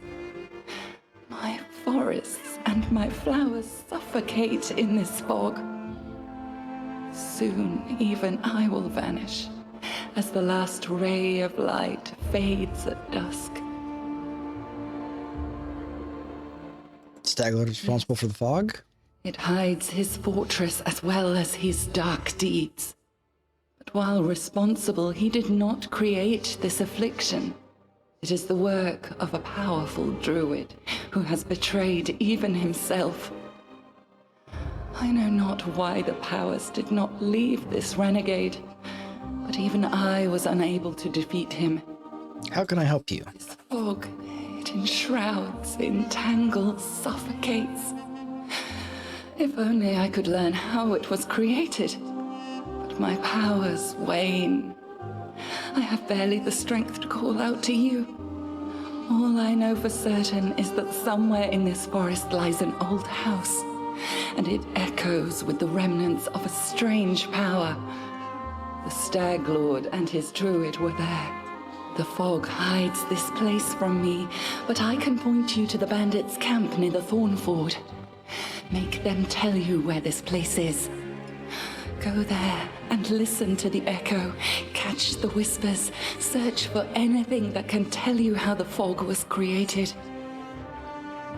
My forests and my flowers suffocate in this fog. Soon even I will vanish, as the last ray of light fades at dusk. Stag Lord is responsible for the fog? It hides his fortress as well as his dark deeds. But while responsible, he did not create this affliction. It is the work of a powerful druid who has betrayed even himself. I know not why the powers did not leave this renegade, but even I was unable to defeat him. How can I help you? This fog, it enshrouds, entangles, suffocates. If only I could learn how it was created. But my powers wane. I have barely the strength to call out to you. All I know for certain is that somewhere in this forest lies an old house, and it echoes with the remnants of a strange power. The Stag Lord and his druid were there. The fog hides this place from me, but I can point you to the bandits' camp near the Thornford. Make them tell you where this place is. Go there and listen to the echo, catch the whispers, search for anything that can tell you how the fog was created.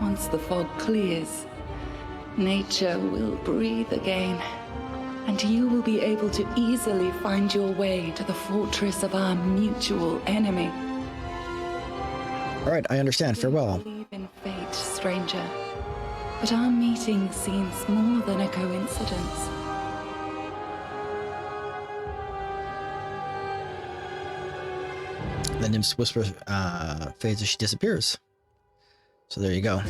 Once the fog clears, nature will breathe again, and you will be able to easily find your way to the fortress of our mutual enemy. All right, I understand. Farewell. I believe in fate, stranger, but our meeting seems more than a coincidence. The nymph's whisper fades as she disappears. So there you go.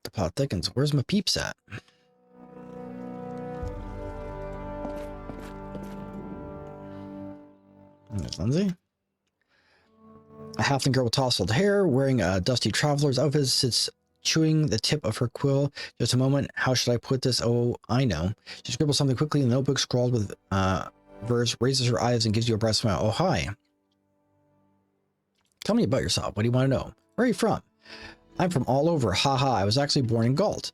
The plot thickens. Where's my peeps at? There's Lindsay. A halfling girl with tousled hair, wearing a dusty traveler's outfit, sits chewing the tip of her quill. Just a moment. How should I put this? Oh, I know. She scribbles something quickly in the notebook, scrawled with verse, raises her eyes, and gives you a bright smile. Oh, hi. Tell me about yourself. What do you want to know? Where are you from? I'm from all over. Haha, I was actually born in Galt.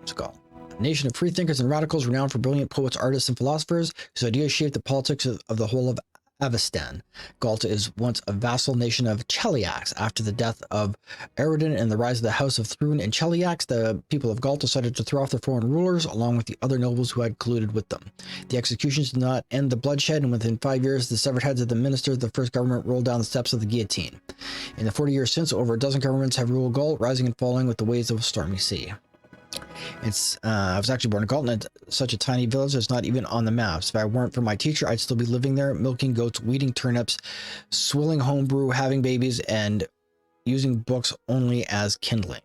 What's Galt? A nation of freethinkers and radicals renowned for brilliant poets, artists, and philosophers whose ideas shaped the politics of the whole of Avistan. Galta is once a vassal nation of Cheliax. After the death of Eredin and the rise of the House of Thrun and Cheliax, the people of Galta decided to throw off their foreign rulers along with the other nobles who had colluded with them. The executions did not end the bloodshed, and within 5 years, the severed heads of the ministers of the first government rolled down the steps of the guillotine. In the 40 years since, over a dozen governments have ruled Galt, rising and falling with the waves of a stormy sea. I was actually born in Galton, and such a tiny village that's not even on the maps. If I weren't for my teacher, I'd still be living there, milking goats, weeding turnips, swilling homebrew, having babies, and using books only as kindling.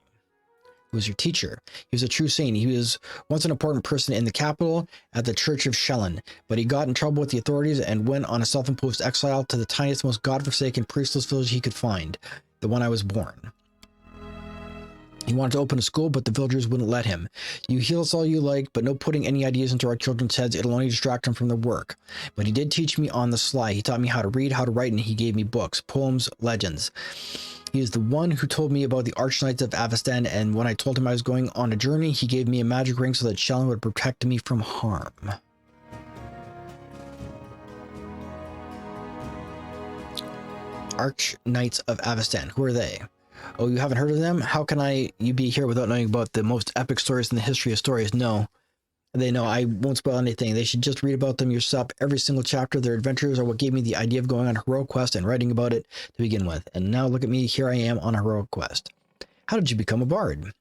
Who was your teacher? He was a true saint. He was once an important person in the capital at the Church of Shellen, but he got in trouble with the authorities and went on a self-imposed exile to the tiniest, most godforsaken, priestless village he could find, the one I was born. He wanted to open a school, but the villagers wouldn't let him. You heal us all you like, but no putting any ideas into our children's heads. It'll only distract them from their work. But he did teach me on the sly. He taught me how to read, how to write, and he gave me books, poems, legends. He is the one who told me about the Archknights of Avistan, and when I told him I was going on a journey, he gave me a magic ring so that Shellen would protect me from harm. Archknights of Avistan. Who are they? Oh, you haven't heard of them? How can you be here without knowing about the most epic stories in the history of stories? No. They know. I won't spoil anything. They should just read about them yourself. Every single chapter of their adventures are what gave me the idea of going on a heroic quest and writing about it to begin with. And now look at me. Here I am on a heroic quest. How did you become a bard?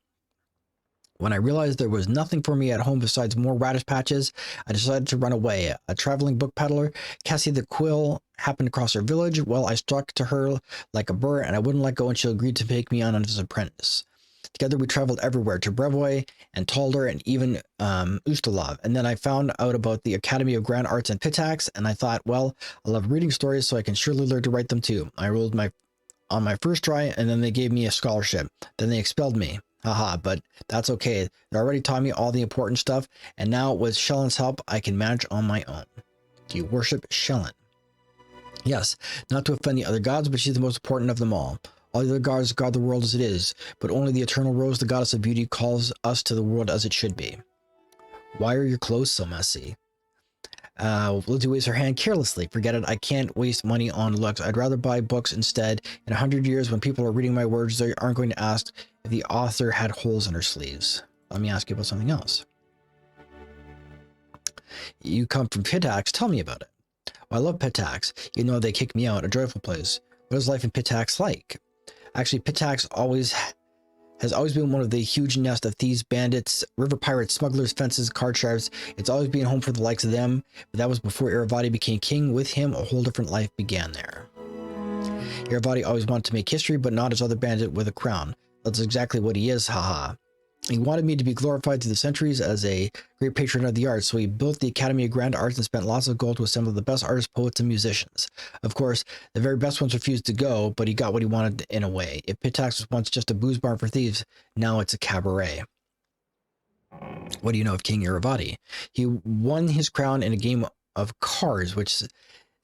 When I realized there was nothing for me at home besides more radish patches, I decided to run away. A traveling book peddler, Cassie the Quill, happened across our village. Well, I stuck to her like a burr, and I wouldn't let go until she agreed to take me on as an apprentice. Together we traveled everywhere, to Brevoy and Talder and even Ustalov. And then I found out about the Academy of Grand Arts and Pitax, and I thought, well, I love reading stories, so I can surely learn to write them too. I rolled on my first try, and then they gave me a scholarship. Then they expelled me. Haha, but that's okay. They already taught me all the important stuff, and now with Shellen's help, I can manage on my own. Do you worship Shellen? Yes, not to offend the other gods, but she's the most important of them all. All the other gods guard the world as it is, but only the eternal Rose, the goddess of beauty, calls us to the world as it should be. Why are your clothes so messy? Lindsay waves her hand carelessly. Forget it, I can't waste money on looks. I'd rather buy books instead. In 100 years, when people are reading my words, they aren't going to ask if the author had holes in her sleeves. Let me ask you about something else. You come from Pitax, tell me about it. Well, I love Pitax, even though they kicked me out, a joyful place. What is life in Pitax like? Actually, Pitax has always been one of the huge nest of thieves, bandits, river pirates, smugglers, fences, card sharps. It's always been home for the likes of them, but that was before Iravati became king. With him, a whole different life began there. Iravati always wanted to make history, but not as other bandit with a crown. That's exactly what he is, haha. He wanted me to be glorified through the centuries as a great patron of the arts, so he built the Academy of Grand Arts and spent lots of gold to assemble the best artists, poets, and musicians. Of course, the very best ones refused to go, but he got what he wanted in a way. If Pitax was once just a booze barn for thieves, now it's a cabaret. What do you know of King Iravati? He won his crown in a game of cards, which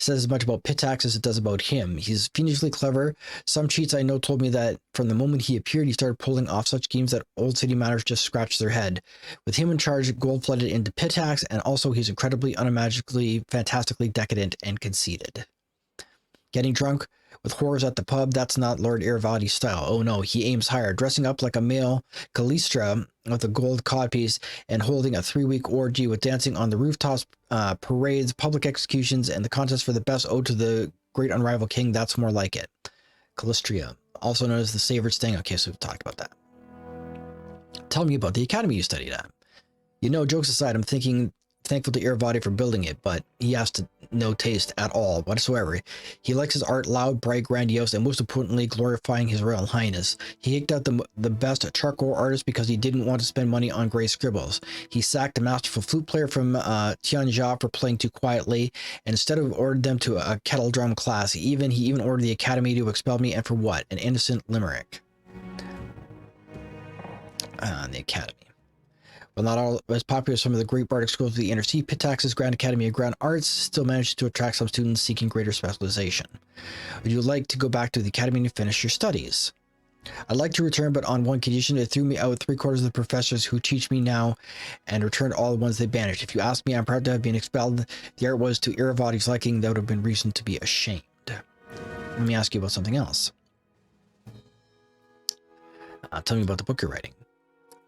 says as much about Pitax as it does about him. He's fiendishly clever. Some cheats I know told me that from the moment he appeared, he started pulling off such schemes that old city matters just scratched their head. With him in charge, gold flooded into Pitax, and also he's incredibly, unimaginably, fantastically decadent and conceited. Getting drunk with whores at the pub, that's not Lord Iravati's style. Oh no, he aims higher, dressing up like a male Callistra with a gold codpiece and holding a 3-week orgy with dancing on the rooftops, parades, public executions, and the contest for the best ode to the great unrivaled king. That's more like it. Callistria, also known as the Savored Sting. Okay, so we've talked about that. Tell me about the academy you studied at. You know, jokes aside, I'm thankful to Iravati for building it, but he has no taste at all whatsoever. He likes his art loud, bright, grandiose, and most importantly, glorifying his royal highness. He kicked out the best charcoal artist because he didn't want to spend money on gray scribbles. He sacked a masterful flute player from Tianjia for playing too quietly, and instead of ordered them to a kettle drum class, he even ordered the academy to expel me, and for what? An innocent limerick. The academy. While not all as popular as some of the great bardic schools of the Inner Sea, Pitax's Grand Academy of Grand Arts still managed to attract some students seeking greater specialization. Would you like to go back to the academy to finish your studies? I'd like to return, but on one condition. It threw me out with 3/4 of the professors who teach me now and returned all the ones they banished. If you ask me, I'm proud to have been expelled. The art was to Iravati's liking. That would have been reason to be ashamed. Let me ask you about something else. Tell me about the book you're writing.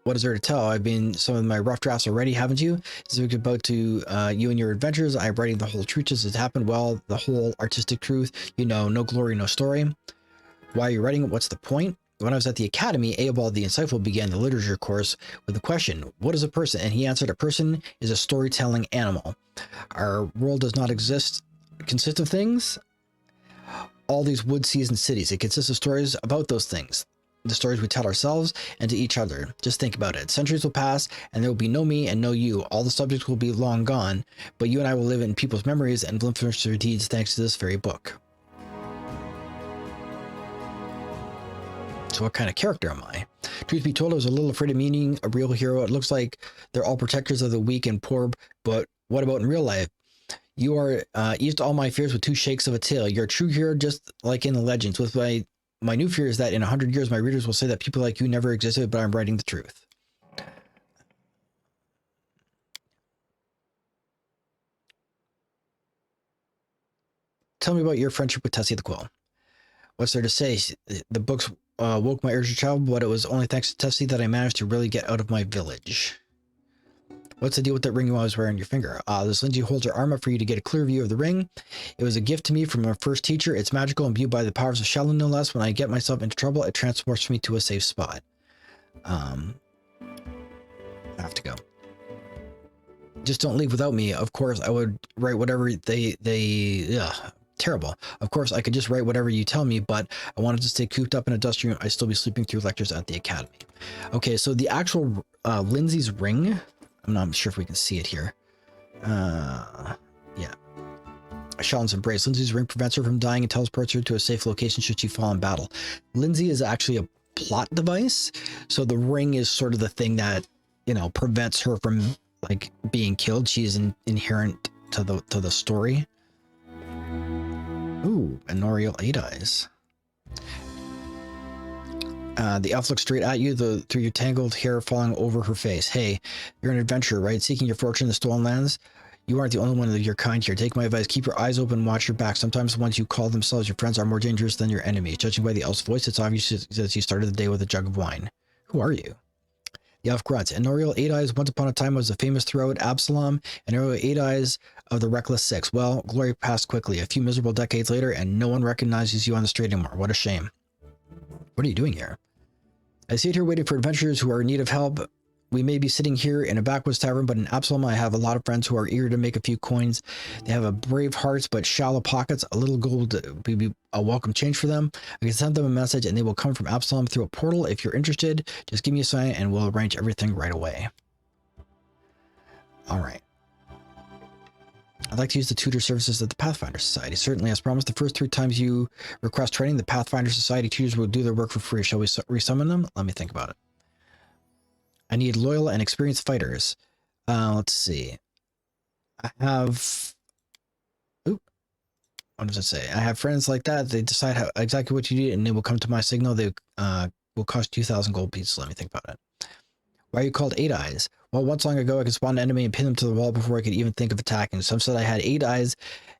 What is there to tell? I've been some of my rough drafts already, haven't you? This is about to you and your adventures. I'm writing the whole truth as it happened. Well, the whole artistic truth. You know, no glory, no story. Why are you writing it? What's the point? When I was at the academy, Eobald the Insightful began the literature course with the question, what is a person? And he answered, a person is a storytelling animal. Our world does not consist of things. All these woods, seas, and cities. It consists of stories about those things. The stories we tell ourselves and to each other. Just think about it. Centuries will pass and there will be no me and no you. All the subjects will be long gone, but you and I will live in people's memories and will influence their deeds thanks to this very book. So what kind of character am I? Truth be told, I was a little afraid of meeting a real hero. It looks like they're all protectors of the weak and poor, but what about in real life? You are eased all my fears with 2 shakes of a tail. You're a true hero just like in the legends. With my new fear is that in 100 years, my readers will say that people like you never existed, but I'm writing the truth. Tell me about your friendship with Tessie the Quill. What's there to say? The books woke my urge to travel, but it was only thanks to Tessie that I managed to really get out of my village. What's the deal with that ring you always wear on your finger? This Lindsay holds her arm up for you to get a clear view of the ring. It was a gift to me from my first teacher. It's magical and imbued by the powers of Shalom, no less. When I get myself into trouble, it transports me to a safe spot. I have to go. Just don't leave without me. Of course, I would write whatever terrible. Of course, I could just write whatever you tell me, but I wanted to stay cooped up in a dusty room. I'd still be sleeping through lectures at the academy. Okay, so the actual Lindsay's ring... I'm not sure if we can see it here. Yeah. Shalom's embrace. Lindsay's ring prevents her from dying and teleports her to a safe location should she fall in battle. Lindsay is actually a plot device. So the ring is sort of the thing that, you know, prevents her from like being killed. She's inherent to the story. Ooh, Enorial 8 Eyes. The elf looks straight at you through your tangled hair falling over her face. Hey, you're an adventurer, right? Seeking your fortune in the stolen lands? You aren't the only one of your kind here. Take my advice. Keep your eyes open and watch your back. Sometimes the ones you call themselves your friends are more dangerous than your enemies. Judging by the elf's voice, it's obvious that you started the day with a jug of wine. Who are you? The elf grunts. Enorial Eight Eyes once upon a time was a famous throughout Absalom. Enorial Eight Eyes of the Reckless Six. Well, glory passed quickly. A few miserable decades later, and no one recognizes you on the street anymore. What a shame. What are you doing here? I sit here waiting for adventurers who are in need of help. We may be sitting here in a backwoods tavern, but in Absalom, I have a lot of friends who are eager to make a few coins. They have a brave hearts, but shallow pockets. A little gold would be a welcome change for them. I can send them a message, and they will come from Absalom through a portal. If you're interested, just give me a sign, and we'll arrange everything right away. All right. I'd like to use the tutor services of the Pathfinder Society. Certainly, as promised, the first 3 times you request training, the Pathfinder Society tutors will do their work for free. Shall we resummon them? Let me think about it. I need loyal and experienced fighters. Let's see. I have... Oop. What does it say? I have friends like that. They decide exactly what you need, and they will come to my signal. They will cost 2,000 gold pieces. Let me think about it. Why are you called Eight Eyes? Well, once long ago, I could spawn an enemy and pin them to the wall before I could even think of attacking. Some said I had 8 eyes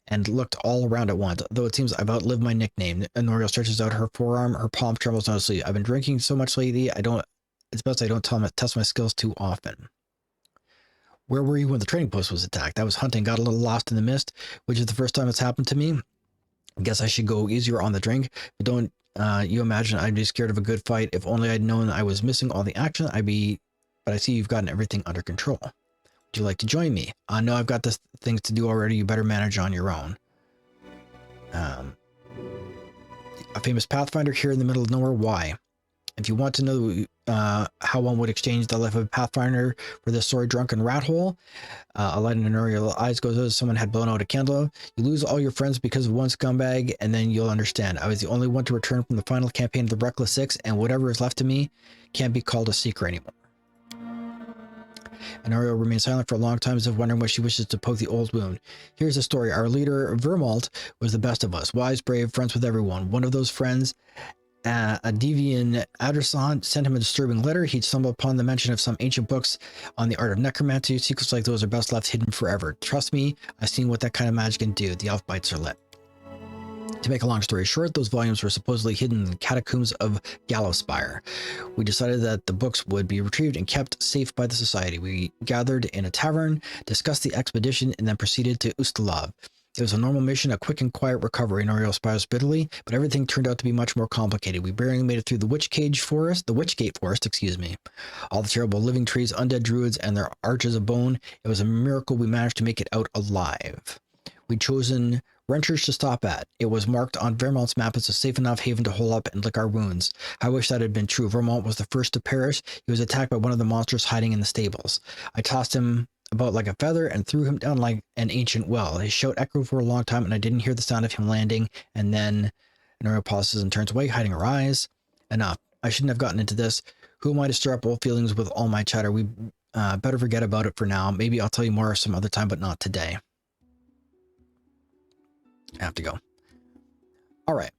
and looked all around at once, though it seems I've outlived my nickname. Enorial stretches out her forearm. Her palm trembles noticeably. I've been drinking so much lately, it's best I don't test my skills too often. Where were you when the trading post was attacked? I was hunting, got a little lost in the mist, which is the first time it's happened to me. I guess I should go easier on the drink. But don't you imagine I'd be scared of a good fight. If only I'd known I was missing all the action, but I see you've gotten everything under control. Would you like to join me? No, I've got this things to do already. You better manage on your own. A famous Pathfinder here in the middle of nowhere. Why? If you want to know how one would exchange the life of a Pathfinder for this sorry drunken rat hole, a light in Enorial eyes goes as someone had blown out a candle. You lose all your friends because of one scumbag, and then you'll understand. I was the only one to return from the final campaign of the Reckless Six, and whatever is left of me can't be called a secret anymore. Enorial remains silent for a long time as if wondering what she wishes to poke the old wound. Here's the story. Our leader, Vermalt, was the best of us. Wise, brave, friends with everyone. One of those friends, a deviant Avistan, sent him a disturbing letter. He'd stumbled upon the mention of some ancient books on the art of necromancy. Secrets like those are best left hidden forever. Trust me, I've seen what that kind of magic can do. The elf bites are lit. To make a long story short, those volumes were supposedly hidden in the catacombs of Gallowspire. We decided that the books would be retrieved and kept safe by the society. We gathered in a tavern, discussed the expedition, and then proceeded to Ustalav. It was a normal mission, a quick and quiet recovery. Enorial aspires bitterly, but everything turned out to be much more complicated. We barely made it through the Witchgate Forest, excuse me. All the terrible living trees, undead druids, and their arches of bone. It was a miracle we managed to make it out alive. We'd chosen Wrenchers to stop at. It was marked on Vermont's map as a safe enough haven to hole up and lick our wounds. I wish that had been true. Vermont was the first to perish. He was attacked by one of the monsters hiding in the stables. I tossed him about like a feather and threw him down like an ancient well. His shout echoed for a long time, and I didn't hear the sound of him landing. And then Enorial pauses and turns away, hiding her eyes. Enough. I shouldn't have gotten into this. Who am I to stir up old feelings with all my chatter? We better forget about it for now. Maybe I'll tell you more some other time, but not today. I have to go. All right.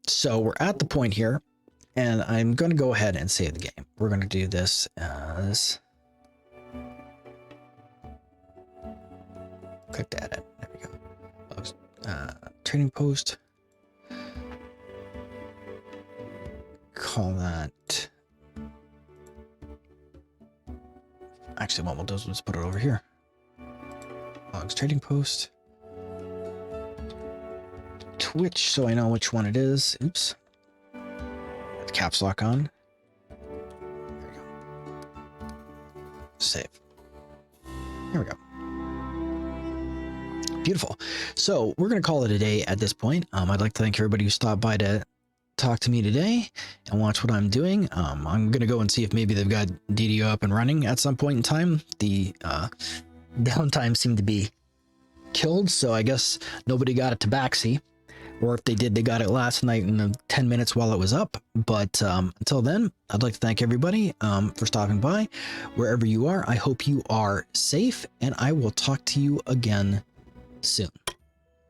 So we're at the point here, and I'm going to go ahead and save the game. We're going to do this as... Click to edit. There we go. Trading post. Call that... Actually, what we'll do is we'll just put it over here. Logs trading post. Twitch, so I know which one it is. Oops. Got the caps lock on. There we go. Save. There we go. Beautiful. So we're going to call it a day at this point. I'd like to thank everybody who stopped by to talk to me today and watch what I'm doing. I'm going to go and see if maybe they've got DDO up and running at some point in time. The downtime seemed to be killed, so I guess nobody got a tabaxi. Or if they did, they got it last night in the 10 minutes while it was up. But until then, I'd like to thank everybody for stopping by. Wherever you are, I hope you are safe, and I will talk to you again soon.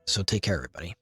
So take care, everybody.